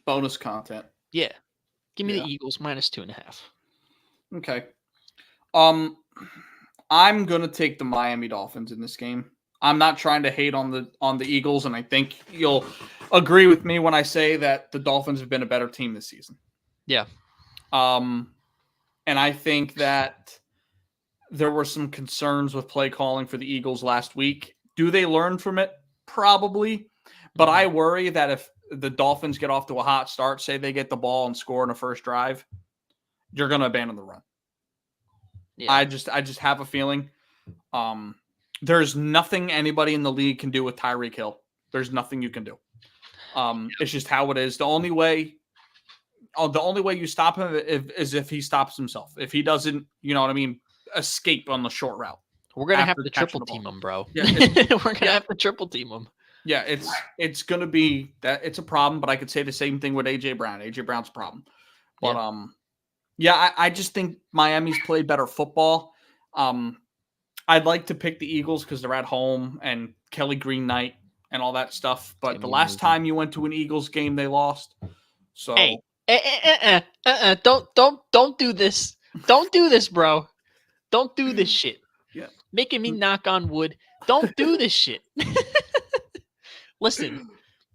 Bonus content. Yeah. Give me the Eagles -2.5. Okay. I'm gonna take the Miami Dolphins in this game. I'm not trying to hate on the Eagles, and I think you'll agree with me when I say that the Dolphins have been a better team this season. Yeah. And I think that there were some concerns with play calling for the Eagles last week. Do they learn from it? Probably. But I worry that if the Dolphins get off to a hot start, say they get the ball and score in a first drive, you're going to abandon the run. Yeah. I just have a feeling there's nothing anybody in the league can do with Tyreek Hill. There's nothing you can do. It's just how it is. The only way you stop him is if he stops himself. If he doesn't, escape on the short route. We're going to have to triple team him, bro. Yeah, we're going to have to triple team him. Yeah, it's going to be that it's a problem, but I could say the same thing with AJ Brown. AJ Brown's a problem. But I just think Miami's played better football. I'd like to pick the Eagles because they're at home and Kelly Green night and all that stuff. But the last time you went to an Eagles game, they lost. So hey, don't do this. Don't do this, bro. Don't do this shit. Yeah. Making me knock on wood. Don't do this shit. Listen,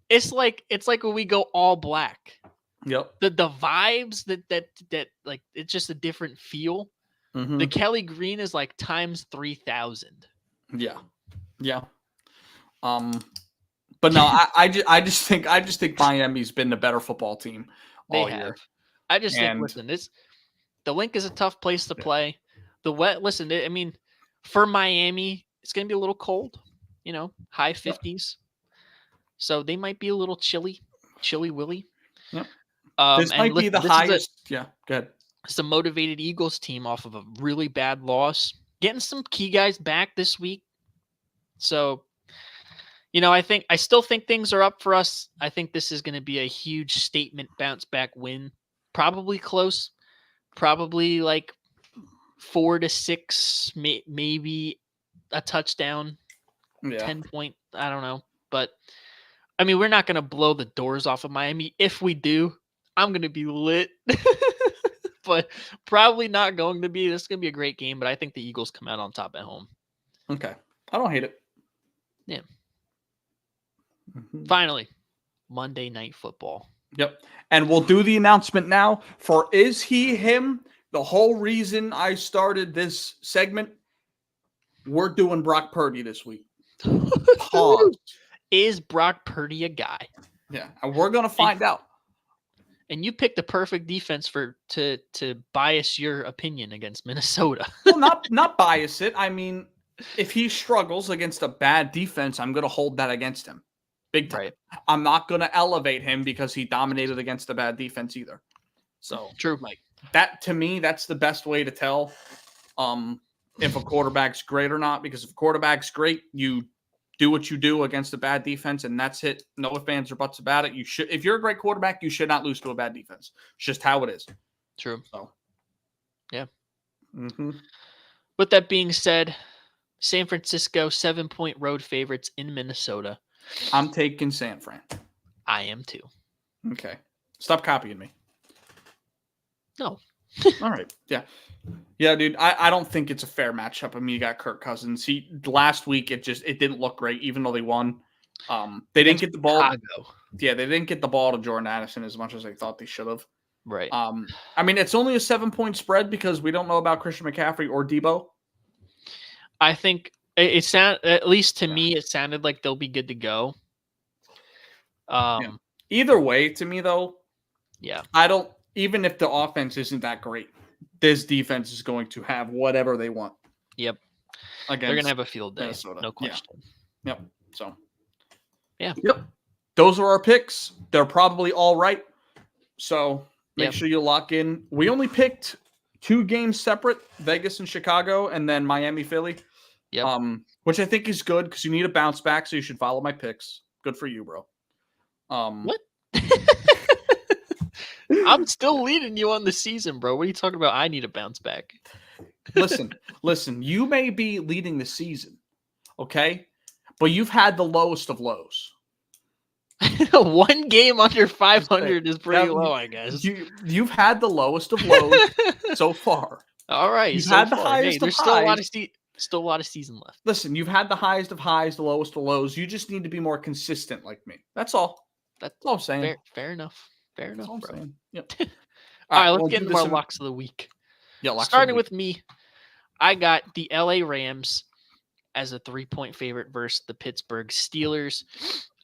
it's like when we go all black. Yep. The vibes that like it's just a different feel. Mm-hmm. The Kelly Green is like times 3,000. Yeah. But no, I just think Miami's been the better football team all year. I just think the Link is a tough place to play. I mean, for Miami, it's gonna be a little cold, high 50s. So they might be a little chilly willy. Yep. This might be the highest. Go ahead. It's a motivated Eagles team off of a really bad loss. Getting some key guys back this week. So, I still think things are up for us. I think this is going to be a huge statement bounce back win. Probably close. Probably like 4-6, maybe a touchdown. 10 point. I don't know. But, I mean, we're not going to blow the doors off of Miami. If we do, I'm going to be lit. But probably not going to be. This is going to be a great game, but I think the Eagles come out on top at home. Okay. I don't hate it. Yeah. Mm-hmm. Finally, Monday Night Football. Yep. And we'll do the announcement now for Is He Him? The whole reason I started this segment, we're doing Brock Purdy this week. Pause. Is Brock Purdy a guy? Yeah. And we're going to find out. And you picked the perfect defense to bias your opinion against Minnesota. Well, not bias it. I mean, if he struggles against a bad defense, I'm going to hold that against him. Big time. Right. I'm not going to elevate him because he dominated against a bad defense either. So true. Like that, to me, that's the best way to tell if a quarterback's great or not. Because if a quarterback's great, you do what you do against a bad defense, and that's it. No ifs, ands, or buts about it. If you're a great quarterback, you should not lose to a bad defense. It's just how it is. True. So, yeah. Mm-hmm. With that being said, San Francisco 7-point road favorites in Minnesota. I'm taking San Fran. I am too. Okay. Stop copying me. No. All right. Yeah. Yeah, dude. I don't think it's a fair matchup. I mean, you got Kirk Cousins. Last week it didn't look great, even though they won. They didn't get the ball. Chicago. Yeah, they didn't get the ball to Jordan Addison as much as they thought they should have. Right. I mean, it's only a 7-point spread because we don't know about Christian McCaffrey or Debo. I think it sound, at least to me, it sounded like they'll be good to go. Either way, to me though, even if the offense isn't that great, this defense is going to have whatever they want. Yep. They're going to have a field day. Minnesota. No question. Yeah. Yep. So. Yeah. Yep. Those are our picks. They're probably all right. So make sure you lock in. We only picked 2 games separate, Vegas and Chicago, and then Miami, Philly. Yep. Which I think is good because you need a bounce back, so you should follow my picks. Good for you, bro. What? I'm still leading you on the season, bro. What are you talking about? I need a bounce back. Listen, you may be leading the season, okay? But you've had the lowest of lows. 1 game under 500 is pretty low, I guess. You've had the lowest of lows so far. All right. You've had the highest of there's highs. Still a lot of season left. Listen, you've had the highest of highs, the lowest of lows. You just need to be more consistent like me. That's all. That's all I'm saying. Fair enough. Fair enough, bro. Saying. Yep. All right, let's get into our locks of the week. Yeah, starting with me, I got the LA Rams as a 3-point favorite versus the Pittsburgh Steelers.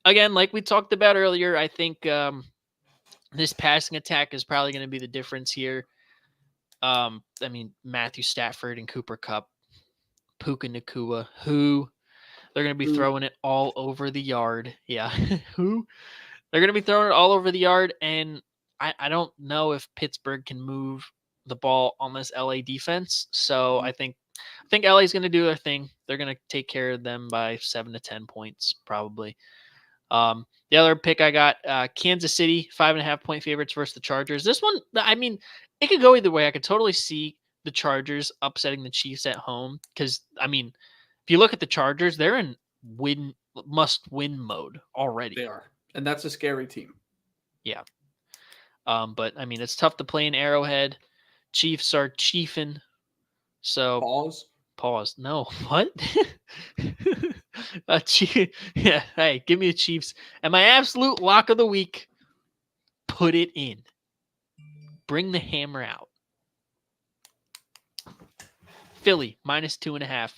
Again, like we talked about earlier, I think this passing attack is probably going to be the difference here. I mean, Matthew Stafford and Cooper Kupp, Puka Nacua, they're going to be throwing it all over the yard. Yeah, they're going to be throwing it all over the yard, and I don't know if Pittsburgh can move the ball on this LA defense. So I think LA is going to do their thing. They're going to take care of them by 7 to 10 points, probably. The other pick I got, Kansas City, 5.5-point favorites versus the Chargers. This one, I mean, it could go either way. I could totally see the Chargers upsetting the Chiefs at home because, I mean, if you look at the Chargers, they're in must-win mode already. They are. And that's a scary team. Yeah. But, I mean, it's tough to play in Arrowhead. Chiefs are chiefing. So Pause. No. What? Yeah. Hey, give me the Chiefs. And my absolute lock of the week, put it in. Bring the hammer out. Philly -2.5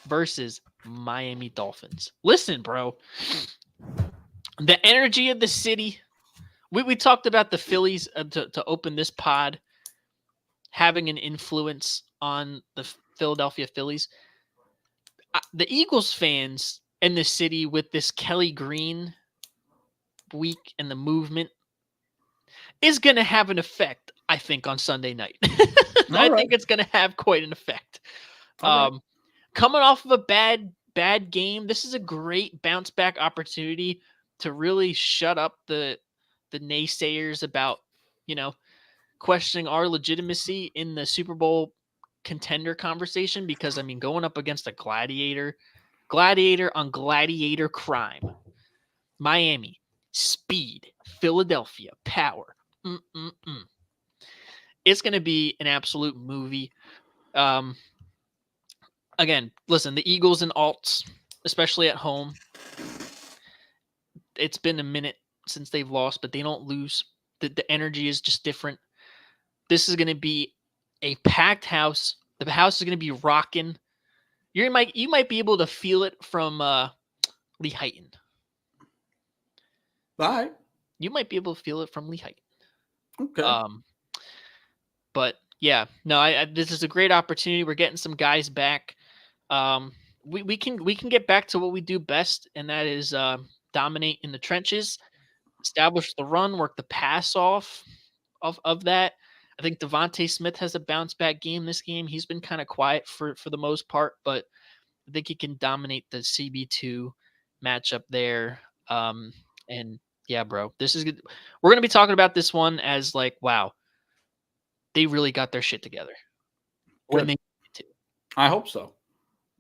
versus Miami Dolphins. Listen, bro. The energy of the city. We talked about the Phillies to open this pod having an influence on the Philadelphia Phillies. The Eagles fans in the city with this Kelly Green week and the movement is going to have an effect, I think, on Sunday night. I think it's going to have quite an effect. Coming off of a bad game, this is a great bounce back opportunity to really shut up the naysayers about, questioning our legitimacy in the Super Bowl contender conversation. Because, I mean, going up against a gladiator on gladiator crime, Miami, speed, Philadelphia, power. It's going to be an absolute movie. Again, listen, the Eagles and alts, especially at home, it's been a minute since they've lost, but they don't lose. The energy is just different. This is going to be a packed house. The house is going to be rocking. You might be able to feel it from Lee Heighton. Bye. You might be able to feel it from Lee Heighton. Okay. But yeah, no, this is a great opportunity. We're getting some guys back. We can get back to what we do best, and that is dominate in the trenches, establish the run, work the pass off of that. I think Devontae Smith has a bounce back game this game. He's been kind of quiet for the most part, but I think he can dominate the CB2 matchup there. And yeah, bro, this is good. We're going to be talking about this one as like, wow, they really got their shit together. When they need to. I hope so.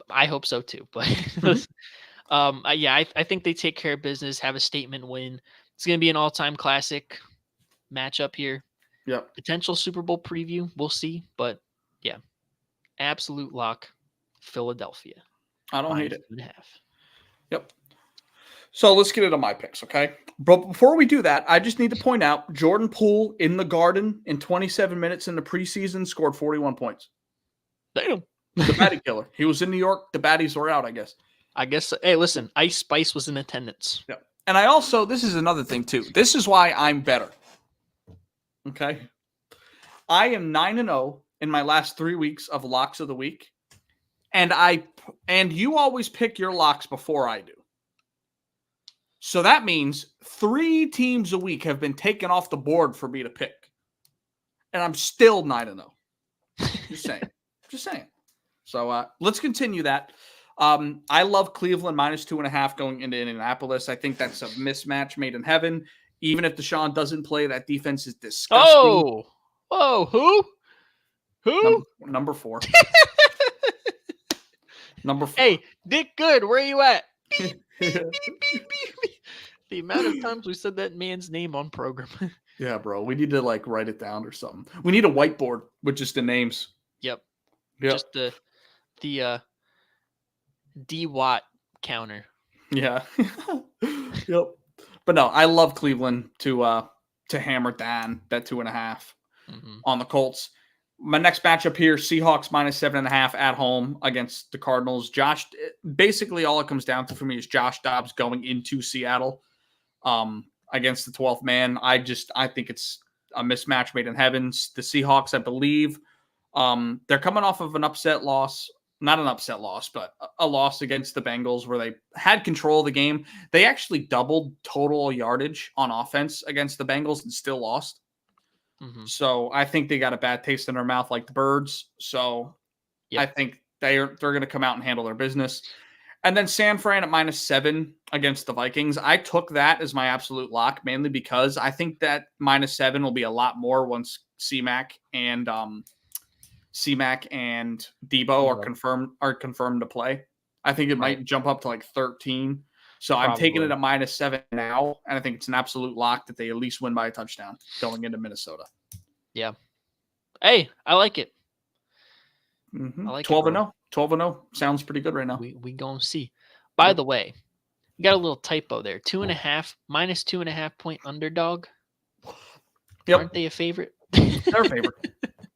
I hope so too. But I think they take care of business, have a statement win. It's going to be an all-time classic matchup here. Yeah. Potential Super Bowl preview. We'll see. But yeah, absolute lock. Philadelphia. I don't hate it. 2.5. Yep. So let's get into my picks, okay? But before we do that, I just need to point out Jordan Poole in the Garden in 27 minutes in the preseason scored 41 points. Damn. The Batty Killer. He was in New York. The Baddies were out, I guess. Hey, listen, Ice Spice was in attendance. Yeah. And this is another thing too. This is why I'm better. Okay. I am 9-0 in my last 3 weeks of locks of the week. And you always pick your locks before I do. So that means 3 teams a week have been taken off the board for me to pick. And I'm still 9-0. Just saying. So let's continue that. I love Cleveland -2.5 going into Indianapolis. I think that's a mismatch made in heaven. Even if Deshaun doesn't play, that defense is disgusting. Oh, who? Number 4. Number 4. Hey, Dick Good, where are you at? Beep, beep, beep, beep, beep, beep. The amount of times we said that man's name on program. Yeah, bro. We need to write it down or something. We need a whiteboard with just the names. Yep. Just the D-Watt counter. Yeah. Yep. But no, I love Cleveland to hammer down that 2.5 on the Colts. My next matchup here, Seahawks -7.5 at home against the Cardinals. Basically all it comes down to for me is Josh Dobbs going into Seattle against the 12th man. I think it's a mismatch made in heaven. The Seahawks, I believe, they're coming off of an upset loss. Not an upset loss, but a loss against the Bengals where they had control of the game. They actually doubled total yardage on offense against the Bengals and still lost. So I think they got a bad taste in their mouth like the birds. So I think they're going to come out and handle their business. And then San Fran at -7 against the Vikings. I took that as my absolute lock, mainly because I think that -7 will be a lot more once C-Mac and C-Mac and Debo are confirmed to play. I think it might jump up to like 13. So I'm taking it at -7 now, and I think it's an absolute lock that they at least win by a touchdown going into Minnesota. Yeah. Hey, I like it. Mm-hmm. I like 12-0. 12-0 sounds pretty good right now. We gonna see. By the way, you got a little typo there. -2.5 point underdog. Yep. Aren't they a favorite? They're a favorite.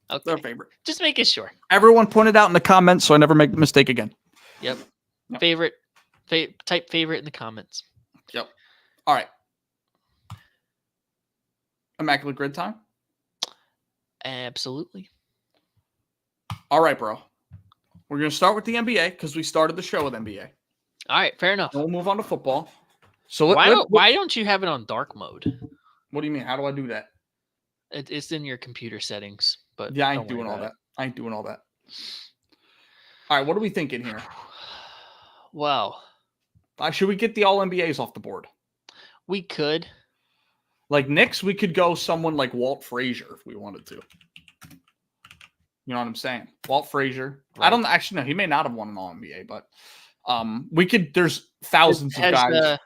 Okay. They're a favorite. Just making sure. Everyone pointed out in the comments, so I never make the mistake again. Yep. Favorite. Type favorite in the comments. Yep. All right. Immaculate Grid time? Absolutely. All right, bro. We're going to start with the NBA because we started the show with NBA. All right, fair enough. And we'll move on to football. So why don't you have it on dark mode? What do you mean? How do I do that? It's in your computer settings, but yeah, I ain't doing all that. I ain't doing all that. All right, what are we thinking here? Well, should we get the All NBAs off the board? We could. Like Knicks, we could go someone like Walt Frazier if we wanted to. You know what I'm saying? Walt Frazier. Right. I don't actually know. He may not have won an All NBA, but we could. There's thousands of guys.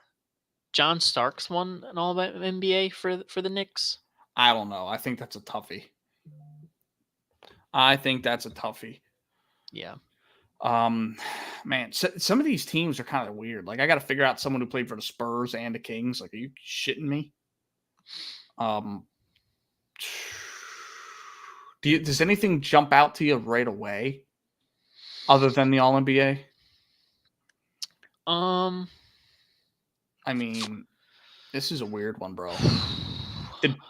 John Starks won an All NBA for the Knicks. I don't know. I think that's a toughie. Yeah. Man, some of these teams are kind of weird. Like I got to figure out someone who played for the Spurs and the Kings. Like, are you shitting me? Does anything jump out to you right away other than the All NBA? I mean, this is a weird one, bro.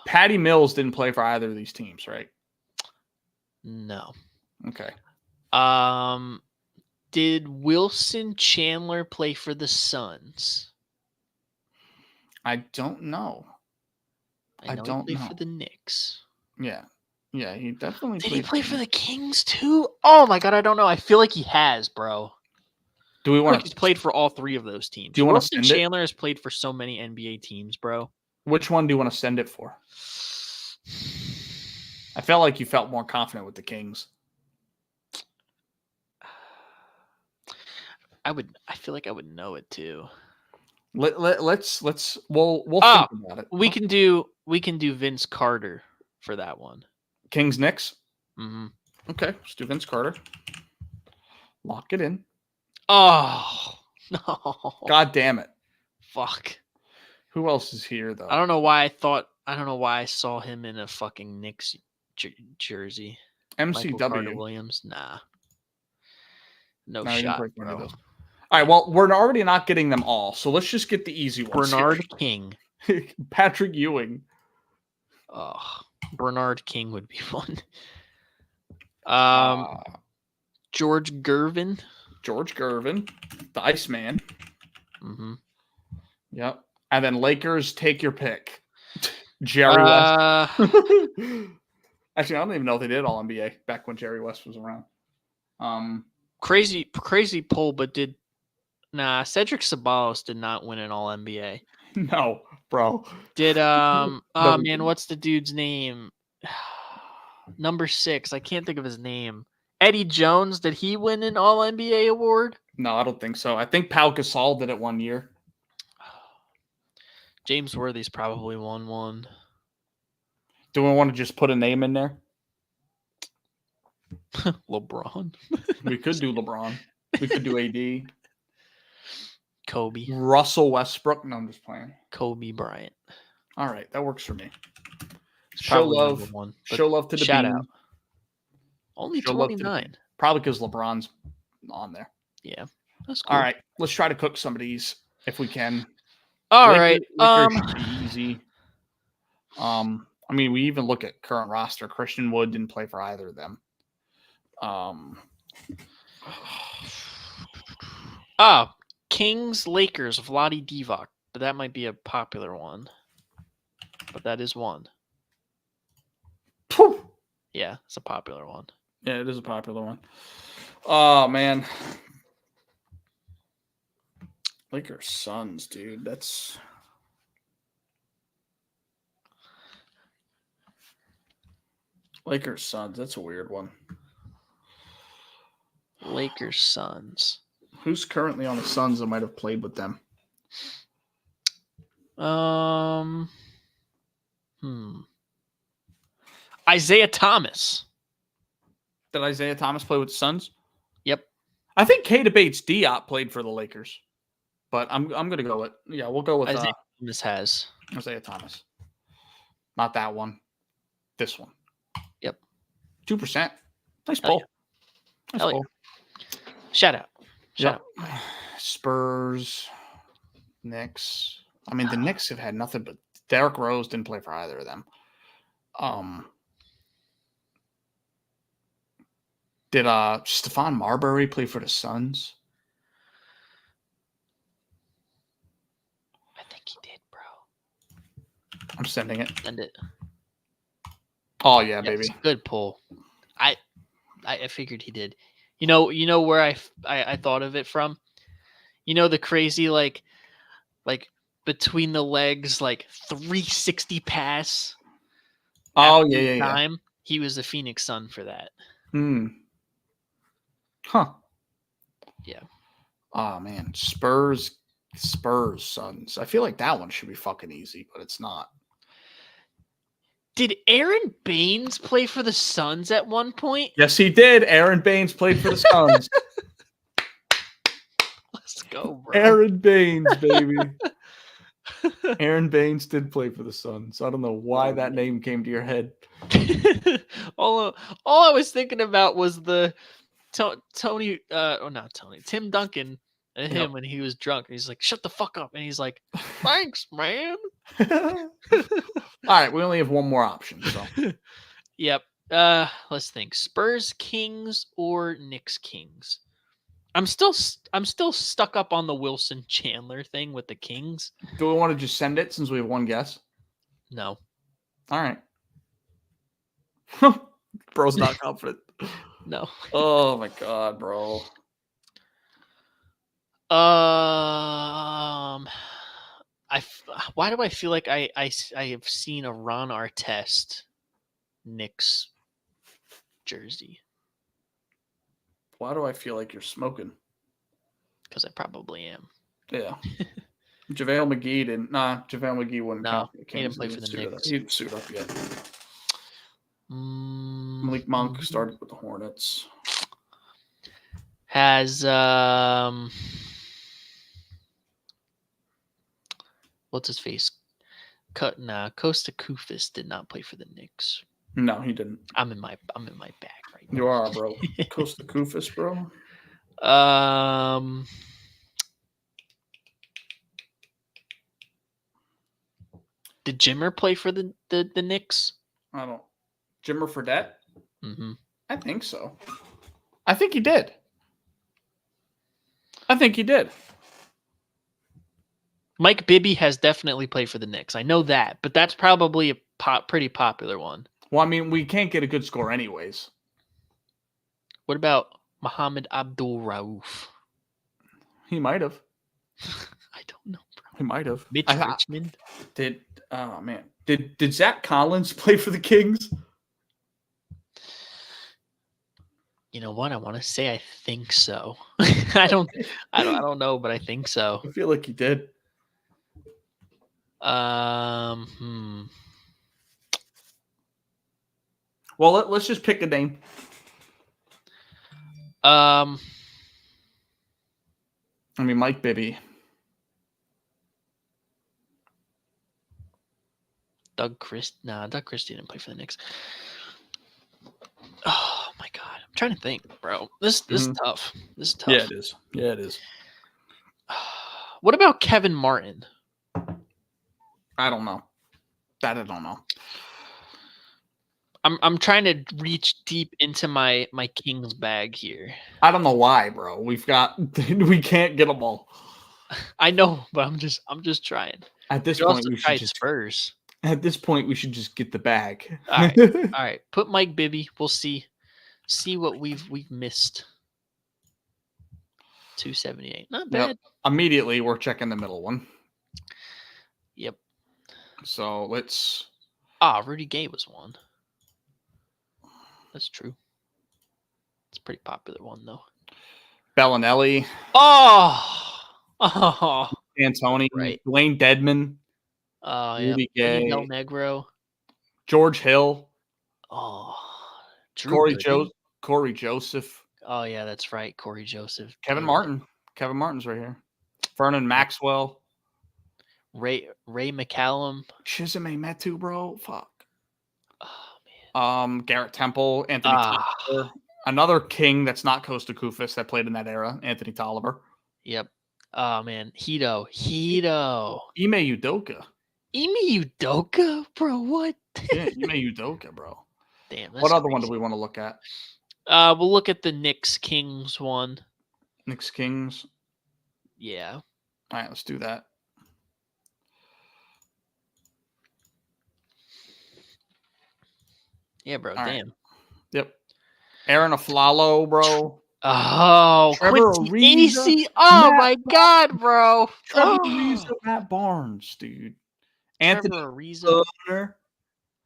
Patty Mills didn't play for either of these teams, right? No. Okay. Did Wilson Chandler play for the Suns? I don't know. I don't know. For the Knicks. Yeah. Yeah, he definitely Did he play for the Kings too? Oh my god, I don't know. I feel like he has, bro. Do we want he's played for all three of those teams. Do you want to send Chandler has played for so many NBA teams, bro. Which one do you want to send it for? I felt like you felt more confident with the Kings. I feel like I would know it too. We'll think about it. We can do Vince Carter for that one. Kings Knicks? Mm-hmm. Okay, let's do Vince Carter. Lock it in. Oh no! God damn it! Fuck. Who else is here though? I don't know why I saw him in a fucking Knicks jersey. MCW. Carter Williams? Nah. No shot, bro. All right, well, we're already not getting them all, so let's just get the easy ones. Bernard King. Patrick Ewing. Oh, Bernard King would be fun. George Gervin. The Iceman. Mm-hmm. Yep. And then Lakers, take your pick. Jerry West. Actually, I don't even know if they did All NBA back when Jerry West was around. Crazy poll, but Cedric Ceballos did not win an All NBA. No, bro. Did man, what's the dude's name? Number 6. I can't think of his name. Eddie Jones, did he win an All NBA award? No, I don't think so. I think Pau Gasol did it one year. James Worthy's probably won one. Do we want to just put a name in there? LeBron. We could do LeBron. We could do AD. Kobe. Russell Westbrook. No, I'm just playing. Kobe Bryant. All right, that works for me. Show love to the shout Bean. out. Only 29. Probably because LeBron's on there. Yeah, that's cool. All right, let's try to cook some of these if we can. All right. Easy. I mean, we even look at current roster. Christian Wood didn't play for either of them. Kings Lakers Vlade Divac, but that might be a popular one. But that is one. Whew. Yeah, it's a popular one. Yeah, it is a popular one. Oh man. Lakers Suns, dude. That's Lakers Suns. That's a weird one. Lakers, Suns. Who's currently on the Suns that might have played with them? Isaiah Thomas. Did Isaiah Thomas play with the Suns? Yep. I think K Debates Diop played for the Lakers, but I'm gonna go with we'll go with Isaiah Thomas has. Isaiah Thomas. Not that one. This one. Yep. 2%. Nice Hell pull. yeah. Nice Hell pull. yeah. Shout out. Shout out. Spurs, Knicks. I mean, the Knicks have had nothing but Derrick Rose didn't play for either of them. Did Stephon Marbury play for the Suns? I think he did, bro. I'm sending it. Send it. Oh yeah, baby. Good pull. I figured he did. You know where I thought of it from? You know the crazy like between the legs like 360 pass. Oh yeah. Time. He was the Phoenix Sun for that. Huh. Yeah. Oh man, Spurs Suns. I feel like that one should be fucking easy, but it's not. Did Aaron Baines play for the Suns at one point? Yes, he did. Aaron Baines played for the Suns. Let's go, bro. Aaron Baines, baby. Aaron Baines did play for the Suns. I don't know why that name came to your head. all I was thinking about was the Tim Duncan and him when he was drunk. He's like, "Shut the fuck up," and he's like, "Thanks, man." All right, we only have one more option. So, yep. Let's think: Spurs Kings or Knicks Kings. I'm still stuck up on the Wilson Chandler thing with the Kings. Do we want to just send it since we have one guess? No. All right. Bro's not confident. No. Oh my god, bro. Why do I feel like I have seen a Ron Artest Knicks jersey? Why do I feel like you're smoking? Because I probably am. Yeah. JaVale McGee didn't. Nah, JaVale McGee wouldn't. No, he didn't play for the Knicks. He didn't suit up yet. Malik Monk started with the Hornets. Has what's his face? Costa Koufis did not play for the Knicks. No, he didn't. I'm in my bag right now. You are, bro. Costa Koufis, bro. Did Jimmer play for the Knicks? I don't. Jimmer Fredette? Mm-hmm. I think so. I think he did. Mike Bibby has definitely played for the Knicks. I know that, but that's probably a pretty popular one. Well, I mean, we can't get a good score anyways. What about Mohammed Abdul Rauf? He might have. I don't know, bro. He might have. Mitch Richmond? Oh, man. Did Zach Collins play for the Kings? You know what? I want to say I think so. I don't know, but I think so. I feel like he did. Well, let's just pick a name. I mean, Mike Bibby. Doug Christie didn't play for the Knicks. Oh my god, I'm trying to think, bro. This is tough. This is tough. Yeah, it is. What about Kevin Martin? I don't know. That I don't know. I'm trying to reach deep into my Kings bag here. I don't know why, bro. We can't get them all. I know, but I'm just trying. At this point, we should just Spurs. At this point, we should just get the bag. All right. Put Mike Bibby. We'll see what we've missed. 278. Not bad. Yep. Immediately, we're checking the middle one. Yep. So let's. Rudy Gay was one. That's true. It's a pretty popular one though. Bellinelli. Oh, Antoni. right. Dwayne Dedman. Oh, yeah. Rudy Benny Gay. Del Negro. George Hill. Oh, Drew Gooden. Corey Joseph. Oh, yeah, that's right. Corey Joseph. Kevin Damn Martin. Kevin Martin's right here. Vernon Maxwell. Ray McCallum. Chisholm Metu, bro. Fuck. Oh, man. Garrett Temple. Anthony Tolliver. Another king that's not Costa Kufis that played in that era. Anthony Tolliver. Yep. Oh, man. Hito. Ime Udoka. Bro, what? Yeah, Ime Udoka, bro. Damn. What other one do we want to look at? We'll look at the Knicks Kings one. Knicks Kings. Yeah. All right, let's do that. Yeah, bro. All Damn. Right. Yep. Aaron Aflalo, bro. Oh, Trevor Quincy Ariza, AC. Oh, my God, bro. Trevor Ariza, Matt Barnes, dude. Anthony Ariza. Turner.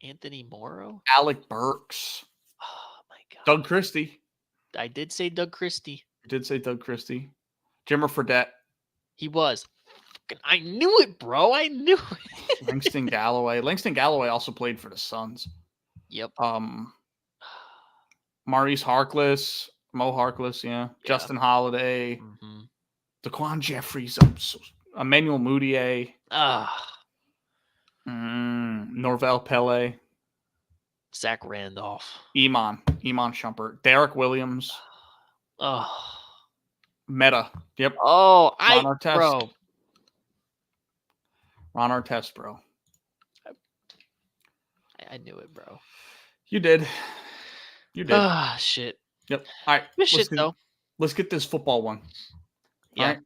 Anthony Morrow. Alec Burks. Oh, my God. Doug Christie. I did say Doug Christie. You did say Doug Christie. Jimmer Fredette. He was. I knew it, bro. I knew it. Langston Galloway. Langston Galloway also played for the Suns. Yep. Maurice Harkless. Mo Harkless, yeah. Justin Holiday. Mm-hmm. Daquan Jeffries. Emmanuel Mudiay. Norvell Pele. Zach Randolph. Iman Shumpert. Derek Williams. Oh. Meta. Yep. Oh, Ron Artest. Bro. Ron Artest, bro. I knew it, bro. You did. Ah, shit. Yep. All right. Good shit, though. Let's get this football one. Yeah. All right.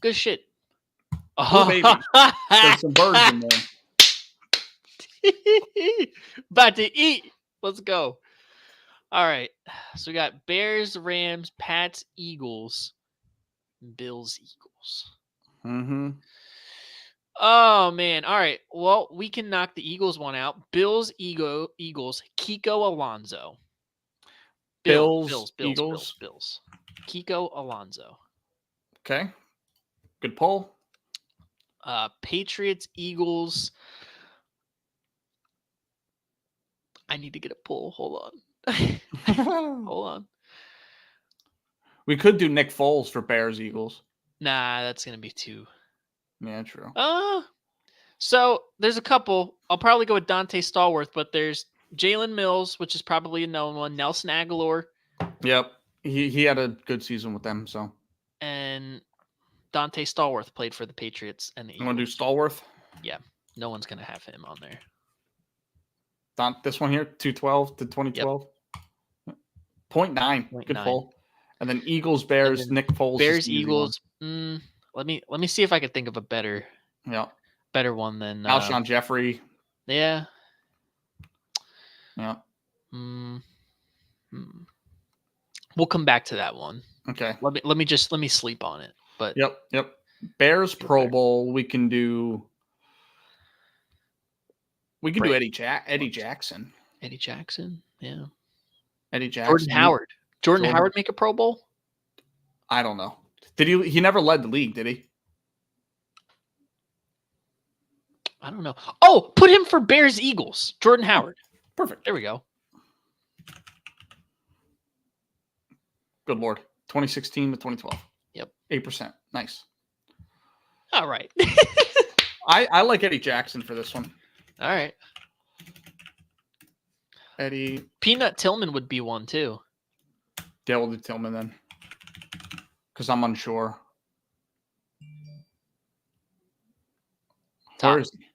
Good shit. Oh, baby. There's some birds in there. About to eat. Let's go. All right. So we got Bears, Rams, Pats, Eagles, Bills, Eagles. Mm-hmm. Oh, man. All right. Well, we can knock the Eagles one out. Bills, Eagles, Kiko Alonso. Bills. Kiko Alonso. Okay. Good poll. Patriots, Eagles. I need to get a poll. Hold on. We could do Nick Foles for Bears, Eagles. Nah, that's going to be too. Yeah, true. So there's a couple. I'll probably go with Dante Stallworth, but there's Jalen Mills, which is probably a known one. Nelson Aguilar. Yep. He had a good season with them, so. And Dante Stallworth played for the Patriots and the Eagles. You want to do Stallworth? Yeah. No one's going to have him on there. This one here, 212 to 2012. Yep. 0.9. Good poll. And then Eagles, Bears, Nick Foles. Bears, Eagles. Let me see if I could think of a better one than Alshon Jeffrey. Yeah. Yeah. We'll come back to that one. Okay. Let me sleep on it. But Yep. Bears Pro Bowl. We can do Eddie Jackson. Eddie Jackson. Yeah. Eddie Jackson. Jordan Howard make a Pro Bowl? I don't know. Did he never led the league, did he? I don't know. Oh, put him for Bears Eagles. Jordan Howard. Perfect. There we go. Good Lord. 2016 to 2012. Yep. 8%. Nice. All right. I like Eddie Jackson for this one. All right. Eddie. Peanut Tillman would be one too. Yeah, we'll do Tillman then. Because I'm unsure. Where is he?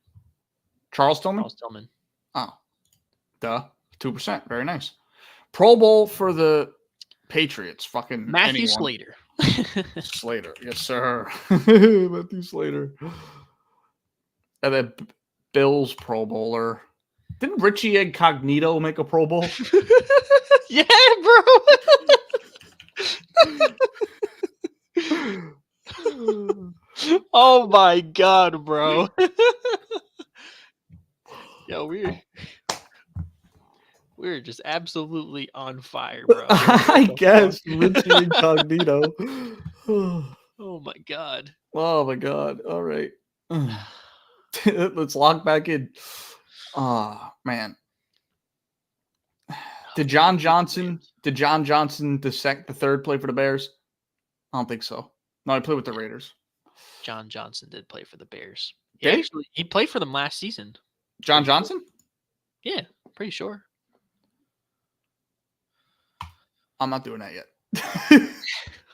Charles Tillman? Charles Tillman. Oh. Duh. 2%. Very nice. Pro Bowl for the Patriots. Fucking Matthew anyone. Slater. Slater. Yes, sir. Matthew Slater. And then Bills Pro Bowler. Didn't Richie Incognito make a Pro Bowl? Yeah, bro. Oh my God, bro. Yo, weird. We're just absolutely on fire, bro. I guess Richie Incognito. Oh my god. Oh my god. All right. Let's lock back in. Oh man. Did John Johnson the third play for the Bears? I don't think so. No, he played with the Raiders. John Johnson did play for the Bears. Did he? He played for them last season. John Johnson? Yeah, pretty sure. I'm not doing that yet.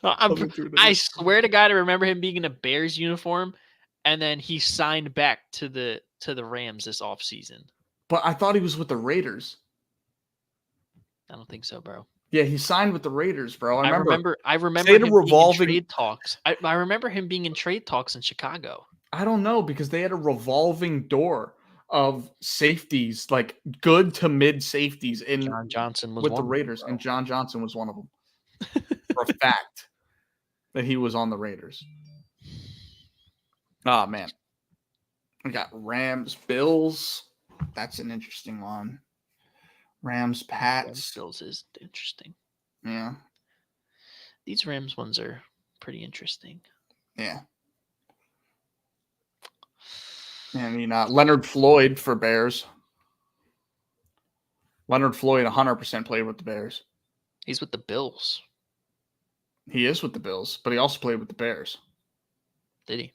I swear to God, I remember him being in a Bears uniform, and then he signed back to the Rams this offseason. But I thought he was with the Raiders. I don't think so, bro. Yeah, he signed with the Raiders, bro. I remember him being in trade talks. I remember him being in trade talks in Chicago. I don't know, because they had a revolving door of safeties, like good to mid safeties in John Johnson was with one the Raiders, of them, and John Johnson was one of them. For a fact that he was on the Raiders. Oh man. We got Rams, Bills. That's an interesting one. Rams, Pats. Bills is interesting. Yeah. These Rams ones are pretty interesting. Yeah. I mean, Leonard Floyd for Bears. Leonard Floyd 100% played with the Bears. He's with the Bills. He is with the Bills, but he also played with the Bears. Did he?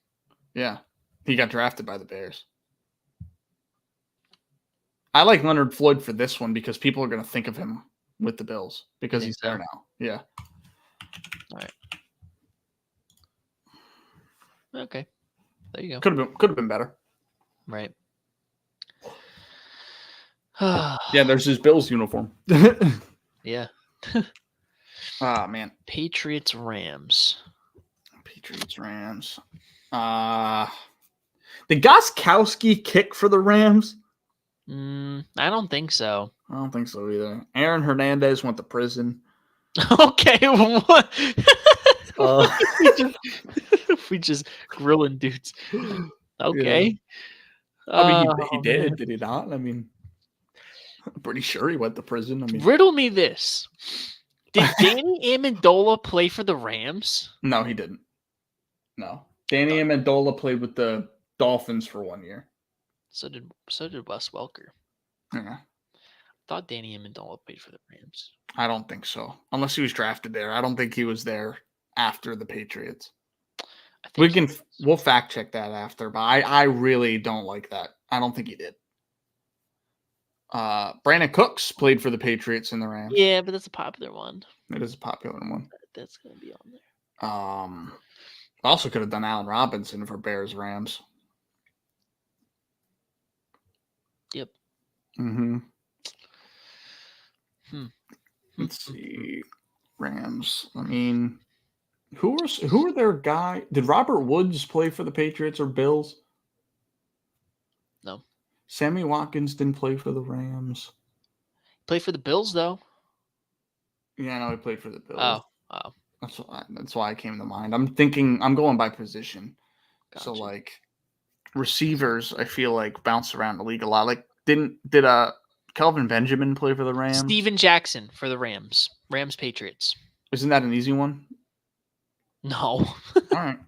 Yeah. He got drafted by the Bears. I like Leonard Floyd for this one because people are going to think of him with the Bills because he's there now. Yeah. All right. Okay. There you go. Could have been better. Right. Yeah, there's his Bills uniform. Yeah. Man. Patriots Rams. Did Gostkowski kick for the Rams? I don't think so. I don't think so either. Aaron Hernandez went to prison. Okay, what? We just grilling dudes. Okay. Yeah. I mean, he did. Man. Did he not? I mean, I'm pretty sure he went to prison. I mean, riddle me this: did Danny Amendola play for the Rams? No, he didn't. No, Danny Amendola played with the Dolphins for 1 year. So did Wes Welker. Yeah. I thought Danny Amendola played for the Rams. I don't think so. Unless he was drafted there. I don't think he was there after the Patriots. We'll fact check that after, but I really don't like that. I don't think he did. Brandon Cooks played for the Patriots and the Rams. Yeah, but that's a popular one. It is a popular one. That's gonna be on there. Also could have done Allen Robinson for Bears Rams. Yep. Mm-hmm. Let's see. Rams. I mean, who are their guy? Did Robert Woods play for the Patriots or Bills? No. Sammy Watkins didn't play for the Rams. Played for the Bills though. Yeah, I know he played for the Bills. Oh. That's why I came to mind. I'm going by position. Gotcha. So like receivers, I feel like bounce around the league a lot. Like did Kelvin Benjamin play for the Rams? Steven Jackson for the Rams. Rams Patriots. Isn't that an easy one? No. All right.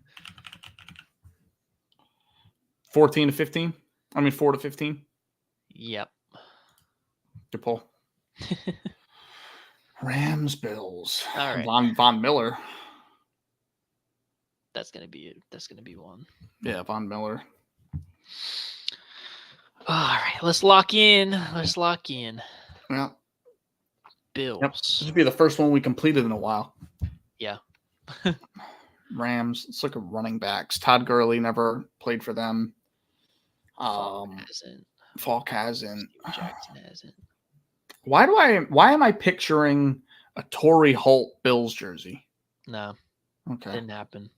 14 to 15? I mean 4 to 15? Yep. Good pull. Rams, Bills. All right. Von Miller. That's gonna be one. Yeah, Von Miller. All right, let's lock in. Yeah. Bills. Yep. This would be the first one we completed in a while. Yeah. Rams. Let's look at running backs. Todd Gurley never played for them. Falk hasn't. Jackson hasn't. Why am I picturing a Torrey Holt Bills jersey? No. Okay. Didn't happen.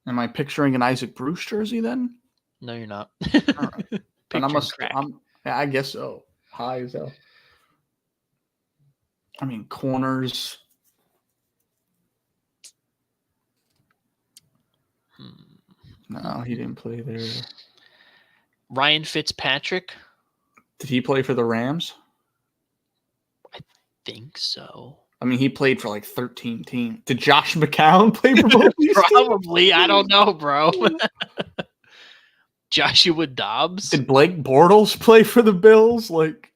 Am I picturing an Isaac Bruce jersey then? No, you're not. All right. And I guess so. High as hell. I mean, corners. No, he didn't play there. Ryan Fitzpatrick. Did he play for the Rams? think so. I mean, he played for like 13 teams. Did Josh McCown play for both these teams? Probably. I don't know, bro. Joshua Dobbs. Did Blake Bortles play for the Bills? Like,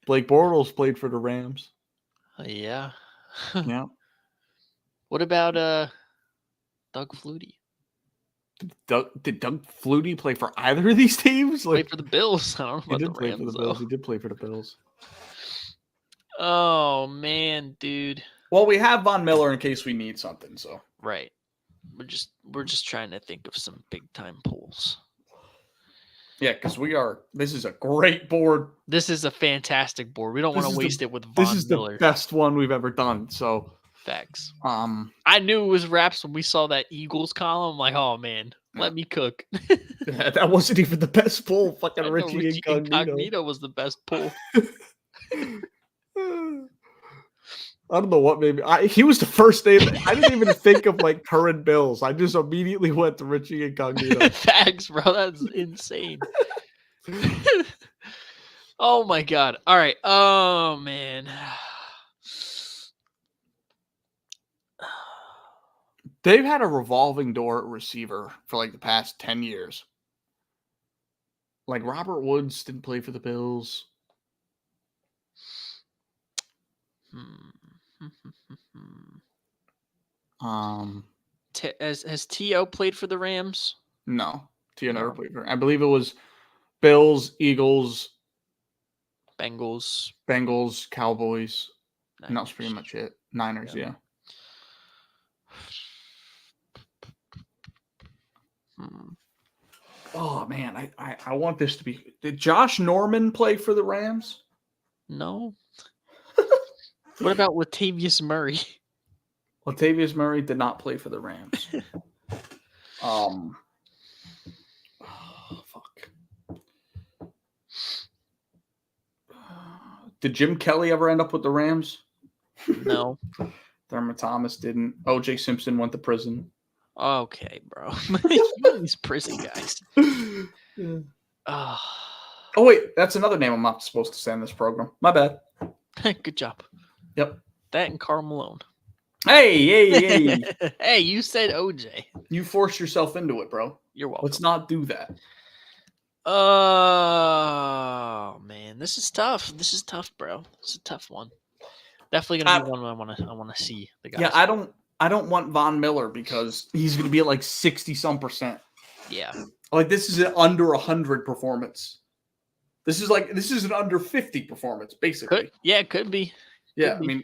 Blake Bortles played for the Rams. Yeah. Yeah. What about Doug Flutie? Did Doug Flutie play for either of these teams? Play for the Bills. I don't know about the Rams, for the Bills. He did play for the Bills. Oh man, dude. Well, we have Von Miller in case we need something. So right, we're just trying to think of some big time pulls. Yeah, because this is a great board. This is a fantastic board. We don't want to waste it with Von Miller. This is the best one we've ever done. So facts. I knew it was wraps when we saw that Eagles column. I'm like, oh man, let me cook. Yeah, that wasn't even the best pull. Fucking Richie Incognito was the best pull. I don't know what made me. He was the first name. I didn't even think of like current Bills. I just immediately went to Richie Incognito. Facts, bro. That's insane. Oh my god. All right. Oh man. They've had a revolving door at receiver for like the past 10 years. Like Robert Woods didn't play for the Bills. Has T.O. played for the Rams? No. T.O. never played for. I believe it was Bills, Eagles, Bengals, Cowboys. Niners. And that was pretty much it. Niners, yeah. Oh man, I want this to be. Did Josh Norman play for the Rams? No. What about Latavius Murray? Latavius Murray did not play for the Rams. Oh, fuck. Did Jim Kelly ever end up with the Rams? No. Thurman Thomas didn't. O.J. Simpson went to prison. Okay, bro. These prison guys. Yeah. Oh, wait. That's another name I'm not supposed to say in this program. My bad. Good job. Yep. That and Karl Malone. Hey. Hey, you said OJ. You forced yourself into it, bro. You're welcome. Let's not do that. Oh, man. This is tough. This is tough, bro. It's a tough one. Definitely going to be one I want to see the guys. Yeah, I don't want Von Miller because he's going to be at like 60-some%. Yeah. Like this is an under 100 performance. This is an under 50 performance, basically. It could be. Yeah, I mean,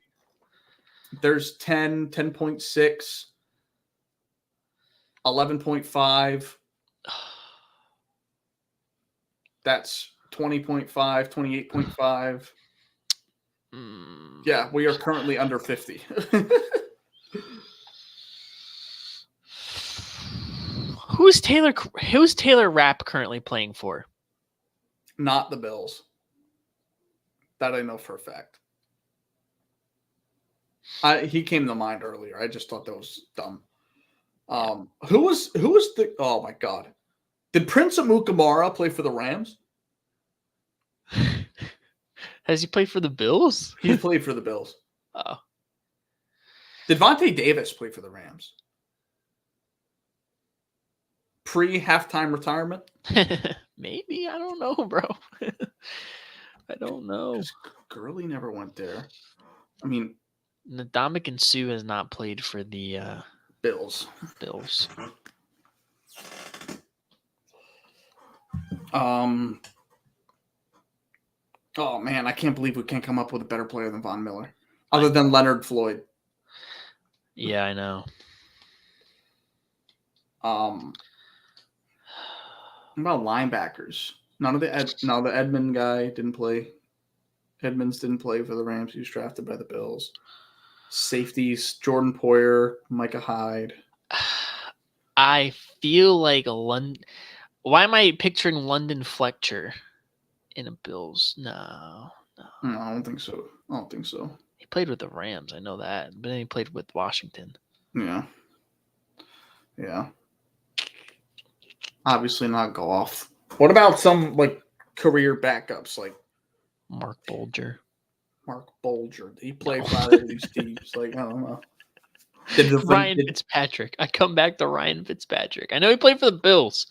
there's 10, 10.6, 11.5. That's 20.5, 28.5. Yeah, we are currently under 50. Who's Taylor Rapp currently playing for? Not the Bills. That I know for a fact. He came to mind earlier. I just thought that was dumb. Who was the? Oh my god! Did Prince Amukamara play for the Rams? Has he played for the Bills? He played for the Bills. Oh. Did Vontae Davis play for the Rams? Pre-halftime retirement? Maybe. I don't know, bro. I don't know. Gurley never went there. I mean, Ndamukong Suh has not played for the Bills. Oh man, I can't believe we can't come up with a better player than Von Miller, other than Leonard Floyd. Yeah, I know. What about linebackers? The Edmund guy didn't play. Edmonds didn't play for the Rams. He was drafted by the Bills. Safeties: Jordan Poyer, Micah Hyde. I feel like London. Why am I picturing London Fletcher in a Bills? No, I don't think so. He played with the Rams. I know that, but then he played with Washington. Yeah. Obviously not Goff. What about some like career backups like Mark Bulger? Mark Bolger. He played for either of these teams. Like, I don't know. Ryan Fitzpatrick. I come back to Ryan Fitzpatrick. I know he played for the Bills.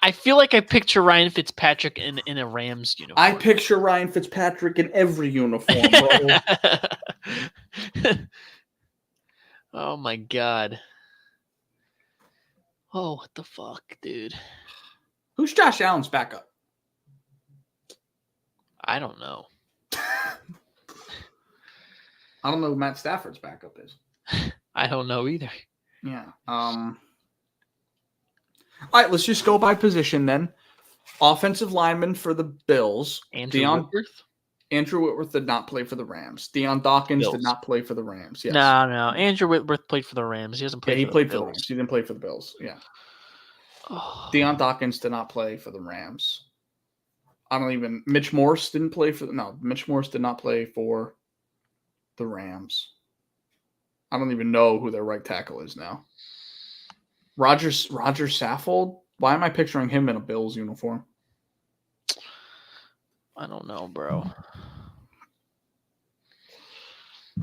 I feel like I picture Ryan Fitzpatrick in a Rams uniform. I picture Ryan Fitzpatrick in every uniform, bro. Oh my god. Oh, what the fuck, dude? Who's Josh Allen's backup? I don't know. I don't know who Matt Stafford's backup is. I don't know either. Yeah. All right, let's just go by position then. Offensive lineman for the Bills. Andrew Whitworth? Andrew Whitworth did not play for the Rams. Deion Dawkins Bills. did not play for the Rams. Yes. No. Andrew Whitworth played for the Rams. He hasn't played he for played the for the Bills. Rams. He didn't play for the Bills. Yeah. Oh. Deion Dawkins did not play for the Rams. Mitch Morse didn't play for Mitch Morse did not play for the Rams. I don't even know who their right tackle is now. Roger Saffold? Why am I picturing him in a Bills uniform? I don't know, bro.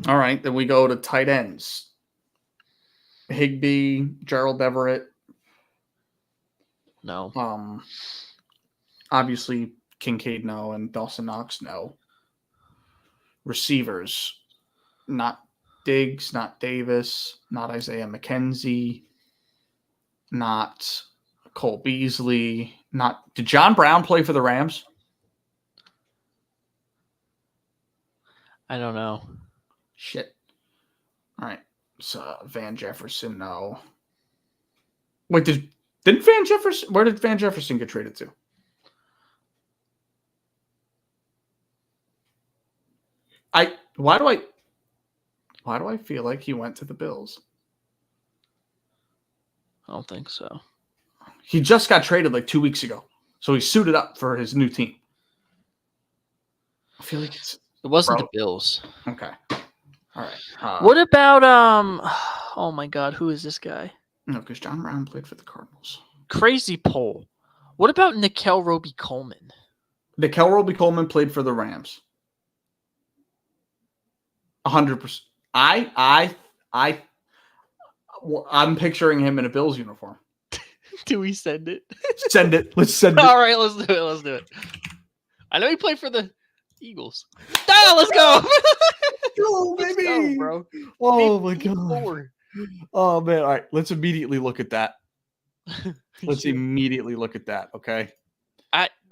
All right, then we go to tight ends. Higbee, Gerald Everett. No. Obviously Kincaid, no, and Dawson Knox, no. Receivers, not Diggs, not Davis, not Isaiah McKenzie, not Cole Beasley, did John Brown play for the Rams? I don't know. Shit. All right. So Van Jefferson, no. Wait, didn't Van Jefferson? Where did Van Jefferson get traded to? Why do I feel like he went to the Bills? I don't think so. He just got traded like 2 weeks ago, so he suited up for his new team. I feel like it wasn't the Bills. Okay. All right. What about oh my god, who is this guy? No, because John Brown played for the Cardinals. Crazy poll. What about Nickel Roby-Coleman? Nickel Roby-Coleman played for the Rams. 100%. I'm picturing him in a Bills uniform. Do we send it? Send it. Let's send it. All right, let's do it. I know he played for the Eagles. Let's go. Go, baby. Let's go, bro. Oh, my God. Oh, man. All right. Let's immediately look at that. Okay.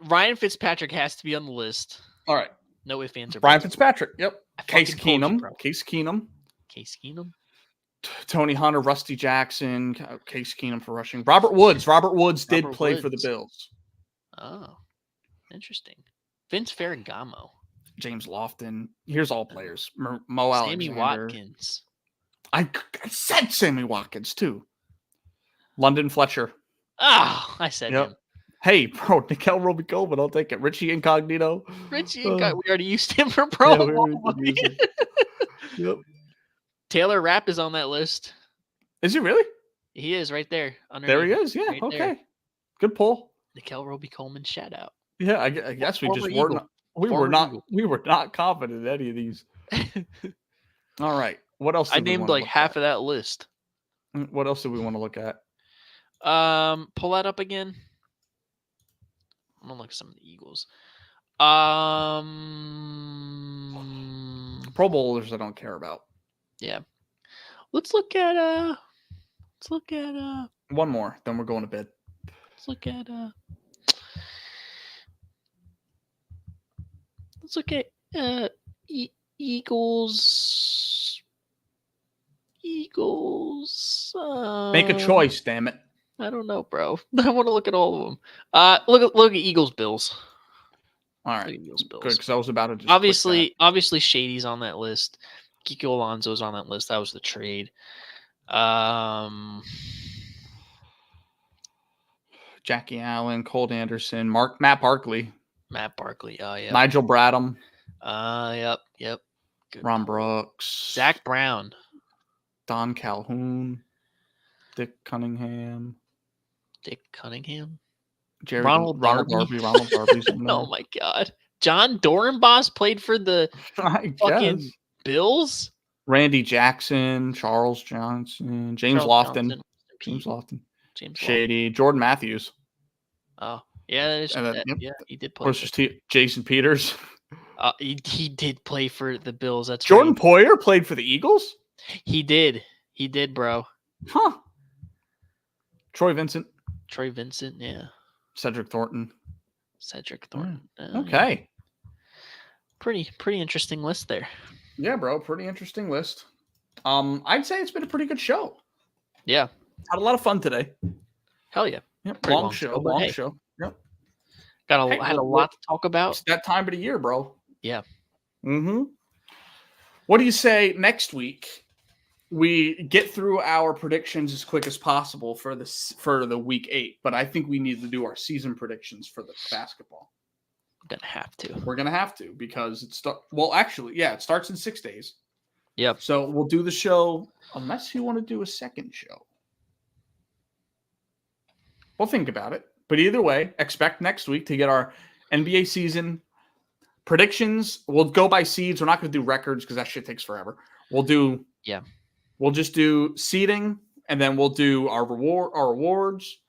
Ryan Fitzpatrick has to be on the list. All right. No ifs, ands, or buts. Ryan Fitzpatrick. Yep. Case Keenum. Tony Hunter, Rusty Jackson, Case Keenum for rushing. Robert Woods did play for the Bills. Oh, interesting. Vince Ferragamo. James Lofton. Here's all players. Mo Alexander. Sammy Watkins. I said Sammy Watkins, too. London Fletcher. Oh, I said him. Hey, bro, Nickel Roby-Coleman, I'll take it. Richie Incognito. We already used him for promo. Yep. Taylor Rapp is on that list. Is he really? He is right there. There he is. Yeah. Right okay. There. Good pull. Nickel Roby-Coleman shout out. Yeah, I guess we just weren't. We were not confident in any of these. All right. What else? I named like half of that list. What else do we want to look at? Pull that up again. I'm gonna look at some of the Eagles. Pro Bowlers I don't care about. Yeah. Let's look at one more, then we're going to bed. Let's look at Eagles. Make a choice, damn it. I don't know, bro. I want to look at all of them. Look at Eagles Bills. All right, Eagles Bills. Good, because I was about to just obviously Shady's on that list. Kiko Alonso's on that list. That was the trade. Jackie Allen, Colt Anderson, Matt Barkley. Oh yeah. Nigel Bradham. Yep. Good. Ron Brooks. Zach Brown. Don Calhoun. Dick Cunningham. Ronald Ronald Darby. Oh my God. John Dorenbos played for the I fucking guess. Bills. Randy Jackson, Charles Johnson, James Charles Lofton. Johnson, James Lofton. James Lofton. Shady. Jordan Matthews. Oh, yeah, And then, yep. yeah, he did play. Versus Jason Peters. He did play for the Bills. That's Jordan right. Poyer played for the Eagles? He did, bro. Huh. Troy Vincent. Yeah. Cedric Thornton. Okay. Pretty interesting list there. Yeah, bro. Pretty interesting list. I'd say it's been a pretty good show. Yeah. Had a lot of fun today. Hell yeah. Yep. Long show. Yep. Had a lot to talk about. It's that time of the year, bro. Yeah. Mm-hmm. What do you say next week? We get through our predictions as quick as possible for the week 8, but I think we need to do our season predictions for the basketball. We're gonna have to because it starts in 6 days. Yep. So we'll do the show unless you want to do a second show. We'll think about it. But either way, expect next week to get our NBA season predictions. We'll go by seeds. We're not going to do records because that shit takes forever. We'll just do seeding, and then we'll do our awards,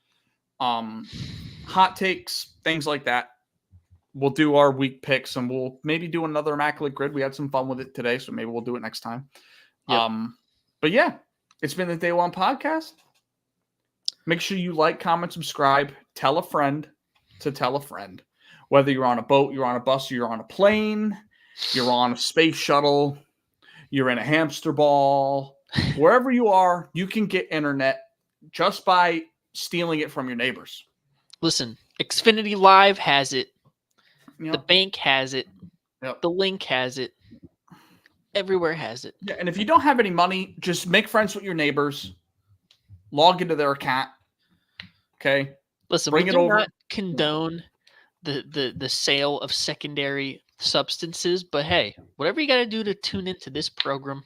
hot takes, things like that. We'll do our week picks, and we'll maybe do another Immaculate Grid. We had some fun with it today, so maybe we'll do it next time. Yep. But yeah, it's been the Day One podcast. Make sure you like, comment, subscribe, tell a friend to tell a friend. Whether you're on a boat, you're on a bus, you're on a plane, you're on a space shuttle, you're in a hamster ball, wherever you are, you can get internet just by stealing it from your neighbors. Listen, Xfinity Live has it. Yep. The bank has it. Yep. The Link has it. Everywhere has it. Yeah, and if you don't have any money, just make friends with your neighbors. Log into their account. Okay. Listen, we do not condone the sale of secondary substances, but hey, whatever you got to do to tune into this program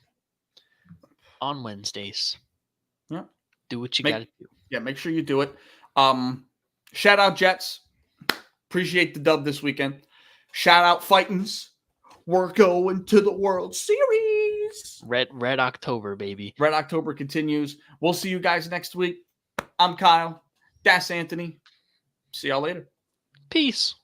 on Wednesdays. Yeah. Do what you got to do. Yeah, make sure you do it. Shout out Jets. Appreciate the dub this weekend. Shout out Fightins. We're going to the World Series. Red October, baby. Red October continues. We'll see you guys next week. I'm Kyle. That's Anthony. See y'all later. Peace.